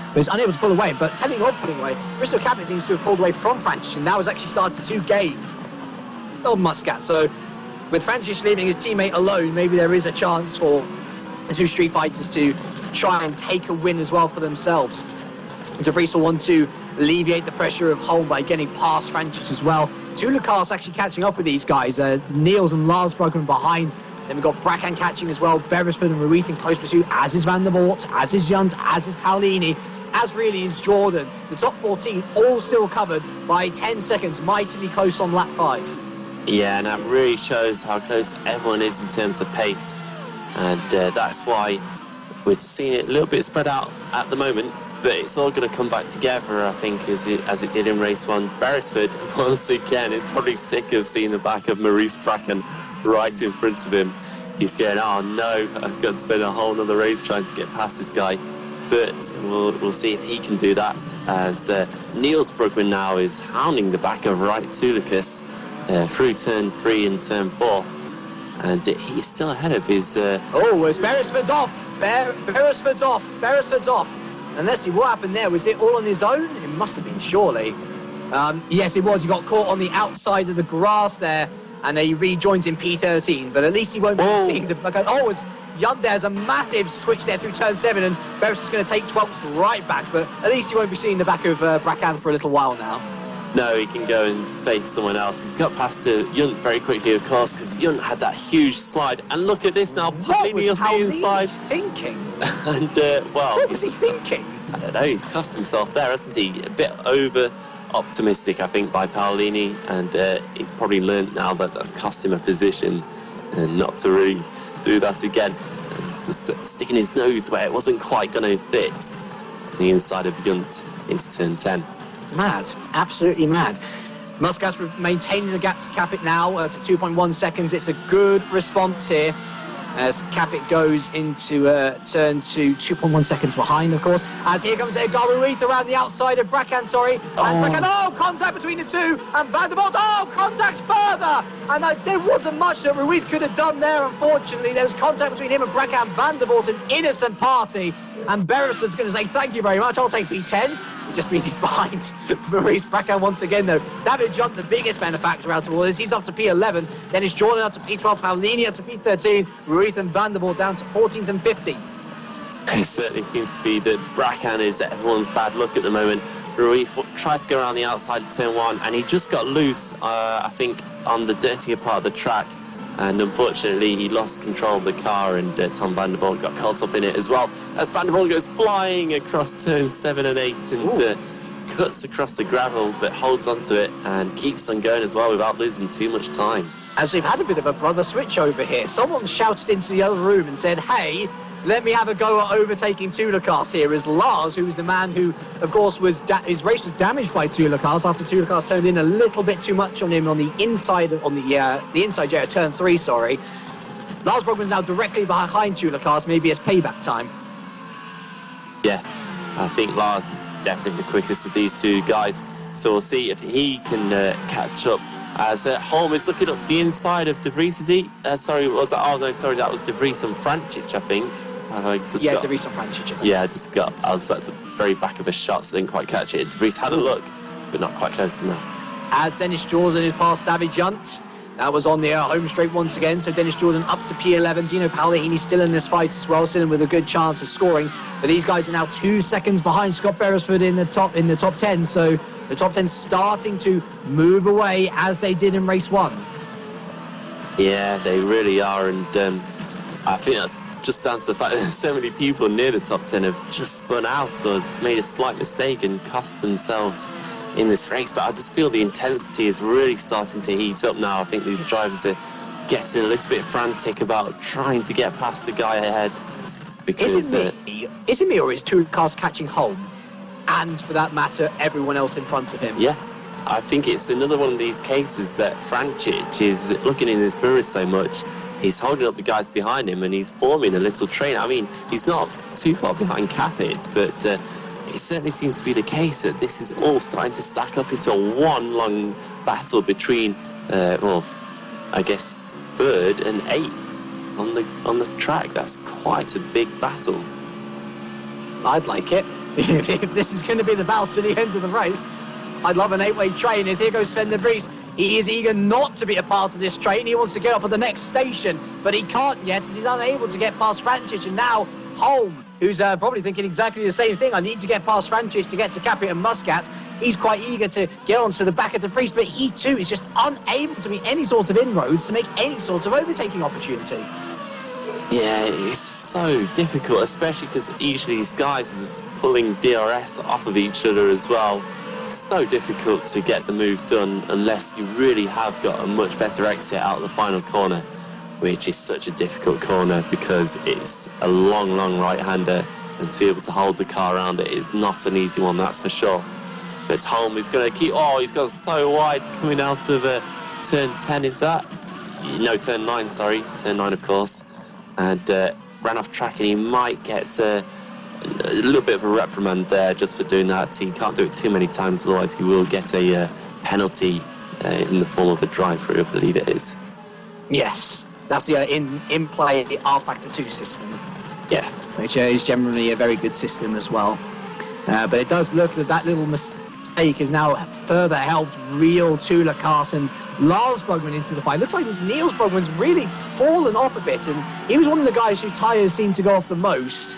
But he's unable to pull away. But telling you what, pulling away, Bristol Capit seems to have pulled away from Vrancic, and now has actually started to gain on Muscat. So with Vrancic leaving his teammate alone, maybe there is a chance for the 2 Street Fighters to try and take a win as well for themselves. De Vries will want to alleviate the pressure of Holm by getting past Vrancic as well. Tulikas actually catching up with these guys. Niels and Lars Brugman behind Then we've got Bracan catching as well. Beresford and Ruiz in close pursuit, as is Van der Voort, as is Junt, as is Paolini, as really is Jordan. The top 14 all still covered by 10 seconds, mightily close on lap 5. Yeah, and that really shows how close everyone is in terms of pace. And that's why we're seeing it a little bit spread out at the moment. But it's all going to come back together, I think, as it did in race 1. Beresford, once again, is probably sick of seeing the back of Maurice Bracken right in front of him. He's going, oh no, I've got to spend a whole other race trying to get past this guy. But we'll see if he can do that, as Niels Brugman now is hounding the back of Wright Tulicus through turn 3 and turn 4. And he's still ahead of his... it's Beresford's off! Beresford's off! Beresford's off! And let's see, what happened there? Was it all on his own? It must have been, surely. Yes, it was. He got caught on the outside of the grass there, and he rejoins in P13, but at least he won't be seeing the... it's Junt. There's a massive switch there through turn 7, and Beresford's going to take 12th right back, but at least he won't be seeing the back of Bracan for a little while now. No, he can go and face someone else. He's got past Junt very quickly, of course, because Junt had that huge slide. And look at this now, Paolini on the inside. Thinking? And, what was he thinking? I don't know, he's cost himself there, hasn't he? A bit over-optimistic, I think, by Paolini, and he's probably learnt now that that's cost him a position, and not to really do that again. And just sticking his nose where it wasn't quite going to fit on the inside of Junt into turn 10. Mad, absolutely mad. Muscat's maintaining the gap to Capit now to 2.1 seconds. It's a good response here as Capit goes into turn 2, 2.1 seconds behind, of course. As here comes Edgar Ruiz around the outside of Bracan, And Bracan, contact between the two. And Van der Voort, contact's further. And there wasn't much that Ruiz could have done there, unfortunately. There was contact between him and Bracan. Van der Voort, an innocent party. And Beresford's going to say, thank you very much, I'll take P10. It just means he's behind Maurice Bracan once again, though. David Junt, the biggest benefactor out of all this. He's up to P11. Then it's Jordan up to P12, Paolini up to P13, Ruiz and Van der Voort down to 14th and 15th. It certainly seems to be that Bracan is everyone's bad luck at the moment. Ruiz tried to go around the outside of turn 1, and he just got loose, I think, on the dirtier part of the track. And unfortunately, he lost control of the car, and Tom Van der Voort got caught up in it as well. As Van der Voort goes flying across turns 7 and 8 and cuts across the gravel, but holds onto it and keeps on going as well without losing too much time. As we've had a bit of a brother switch over here, someone shouted into the other room and said, hey, let me have a go at overtaking Tulicas here, as Lars, who was the man who, of course, his race was damaged by Tulicas after Tulicas turned in a little bit too much on him on the inside, turn 3, sorry. Lars Brugman's now directly behind Tulicas, maybe it's payback time. Yeah, I think Lars is definitely the quickest of these two guys, so we'll see if he can catch up. As Holm is looking up the inside of De Vries, is he? That was De Vries and Francic, I think. De Vries and Francic. Yeah, I was at the very back of a shot, so I didn't quite catch it. De Vries had a look, but not quite close enough. As Dennis Jordan is past David Junt, that was on the home straight once again, so Dennis Jordan up to P11. Dino Paolini still in this fight as well, still in with a good chance of scoring. But these guys are now 2 seconds behind Scott Beresford in the top 10, so the top 10 starting to move away as they did in race 1. Yeah, they really are, and I think that's just down to the fact that so many people near the top 10 have just spun out or just made a slight mistake and cost themselves in this race. But I just feel the intensity is really starting to heat up now. I think these drivers are getting a little bit frantic about trying to get past the guy ahead. Because is it me or is Tulicas catching Holm? And for that matter, everyone else in front of him? Yeah, I think it's another one of these cases that Francic is looking in his mirror so much. He's holding up the guys behind him and he's forming a little train. I mean, he's not too far behind Capit, but it certainly seems to be the case that this is all starting to stack up into one long battle between, I guess, 3rd and 8th on the track. That's quite a big battle. I'd like it. If this is going to be the battle to the end of the race, I'd love an 8-way train. As here goes Sven de Vries. He is eager not to be a part of this train. He wants to get off at the next station, but he can't yet as he's unable to get past Francic. And now Holm, who's probably thinking exactly the same thing. I need to get past Francic to get to Capit and Muscat. He's quite eager to get onto the back of De Vries, but he too is just unable to make any sort of inroads to make any sort of overtaking opportunity. Yeah, it's so difficult, especially because each of these guys is pulling DRS off of each other as well. It's so difficult to get the move done unless you really have got a much better exit out of the final corner, which is such a difficult corner because it's a long, long right-hander, and to be able to hold the car around it is not an easy one, that's for sure. But Holm is going to keep... Oh, he's gone so wide coming out of turn 10, is that? No, turn 9, sorry. Turn 9, of course. And ran off track, and he might get a little bit of a reprimand there just for doing that. He can't do it too many times, otherwise he will get a penalty in the form of a drive-through, I believe it is. Yes, that's the in-play R-Factor 2 system. Yeah. Which is generally a very good system as well. But it does look that little mistake has now further helped reel Tula Carson, Lars Brugman into the fight. Looks like Niels Brugman's really fallen off a bit, and he was one of the guys whose tyres seemed to go off the most.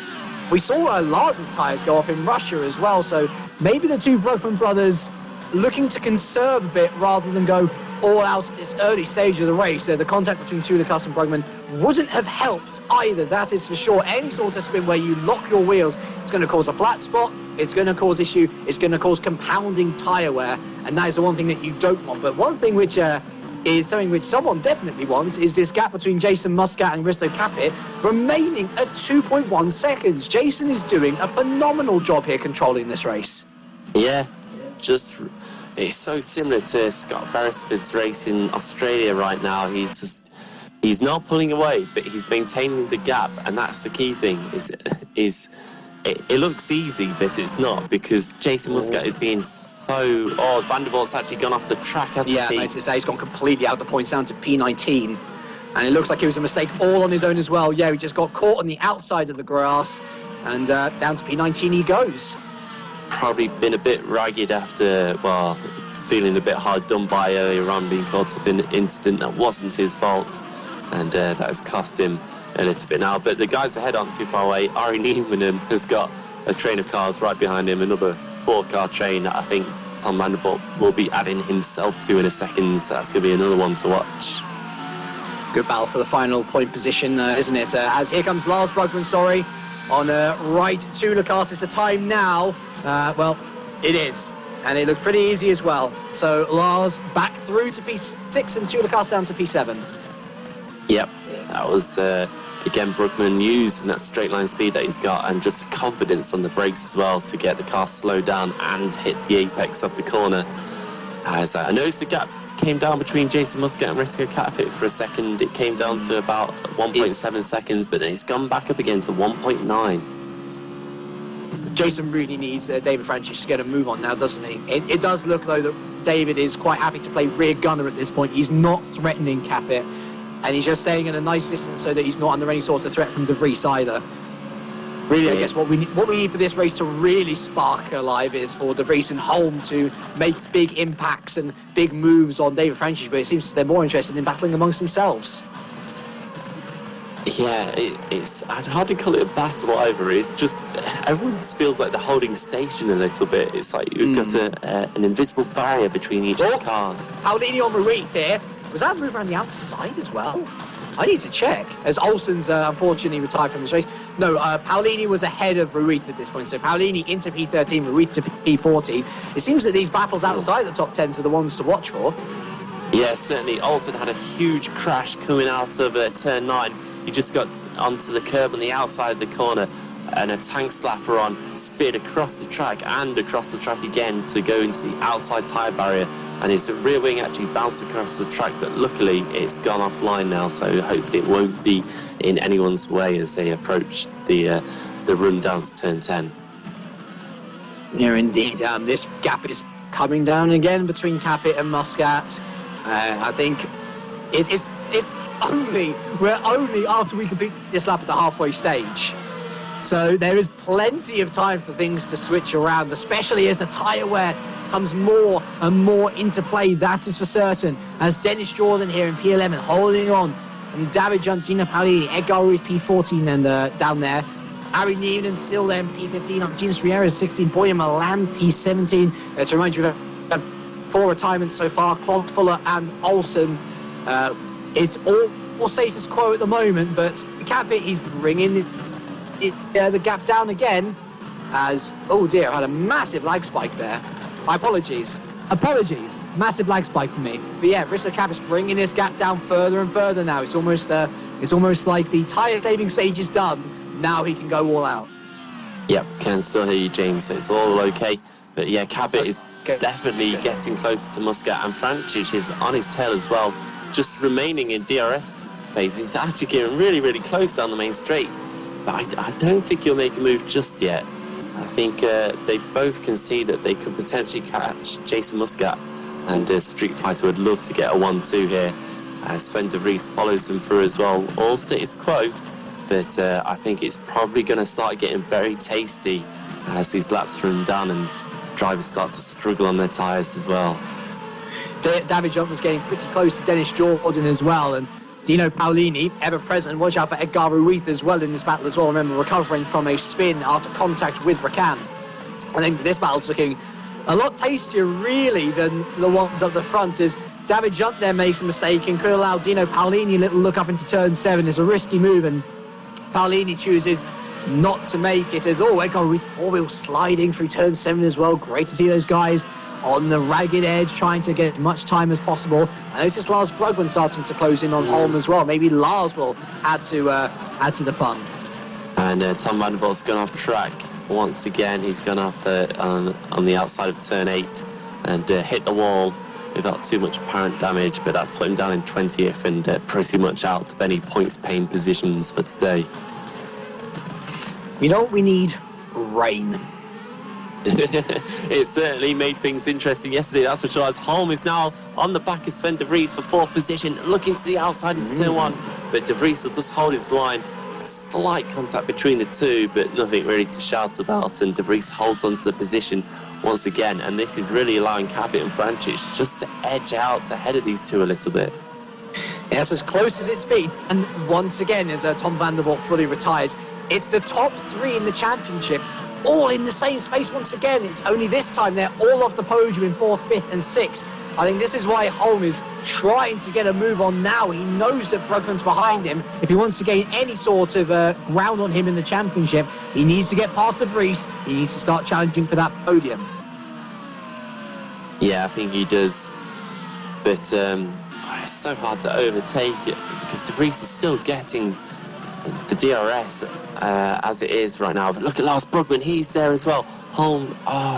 We saw Lars's tyres go off in Russia as well, so maybe the two Brugman brothers looking to conserve a bit rather than go all out at this early stage of the race. The contact between Tula Carson and Brugman wouldn't have helped either, that is for sure. Any sort of spin where you lock your wheels is going to cause a flat spot, it's going to cause issue, it's going to cause compounding tyre wear, and that is the one thing that you don't want. But one thing which is something which someone definitely wants is this gap between Jason Muscat and Risto Capit remaining at 2.1 seconds. Jason is doing a phenomenal job here controlling this race. Yeah, just... It's so similar to Scott Beresford's race in Australia right now. He's not pulling away, but he's maintaining the gap, and that's the key thing. It looks easy, but it's not, because Jason Muscat is being so... Oh, Vanderbilt's actually gone off the track, hasn't he? Yeah, notice that he's gone completely out the points down to P19, and it looks like it was a mistake all on his own as well. Yeah, he just got caught on the outside of the grass, and down to P19 he goes. Probably been a bit ragged after, well, feeling a bit hard done by earlier on, being caught up in an incident that wasn't his fault, and that has cost him a little bit now. But the guys ahead aren't too far away. Ari Neiman has got a train of cars right behind him, another 4-car train that I think Tom Vanderbilt will be adding himself to in a second, so that's going to be another one to watch. Good battle for the final point position, isn't it? As here comes Lars Brugman, on right Tula Carson. Is the time now? Well, it is. And it looked pretty easy as well. So Lars back through to P6 and Tula Carson down to P7. Yep, that was, again, Brugman using that straight line speed that he's got and just the confidence on the brakes as well to get the car slowed down and hit the apex of the corner. As I noticed the gap came down between Jason Muscat and Risto Capit for a second. It came down to about 1.7 seconds, but then it's gone back up again to 1.9. Jason really needs David Francis to get a move on now, doesn't he? It does look, though, that David is quite happy to play rear gunner at this point. He's not threatening Capit, and he's just staying at a nice distance so that he's not under any sort of threat from De Vries either. Really, I guess what we need for this race to really spark alive is for De Vries and Holm to make big impacts and big moves on David Francis, but it seems they're more interested in battling amongst themselves. Yeah, it's... I'd hardly call it a battle either. It's just... Everyone feels like they're holding station a little bit. It's like you've got an invisible barrier between each of the cars. Paulini on Ruiz there. Was that a move around the outside as well? I need to check, as Olsen's unfortunately retired from this race. No, Paulini was ahead of Ruiz at this point, so Paulini into P13, Ruiz to P14. It seems that these battles outside the top 10s are the ones to watch for. Yeah, certainly. Olsen had a huge crash coming out of turn 9. He just got onto the curb on the outside of the corner, and a tank slapper on sped across the track and across the track again to go into the outside tyre barrier, and his rear wing actually bounced across the track, but luckily it's gone offline now, so hopefully it won't be in anyone's way as they approach the run down to turn 10. Yeah, indeed. This gap is coming down again between Capit and Muscat. I think we're only after we complete this lap at the halfway stage. So there is plenty of time for things to switch around, especially as the tyre wear comes more and more into play, that is for certain. As Dennis Jordan here in P11 holding on, and David Gina Paolini, Edgar Ruiz P14 and down there. Ari Neiman still there in P15 on Gina Striera 16, Boya Milan P17. To remind you, we've had 4 retirements so far, Claude Fuller and Olsen. It's all status quo at the moment, but Capit, he's bringing the gap down again as, oh dear, I had a massive lag spike there. My apologies, massive lag spike for me. But yeah, Risto Capit's bringing this gap down further and further now. It's almost like the tyre saving stage is done. Now he can go all out. Yep, can still hear you, James, so it's all okay. But yeah, Cabot is definitely getting closer to Muscat, and Francic is on his tail as well, just remaining in DRS phase. He's actually getting really, really close down the main straight. But I don't think he'll make a move just yet. I think they both can see that they could potentially catch Jason Muscat, and Street Fighter would love to get a 1-2 here. Sven de Vries follows them through as well. All status quo, but I think it's probably going to start getting very tasty as these laps run down and drivers start to struggle on their tyres as well. David Jump was getting pretty close to Dennis Jordan as well, and Dino Paolini, ever present, and watch out for Edgar Ruiz as well in this battle as well. Remember, recovering from a spin after contact with Rakan. I think this battle's looking a lot tastier, really, than the ones up the front, as David Junt there makes a mistake and could allow Dino Paolini a little look up into turn 7. It's a risky move, and Paolini chooses not to make it, as, Edgar Ruiz four-wheel sliding through turn 7 as well. Great to see those guys on the ragged edge, trying to get as much time as possible. I noticed Lars Brugman starting to close in on Holm as well. Maybe Lars will add to the fun. And Tom Van der Volt's gone off track once again. He's gone off on the outside of turn 8 and hit the wall without too much apparent damage, but that's put him down in 20th and pretty much out of any points paying positions for today. You know what we need? Rain. It certainly made things interesting yesterday, that's for sure, as Holm is now on the back of Sven de Vries for 4th position, looking to the outside in turn 1, but de Vries will just hold his line. Slight contact between the two, but nothing really to shout about, and de Vries holds onto the position once again, and this is really allowing Cabot and Francic just to edge out ahead of these two a little bit. Yes, as close as it's been, and once again, as Tom Van der Voort fully retires, it's the top 3 in the championship, all in the same space once again. It's only this time they're all off the podium in 4th, 5th and 6th. I think this is why Holm is trying to get a move on now. He knows that Brugman's behind him. If he wants to gain any sort of ground on him in the championship, he needs to get past de Vries. He needs to start challenging for that podium. Yeah, I think he does. But it's so hard to overtake it because de Vries is still getting the DRS as it is right now. But look at Lars Brugman, he's there as well. Holm,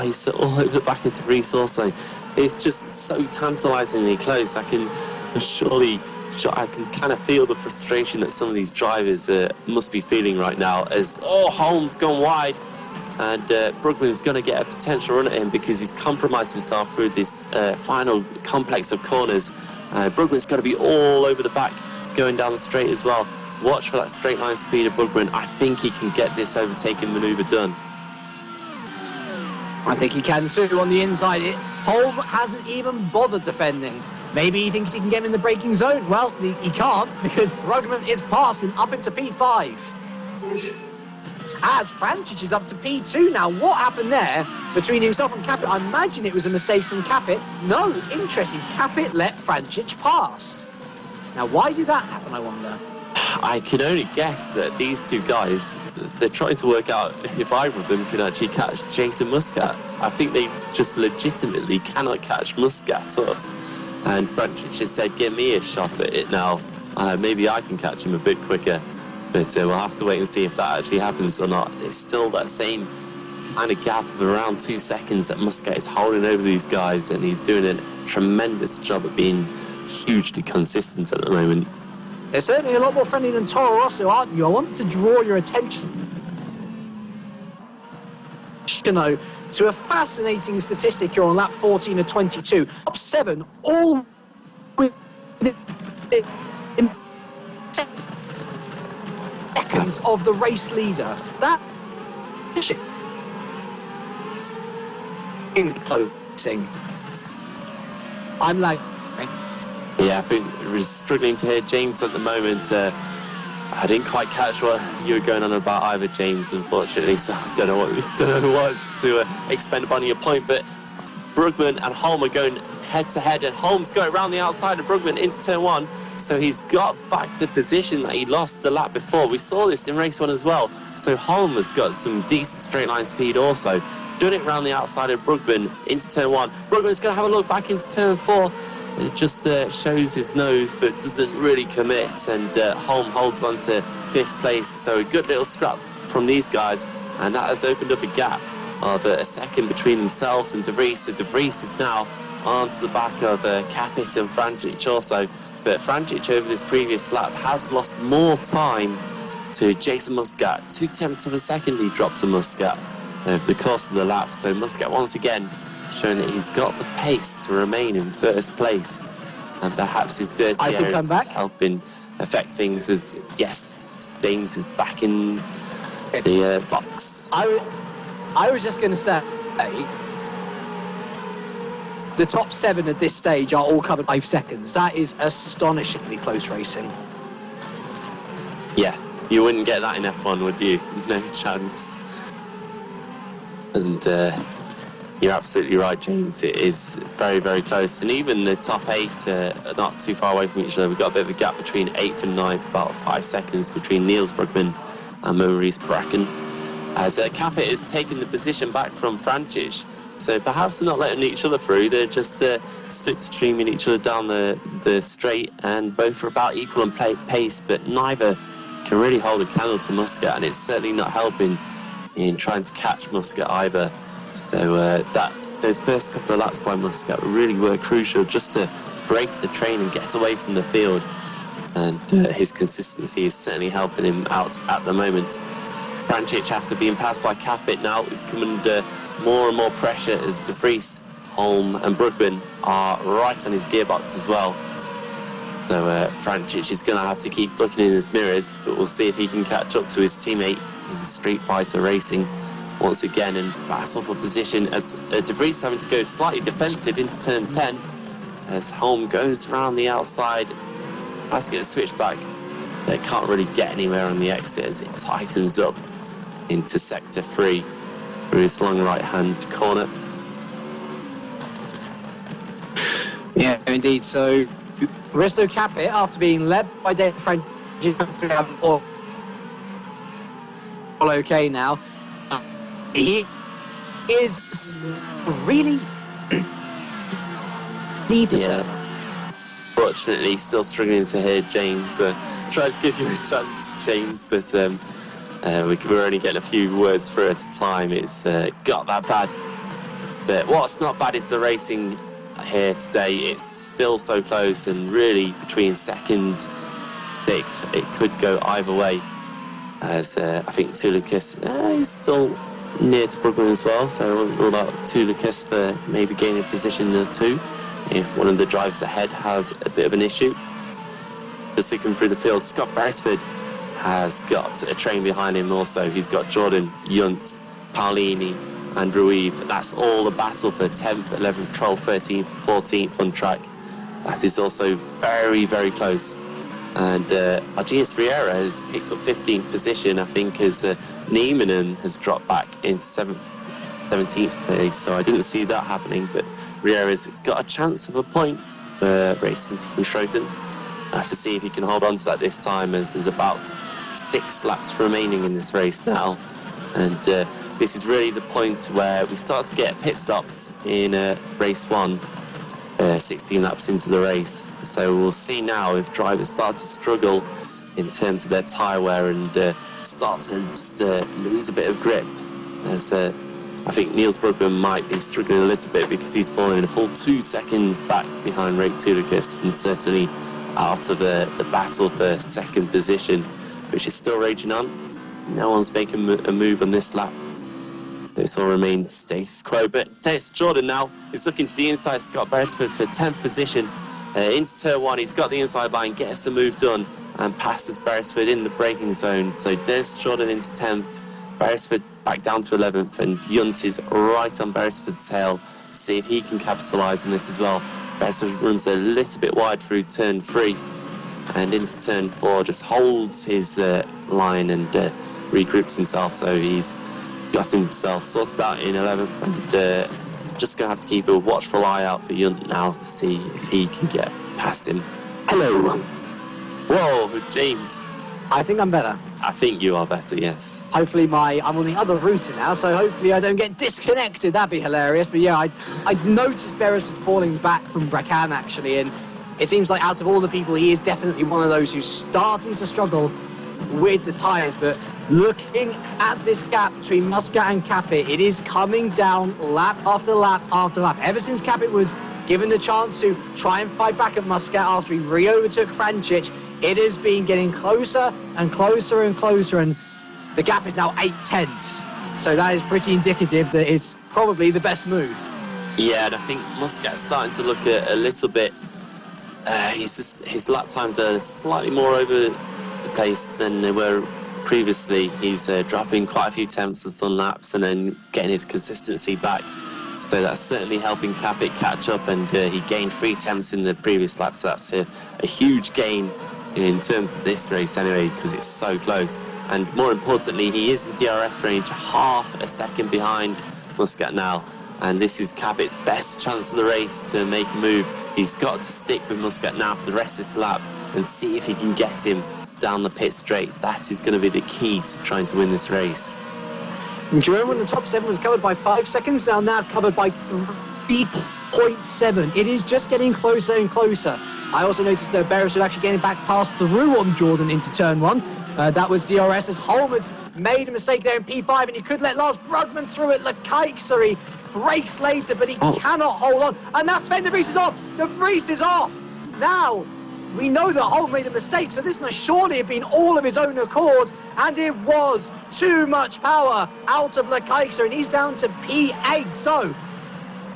he's all over the back of de Vries also. It's just so tantalisingly close. I can kind of feel the frustration that some of these drivers must be feeling right now, as Holm's gone wide, and Brugman's going to get a potential run at him because he's compromised himself through this final complex of corners. Brugman's got to be all over the back going down the straight as well. Watch for that straight line speed of Brugman. I think he can get this overtaking manoeuvre done. I think he can too on the inside. Holm hasn't even bothered defending. Maybe he thinks he can get him in the braking zone. Well, he can't, because Brugman is past him up into P5. As Francic is up to P2 now. What happened there between himself and Capit? I imagine it was a mistake from Capit. No, interesting. Capit let Francic past. Now, why did that happen, I wonder? I can only guess that these two guys, they're trying to work out if either of them can actually catch Jason Muscat. I think they just legitimately cannot catch Muscat up. And Francic just said, give me a shot at it now. Maybe I can catch him a bit quicker. But we'll have to wait and see if that actually happens or not. It's still that same kind of gap of around 2 seconds that Muscat is holding over these guys, and he's doing a tremendous job at being hugely consistent at the moment. They're certainly a lot more friendly than Toro Rosso, aren't you? I want to draw your attention to a fascinating statistic here on lap 14 of 22. Top 7, all with seconds of the race leader. That closing. I'm like, yeah, I think we're struggling to hear James at the moment. I didn't quite catch what you were going on about either, James, unfortunately, so I don't know what to expend upon your point, but Brugman and Holm are going head-to-head, and Holm's going around the outside of Brugman into turn 1, so he's got back the position that he lost the lap before. We saw this in race 1 as well, so Holm has got some decent straight-line speed also. Done it around the outside of Brugman into turn 1. Brugman's going to have a look back into turn 4. It just shows his nose but doesn't really commit, and Holm holds on to 5th place, so a good little scrap from these guys, and that has opened up a gap of a second between themselves and De Vries. So De Vries is now onto the back of Capit and Frančić also, but Frančić over this previous lap has lost more time to Jason Muscat. 2/10 of a second he dropped to Muscat over the course of the lap, so Muscat once again showing that he's got the pace to remain in first place, and perhaps his dirty areas is helping affect things as, yes, James is back in the box. I was just going to say, the top 7 at this stage are all covered 5 seconds. That is astonishingly close racing. Yeah, you wouldn't get that in F1, would you? No chance. And you're absolutely right, James. It is very, very close. And even the top 8 are not too far away from each other. We've got a bit of a gap between 8th and 9th, about 5 seconds between Niels Brugman and Maurice Bracken. As Capit is taking the position back from Frančić. So perhaps they're not letting each other through. They're just slipstreaming each other down the straight, and both are about equal in pace, but neither can really hold a candle to Muscat, and it's certainly not helping in trying to catch Muscat either. So those first couple of laps by Muscat really were crucial just to break the train and get away from the field. And his consistency is certainly helping him out at the moment. Frančić, after being passed by Capit now, is coming under more and more pressure as De Vries, Holm and Brugman are right on his gearbox as well. So Frančić is going to have to keep looking in his mirrors, but we'll see if he can catch up to his teammate in Street Fighter Racing once again and battle for position, as De Vries having to go slightly defensive into turn 10 as Holm goes around the outside, tries to get the switch back. They can't really get anywhere on the exit as it tightens up into sector 3 through his long right hand corner. Yeah, indeed. So Risto Capit, after being led by Dave Frančić, all okay now. He is really need to say. Fortunately, still struggling to hear James. Tried to give you a chance, James, but we're only getting a few words through at a time. It's got that bad. But what's not bad is the racing here today. It's still so close, and really between second, 6th, it could go either way. As I think Tulikas is still near to Brugman as well, so I won't rule out Tulikas for maybe gaining a position or 2 if one of the drivers ahead has a bit of an issue. Just looking through the field, Scott Beresford has got a train behind him also. He's got Jordan, Yunt, Paolini and Ruiz. That's all the battle for 10th, 11th, 12th, 13th, 14th on track. That is also very, very close. And Argenis Riera has picked up 15th position, I think, as Niemanen has dropped back into 17th place. So I didn't see that happening, but Riera's got a chance of a point for Racing Team Schroten. I have to see if he can hold on to that this time, as there's about 6 laps remaining in this race now. And this is really the point where we start to get pit stops in race 1, 16 laps into the race. So we'll see now if drivers start to struggle in terms of their tyre wear and start to just lose a bit of grip. As I think Niels Brugman might be struggling a little bit because he's fallen a full 2 seconds back behind Rake Tulikas, and certainly out of the battle for second position, which is still raging on. No one's making a move on this lap. This all remains status quo, but Dennis Jordan now is looking to the inside. Scott Beresford for 10th position. Into turn 1, he's got the inside line, gets the move done and passes Beresford in the braking zone. So Dennis Jordan into 10th, Beresford back down to 11th, and Yunt is right on Beresford's tail. See if he can capitalise on this as well. Beresford runs a little bit wide through turn 3, and into turn 4 just holds his line and regroups himself, so he's got himself sorted out in 11th, and just going to have to keep a watchful eye out for Yunt now to see if he can get past him. Hello. Whoa, James. I think I'm better. I think you are better, yes. Hopefully I'm on the other router now, so hopefully I don't get disconnected. That'd be hilarious. But yeah, I noticed Beresford falling back from Bracan, actually, and it seems like out of all the people, he is definitely one of those who's starting to struggle with the tyres. But looking at this gap between Muscat and Capit, it is coming down lap after lap after lap. Ever since Capit was given the chance to try and fight back at Muscat after he re-overtook Francic, it has been getting closer and closer and closer, and the gap is now 8/10. So that is pretty indicative that it's probably the best move. Yeah, and I think Muscat's starting to look a little bit... his lap times are slightly more over the place than they were previously. He's dropping quite a few tenths on laps and then getting his consistency back. So that's certainly helping Capit catch up, and he gained 3 tenths in the previous lap, so that's a huge gain in terms of this race anyway, because it's so close. And more importantly, he is in DRS range, half a second behind Muscat now, and this is Capit's best chance of the race to make a move. He's got to stick with Muscat now for the rest of this lap and see if he can get him down the pit straight. That is going to be the key to trying to win this race. Do you remember when the top 7 was covered by 5 seconds? Now covered by 3.7. It is just getting closer and closer. I also noticed that Beresford actually getting back past through on Jordan into turn 1. That was DRS as Holmes made a mistake there in P5, and he could let Lars Brugman through at Lekaiksari. Brakes later, but he cannot hold on. And that's Sven de Vries is off. De Vries is off. Now, we know that Holmes made a mistake, so this must surely have been all of his own accord, and it was too much power out of Lekaiksari, and he's down to P8. So,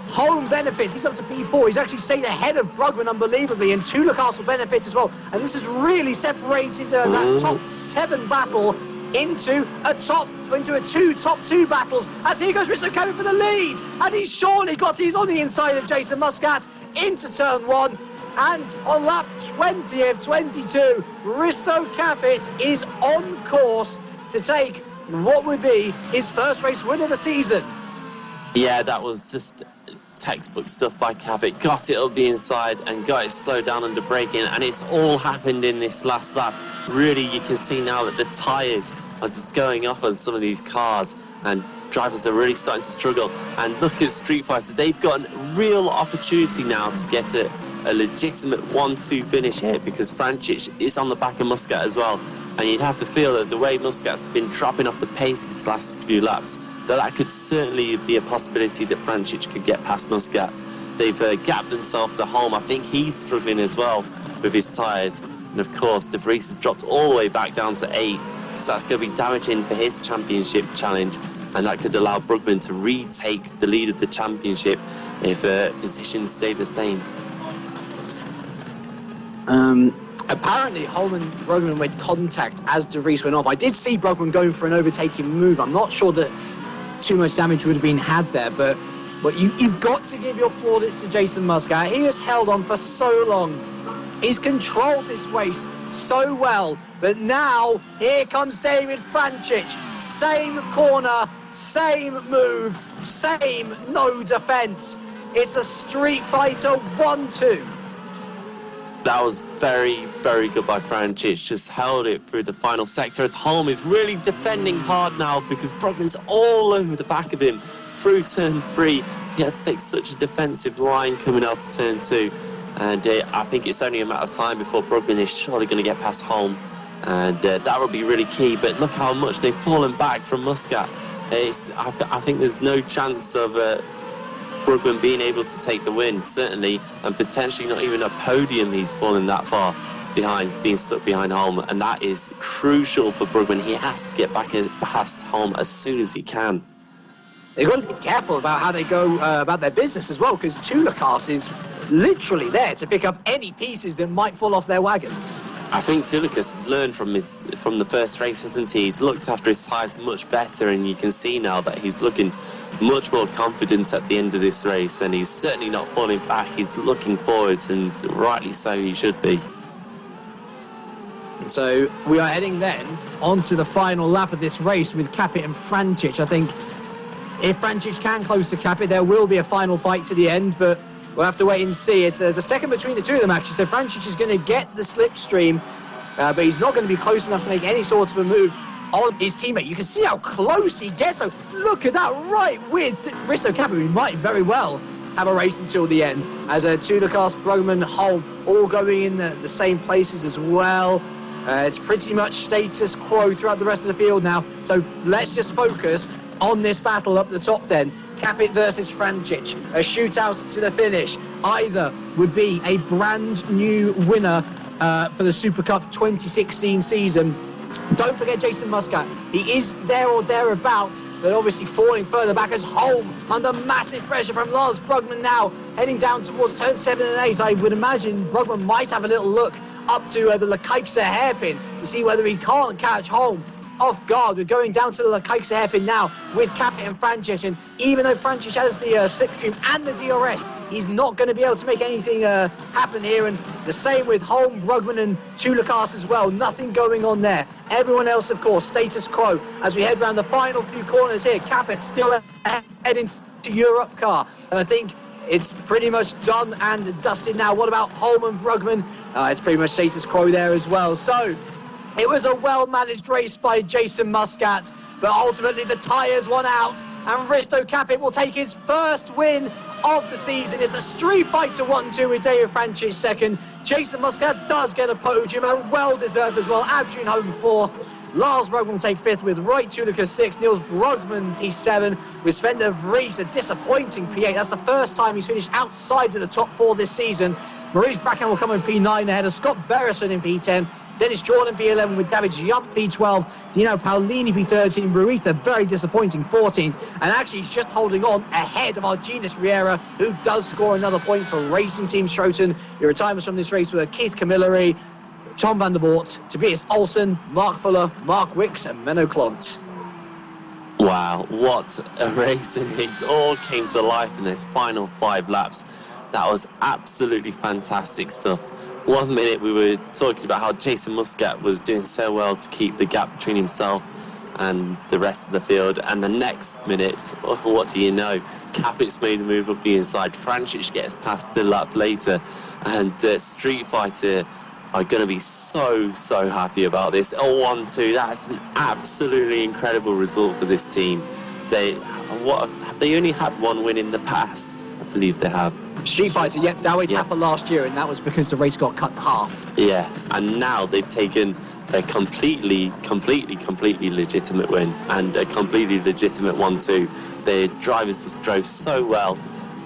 Holm benefits, he's up to P4. He's actually stayed ahead of Brugman unbelievably, and Tullacastle benefits as well. And this has really separated that top 7 battle into two top 2 battles, as here goes Risto Capit for the lead, and he's on the inside of Jason Muscat into turn 1. And on lap 20 of 22, Risto Capit is on course to take what would be his first race win of the season. Yeah, that was just textbook stuff by Capit. Got it up the inside and got it slowed down under braking, and it's all happened in this last lap. Really, you can see now that the tyres are just going off on some of these cars, and drivers are really starting to struggle. And look at Street Fighter, they've got a real opportunity now to get a legitimate 1-2 finish here, because Francic is on the back of Muscat as well, and you'd have to feel that the way Muscat's been dropping off the pace these last few laps, that could certainly be a possibility that Francic could get past Muscat. They've gapped themselves to Holm. I think he's struggling as well with his tyres, and of course De Vries has dropped all the way back down to 8th, so that's going to be damaging for his championship challenge, and that could allow Brugman to retake the lead of the championship if positions stay the same. Apparently, Holm and Brugman made contact as De Vries went off. I did see Brugman going for an overtaking move. I'm not sure that too much damage would have been had there, but you've got to give your plaudits to Jason Muscat. He has held on for so long. He's controlled this race so well, but now here comes David Francic. Same corner, same move, same no defence. It's a Street Fighter 1-2. That was very, very good by Francic. Just held it through the final sector as Holm is really defending hard now, because Brugman's all over the back of him through turn 3. He has to take such a defensive line coming out of turn 2. And I think it's only a matter of time before Brugman is surely going to get past Holm. And that will be really key. But look how much they've fallen back from Muscat. I think there's no chance of Brugman being able to take the win, certainly, and potentially not even a podium. He's fallen that far behind, being stuck behind Holm, and that is crucial for Brugman. He has to get back past Holm as soon as he can. They've got to be careful about how they go about their business as well, because Tullacastle is literally there to pick up any pieces that might fall off their wagons. I think Tullacastle has learned from the first race, hasn't he? He's looked after his tyres much better, and you can see now that he's looking much more confident at the end of this race, and he's certainly not falling back. He's looking forwards, and rightly so he should be. So we are heading then onto the final lap of this race with Capit and Francic. I think if Francic can close to Capit, there will be a final fight to the end, but we'll have to wait and see. There's a second between the two of them, actually, so Francic is going to get the slipstream, but he's not going to be close enough to make any sort of a move on his teammate. You can see how close he gets. So look at that, right with Risto Capit, who might very well have a race until the end, as Tudor-Cast, Brugman, Holm all going in the same places as well. It's pretty much status quo throughout the rest of the field now, so let's just focus on this battle up the top then. Capit versus Francic, a shootout to the finish. Either would be a brand new winner for the Supercup 2016 season. Don't forget Jason Muscat. He is there or thereabouts, but obviously falling further back as Holm under massive pressure from Lars Brugman now, heading down towards turn 7 and 8. I would imagine Brugman might have a little look up to the Lekaikse hairpin to see whether he can't catch Holm off guard. We're going down to the Lekaikse hairpin now with Capit and Francic, and even though Francic has the slipstream and the DRS, he's not going to be able to make anything happen here, and the same with Holm, Brugman and Tudor-Cast as well. Nothing going on there. Everyone else, of course, status quo as we head around the final few corners here. Capit still heading to Europe car, and I think it's pretty much done and dusted now. What about Holm and Brugman? It's pretty much status quo there as well. So it was a well-managed race by Jason Muscat, but ultimately the tyres won out, and Risto Capit will take his first win of the season. It's a Street Fighter 1-2 with David Francic second. Jason Muscat does get a podium, and well-deserved as well. Adrian Holm fourth. Lars Brugman will take fifth with Roy Tudor 6, Niels Brugman P7, with Sven de Vries a disappointing P8. That's the first time he's finished outside of the top 4 this season. Maurice Brackham will come in P9 ahead of Scott Berreson in P10. Dennis Jordan P11 with David Jump P12, Dino Paolini P13, Ruiz a very disappointing 14th, and actually he's just holding on ahead of our Genius Riera, who does score another point for Racing Team Stroten. Your retirements from this race were Keith Camilleri, Tom van der Voort, Tobias Olsen, Mark Fuller, Mark Wicks and Menno Klont. Wow, what a race, and it all came to life in those final 5 laps. That was absolutely fantastic stuff. 1 minute we were talking about how Jason Muscat was doing so well to keep the gap between himself and the rest of the field, and the next minute, what do you know, Capit's made a move up the inside, Francic gets past the lap later, and Street Fighter are going to be so happy about this. 1-2, that's an absolutely incredible result for this team. Have they only had one win in the past? I believe they have. Street Fighter, yep, Dawei Tapper last year, and that was because the race got cut in half. Yeah, and now they've taken a completely legitimate win, and a completely legitimate 1-2. Their drivers just drove so well,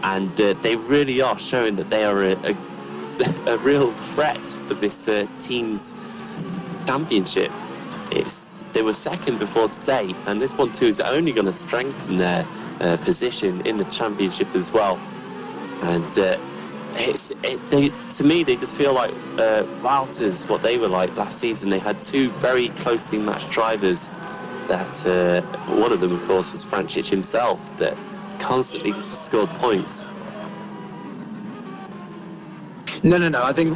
and they really are showing that they are a real threat for this team's championship. They were second before today, and this 1-2 is only going to strengthen their position in the championship as well. And to me, they just feel like Wouters, what they were like last season. They had 2 very closely matched drivers. That one of them, of course, was Francic himself, that constantly scored points. No. I think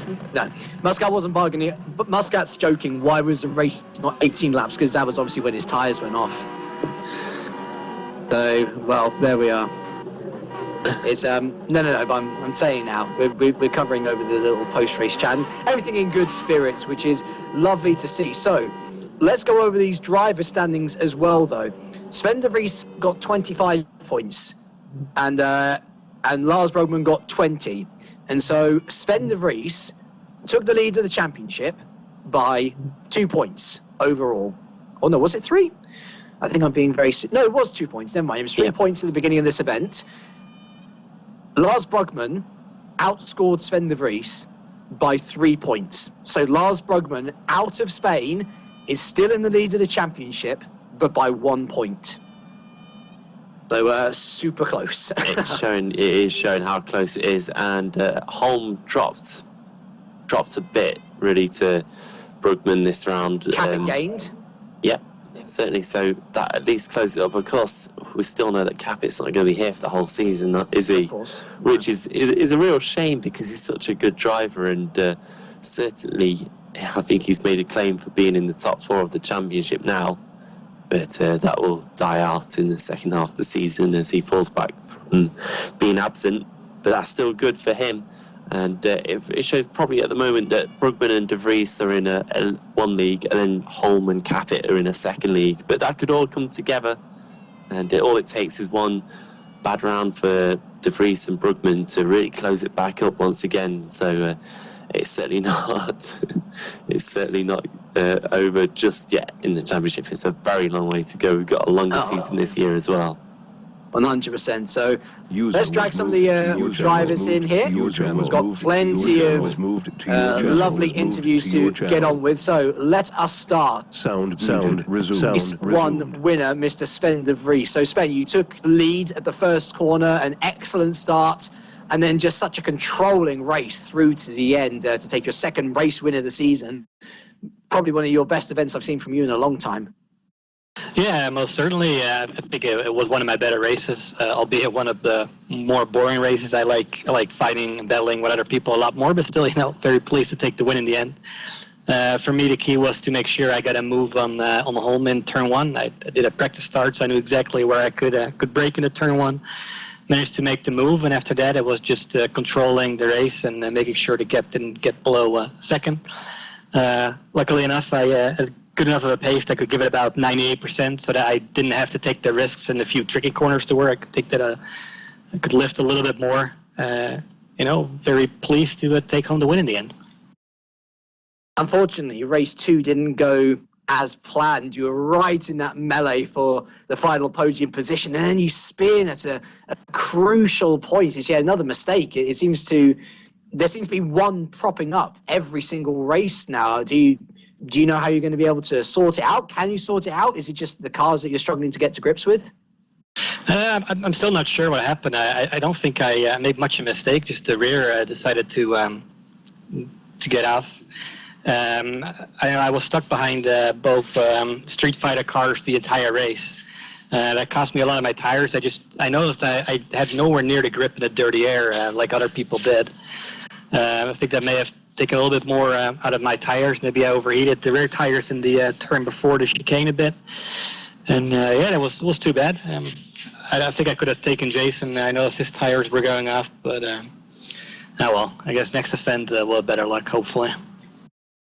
Muscat wasn't bargaining, but Muscat's joking. Why was the race not 18 laps? Because that was obviously when his tyres went off. So, well, there we are. It's no. I'm saying now we're covering over the little post-race chat. And everything in good spirits, which is lovely to see. So, let's go over these driver standings as well, though. Sven de Vries got 25 points, and Lars Brugman got 20. And so Sven de Vries took the lead of the championship by 2 points overall. Oh no, was it 3? I think I'm being very... No, it was 2 points. Never mind. It was 3 points at the beginning of this event. Lars Brugman outscored Sven de Vries by 3 points. So Lars Brugman, out of Spain, is still in the lead of the championship, but by 1 point. So super close. It is showing how close it is, and Holm dropped a bit really to Brugman this round. Capit gained. Yeah, certainly. So that at least closed it up. Of course, we still know that Capit's not going to be here for the whole season, is he? Of course. Which is a real shame, because he's such a good driver, and certainly I think he's made a claim for being in the top 4 of the championship now, but that will die out in the second half of the season as he falls back from being absent. But that's still good for him, and it shows probably at the moment that Brugman and De Vries are in a one league, and then Holm and Capit are in a second league. But that could all come together, and all it takes is one bad round for De Vries and Brugman to really close it back up once again. So it's certainly not over just yet in the championship. It's a very long way to go. We've got a longer season this year as well. 100%. So let's drag some of the drivers in here. We've got plenty of lovely interviews to get on with. So let us start. Sound resume. Race 1 winner, Mr. Sven De Vries. So Sven, you took lead at the first corner, an excellent start, and then just such a controlling race through to the end to take your second race win of the season. Probably one of your best events I've seen from you in a long time. Yeah, most certainly. I think it was one of my better races, albeit one of the more boring races. I like fighting and battling with other people a lot more, but still, very pleased to take the win in the end. For me, the key was to make sure I got a move on the home in turn 1. I did a practice start, so I knew exactly where I could brake into turn 1. Managed to make the move, and after that, it was just controlling the race and making sure the gap didn't get below second. Luckily enough, I had good enough of a pace that I could give it about 98%, so that I didn't have to take the risks in a few tricky corners to where I could take that. I could lift a little bit more. Very pleased to take home the win in the end. Unfortunately, race 2 didn't go as planned. You were right in that melee for the final podium position, and then you spin at a crucial point. It's yet another mistake. There seems to be one propping up every single race now. Do you know how you're going to be able to sort it out? Can you sort it out? Is it just the cars that you're struggling to get to grips with? I'm still not sure what happened. I don't think I made much of a mistake. Just the rear decided to get off. I was stuck behind both Street Fighter cars the entire race. That cost me a lot of my tires. I noticed I had nowhere near the grip in the dirty air like other people did. I think that may have taken a little bit more out of my tires. Maybe I overheated the rear tires in the turn before the chicane a bit. And that was too bad. I think I could have taken Jason. I noticed his tires were going off, but I guess next offend we'll have better luck, hopefully.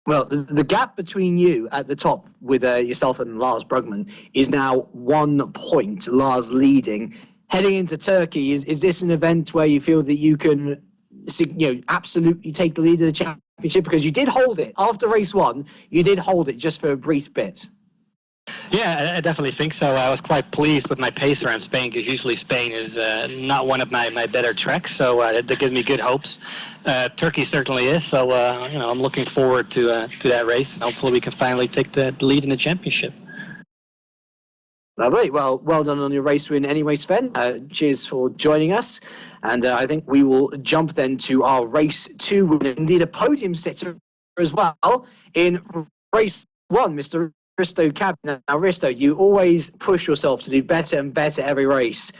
Well, the gap between you at the top with yourself and Lars Brugman is now 1 point. Lars leading. Heading into Turkey, is this an event where you feel that you can absolutely take the lead of the championship? Because you did hold it. After race 1, you did hold it just for a brief bit. Yeah, I definitely think so. I was quite pleased with my pace around Spain, because usually Spain is not one of my better tracks, so that gives me good hopes. Turkey certainly is, so I'm looking forward to that race. Hopefully we can finally take the lead in the championship. Lovely. Well done on your race win anyway, Sven. Cheers for joining us. And I think we will jump then to our race 2 win. Indeed, a podium sitter as well in race 1, Mr. Risto Cab. Now, Risto, you always push yourself to do better and better every race.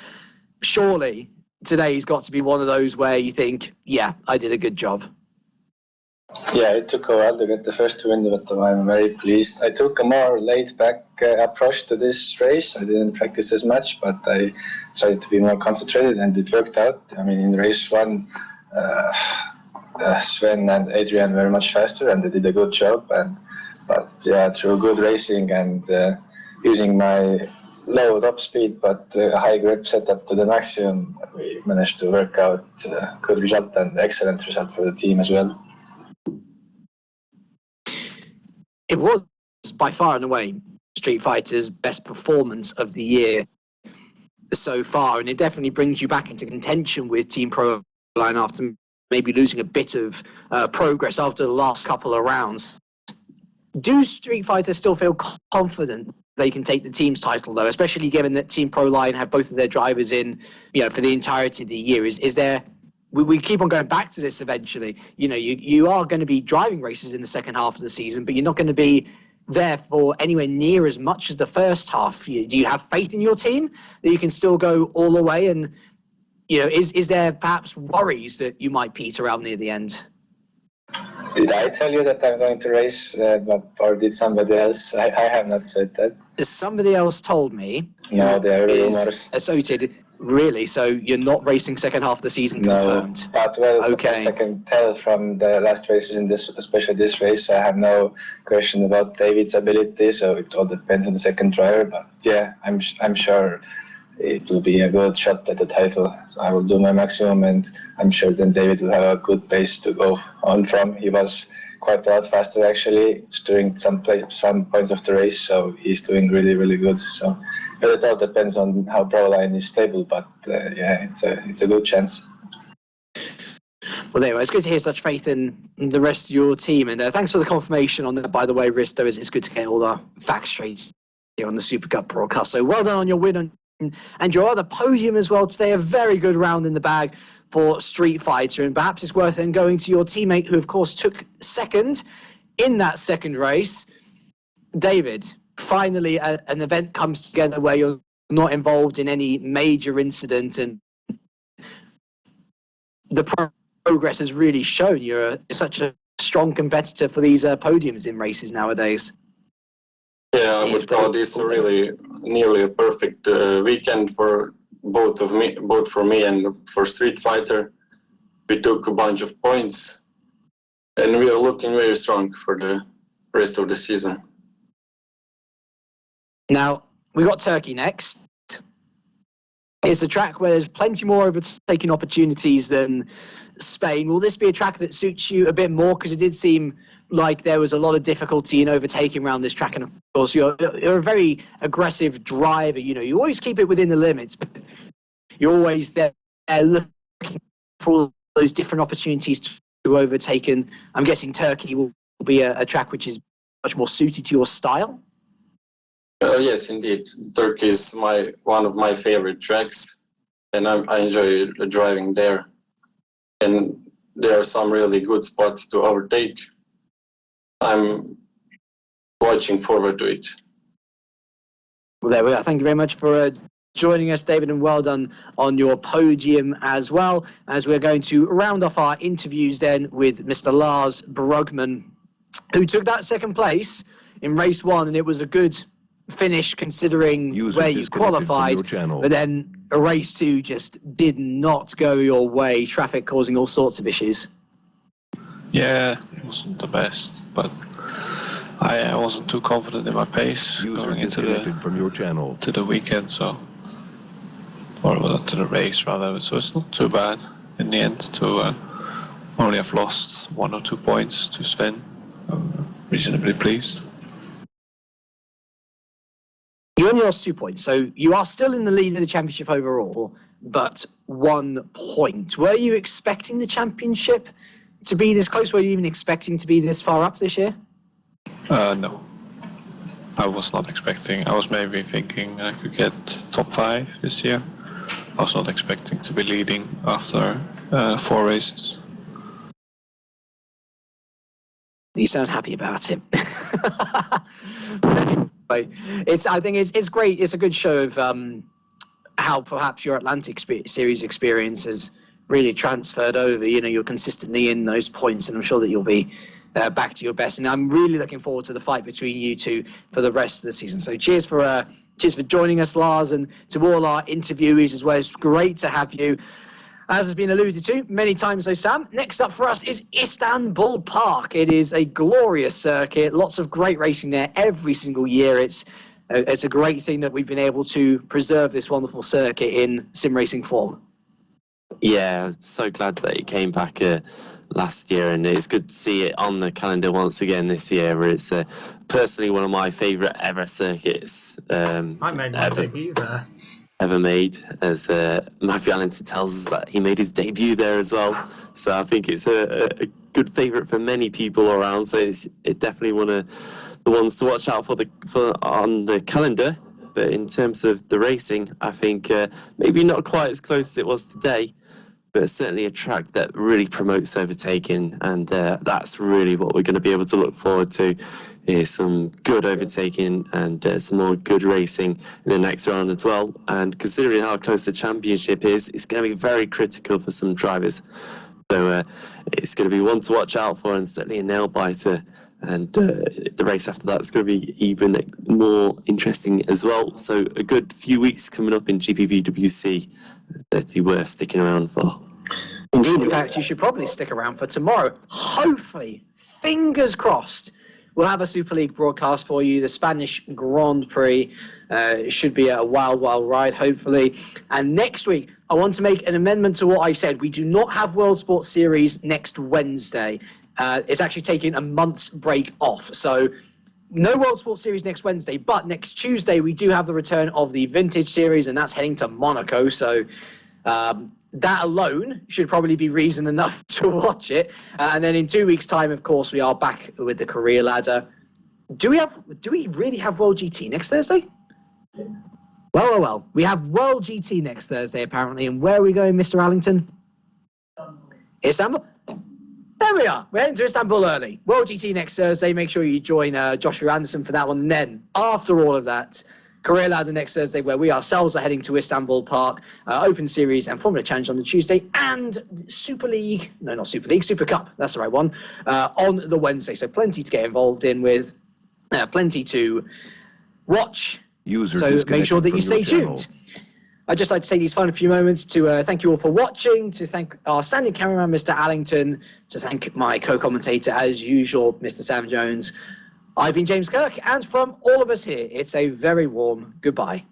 Surely today's got to be one of those where you think, yeah, I did a good job. Yeah, it took a while to get the first win, but I'm very pleased. I took a more laid-back approach to this race. I didn't practice as much, but I tried to be more concentrated, and it worked out. I mean, in race 1, Sven and Adrian were much faster, and they did a good job. But through good racing and using my low top speed but high grip setup to the maximum, we managed to work out a good result and excellent result for the team as well. It was by far and away Street Fighter's best performance of the year so far, and it definitely brings you back into contention with Team Pro Line after maybe losing a bit of progress after the last couple of rounds. Do Street Fighter still feel confident they can take the team's title, though, especially given that Team Pro Line have both of their drivers in, for the entirety of the year? Is there... We keep on going back to this eventually. You are going to be driving races in the second half of the season, but you're not going to be there for anywhere near as much as the first half. Do you have faith in your team that you can still go all the way? And, is there perhaps worries that you might peter out near the end? Did I tell you that I'm going to race, or did somebody else? I have not said that. Somebody else told me. No, there are is rumors. associated. Really? So you're not racing second half of the season confirmed? No, but well, Okay. I can tell from the last races in this, especially this race, I have no question about David's ability. So it all depends on the second driver. But yeah, I'm sure it will be a good shot at the title. So I will do my maximum, and I'm sure then David will have a good pace to go on from. He was quite a lot faster actually during some points of the race, so he's doing really, really good. So it all depends on how Proline is stable, but yeah, it's a good chance. Well, anyway, it's good to hear such faith in the rest of your team, and thanks for the confirmation on that. By the way, Risto, it's good to get all the facts straight here on the Supercup broadcast. So well done on your win and your other podium as well today. A very good round in the bag for Street Fighter, and perhaps it's worth then going to your teammate who of course took second in that second race. David, finally an event comes together where you're not involved in any major incident, and the progress has really shown. You're such a strong competitor for these podiums in races nowadays. Yeah, I would call this really nearly a perfect weekend for both for me and for Street Fighter. We took a bunch of points, and we are looking very strong for the rest of the season. Now, we got Turkey next. It's a track where there's plenty more overtaking opportunities than Spain. Will this be a track that suits you a bit more? Because it did seem like there was a lot of difficulty in overtaking around this track, and of course you're a very aggressive driver. You know, you always keep it within the limits, but you're always there looking for all those different opportunities to overtake. And I'm guessing Turkey will be a track which is much more suited to your style. Yes, indeed. Turkey is one of my favorite tracks, and I enjoy driving there. And there are some really good spots to overtake. I'm watching forward to it. Well, there we are. Thank you very much for joining us, David, and well done on your podium as well, as we're going to round off our interviews then with Mr. Lars Brugman, who took that second place in race one, and it was a good finish considering where you qualified, but then race two just did not go your way, traffic causing all sorts of issues. Yeah, it wasn't the best, but I wasn't too confident in my pace going into the weekend, or to the race rather. So it's not too bad in the end to only have lost 1 or 2 points to Sven. I'm reasonably pleased. You only lost 2 points, so you are still in the lead of the championship overall, but 1 point. Were you expecting the championship to be this close? Were you even expecting to be this far up this year? No. I was not expecting. I was maybe thinking I could get top 5 this year. I was not expecting to be leading after 4 races. You sound happy about it. I think it's great. It's a good show of how perhaps your Atlantic Series experience has really transferred over. You know, you're consistently in those points, and I'm sure that you'll be back to your best. And I'm really looking forward to the fight between you two for the rest of the season. So cheers for joining us, Lars, and to all our interviewees as well. It's great to have you. As has been alluded to many times though, Sam, next up for us is Istanbul Park. It is a glorious circuit, lots of great racing there every single year. It's a great thing that we've been able to preserve this wonderful circuit in sim racing form. Yeah, so glad that it came back last year, and it's good to see it on the calendar once again this year. It's personally one of my favourite ever circuits. I made my debut there. Ever made, as Matthew Allenton tells us that he made his debut there as well. So I think it's a good favourite for many people around. So it's definitely one of the ones to watch out for on the calendar. But in terms of the racing, I think maybe not quite as close as it was today, but certainly a track that really promotes overtaking, and that's really what we're going to be able to look forward to. Is some good overtaking and some more good racing in the next round as well. And considering how close the championship is, it's going to be very critical for some drivers. So it's going to be one to watch out for, and certainly a nail biter. And the race after that is going to be even more interesting as well. So a good few weeks coming up in GPVWC that you were sticking around for. Indeed, in fact, you should probably stick around for tomorrow. Hopefully, fingers crossed, we'll have a Super League broadcast for you. The Spanish Grand Prix should be a wild, wild ride, hopefully. And next week, I want to make an amendment to what I said. We do not have World Sports Series next Wednesday. It's actually taking a month's break off. So no World Sports Series next Wednesday, but next Tuesday we do have the return of the Vintage Series, and that's heading to Monaco. So that alone should probably be reason enough to watch it. And then in 2 weeks' time, of course, we are back with the career ladder. Do we really have World GT next Thursday? Well. We have World GT next Thursday, apparently. And where are we going, Mr. Allington? Istanbul? There we are. We're heading to Istanbul early. World GT next Thursday. Make sure you join Joshua Anderson for that one. And then, after all of that, Career Ladder next Thursday, where we ourselves are heading to Istanbul Park, Open Series and Formula Challenge on the Tuesday, and Super Cup, that's the right one, on the Wednesday. So plenty to get involved in with, plenty to watch. So make sure that you stay tuned. I'd just like to take these final few moments to thank you all for watching, to thank our standing cameraman, Mr. Allington, to thank my co-commentator, as usual, Mr. Sam Jones. I've been James Kirk, and from all of us here, it's a very warm goodbye.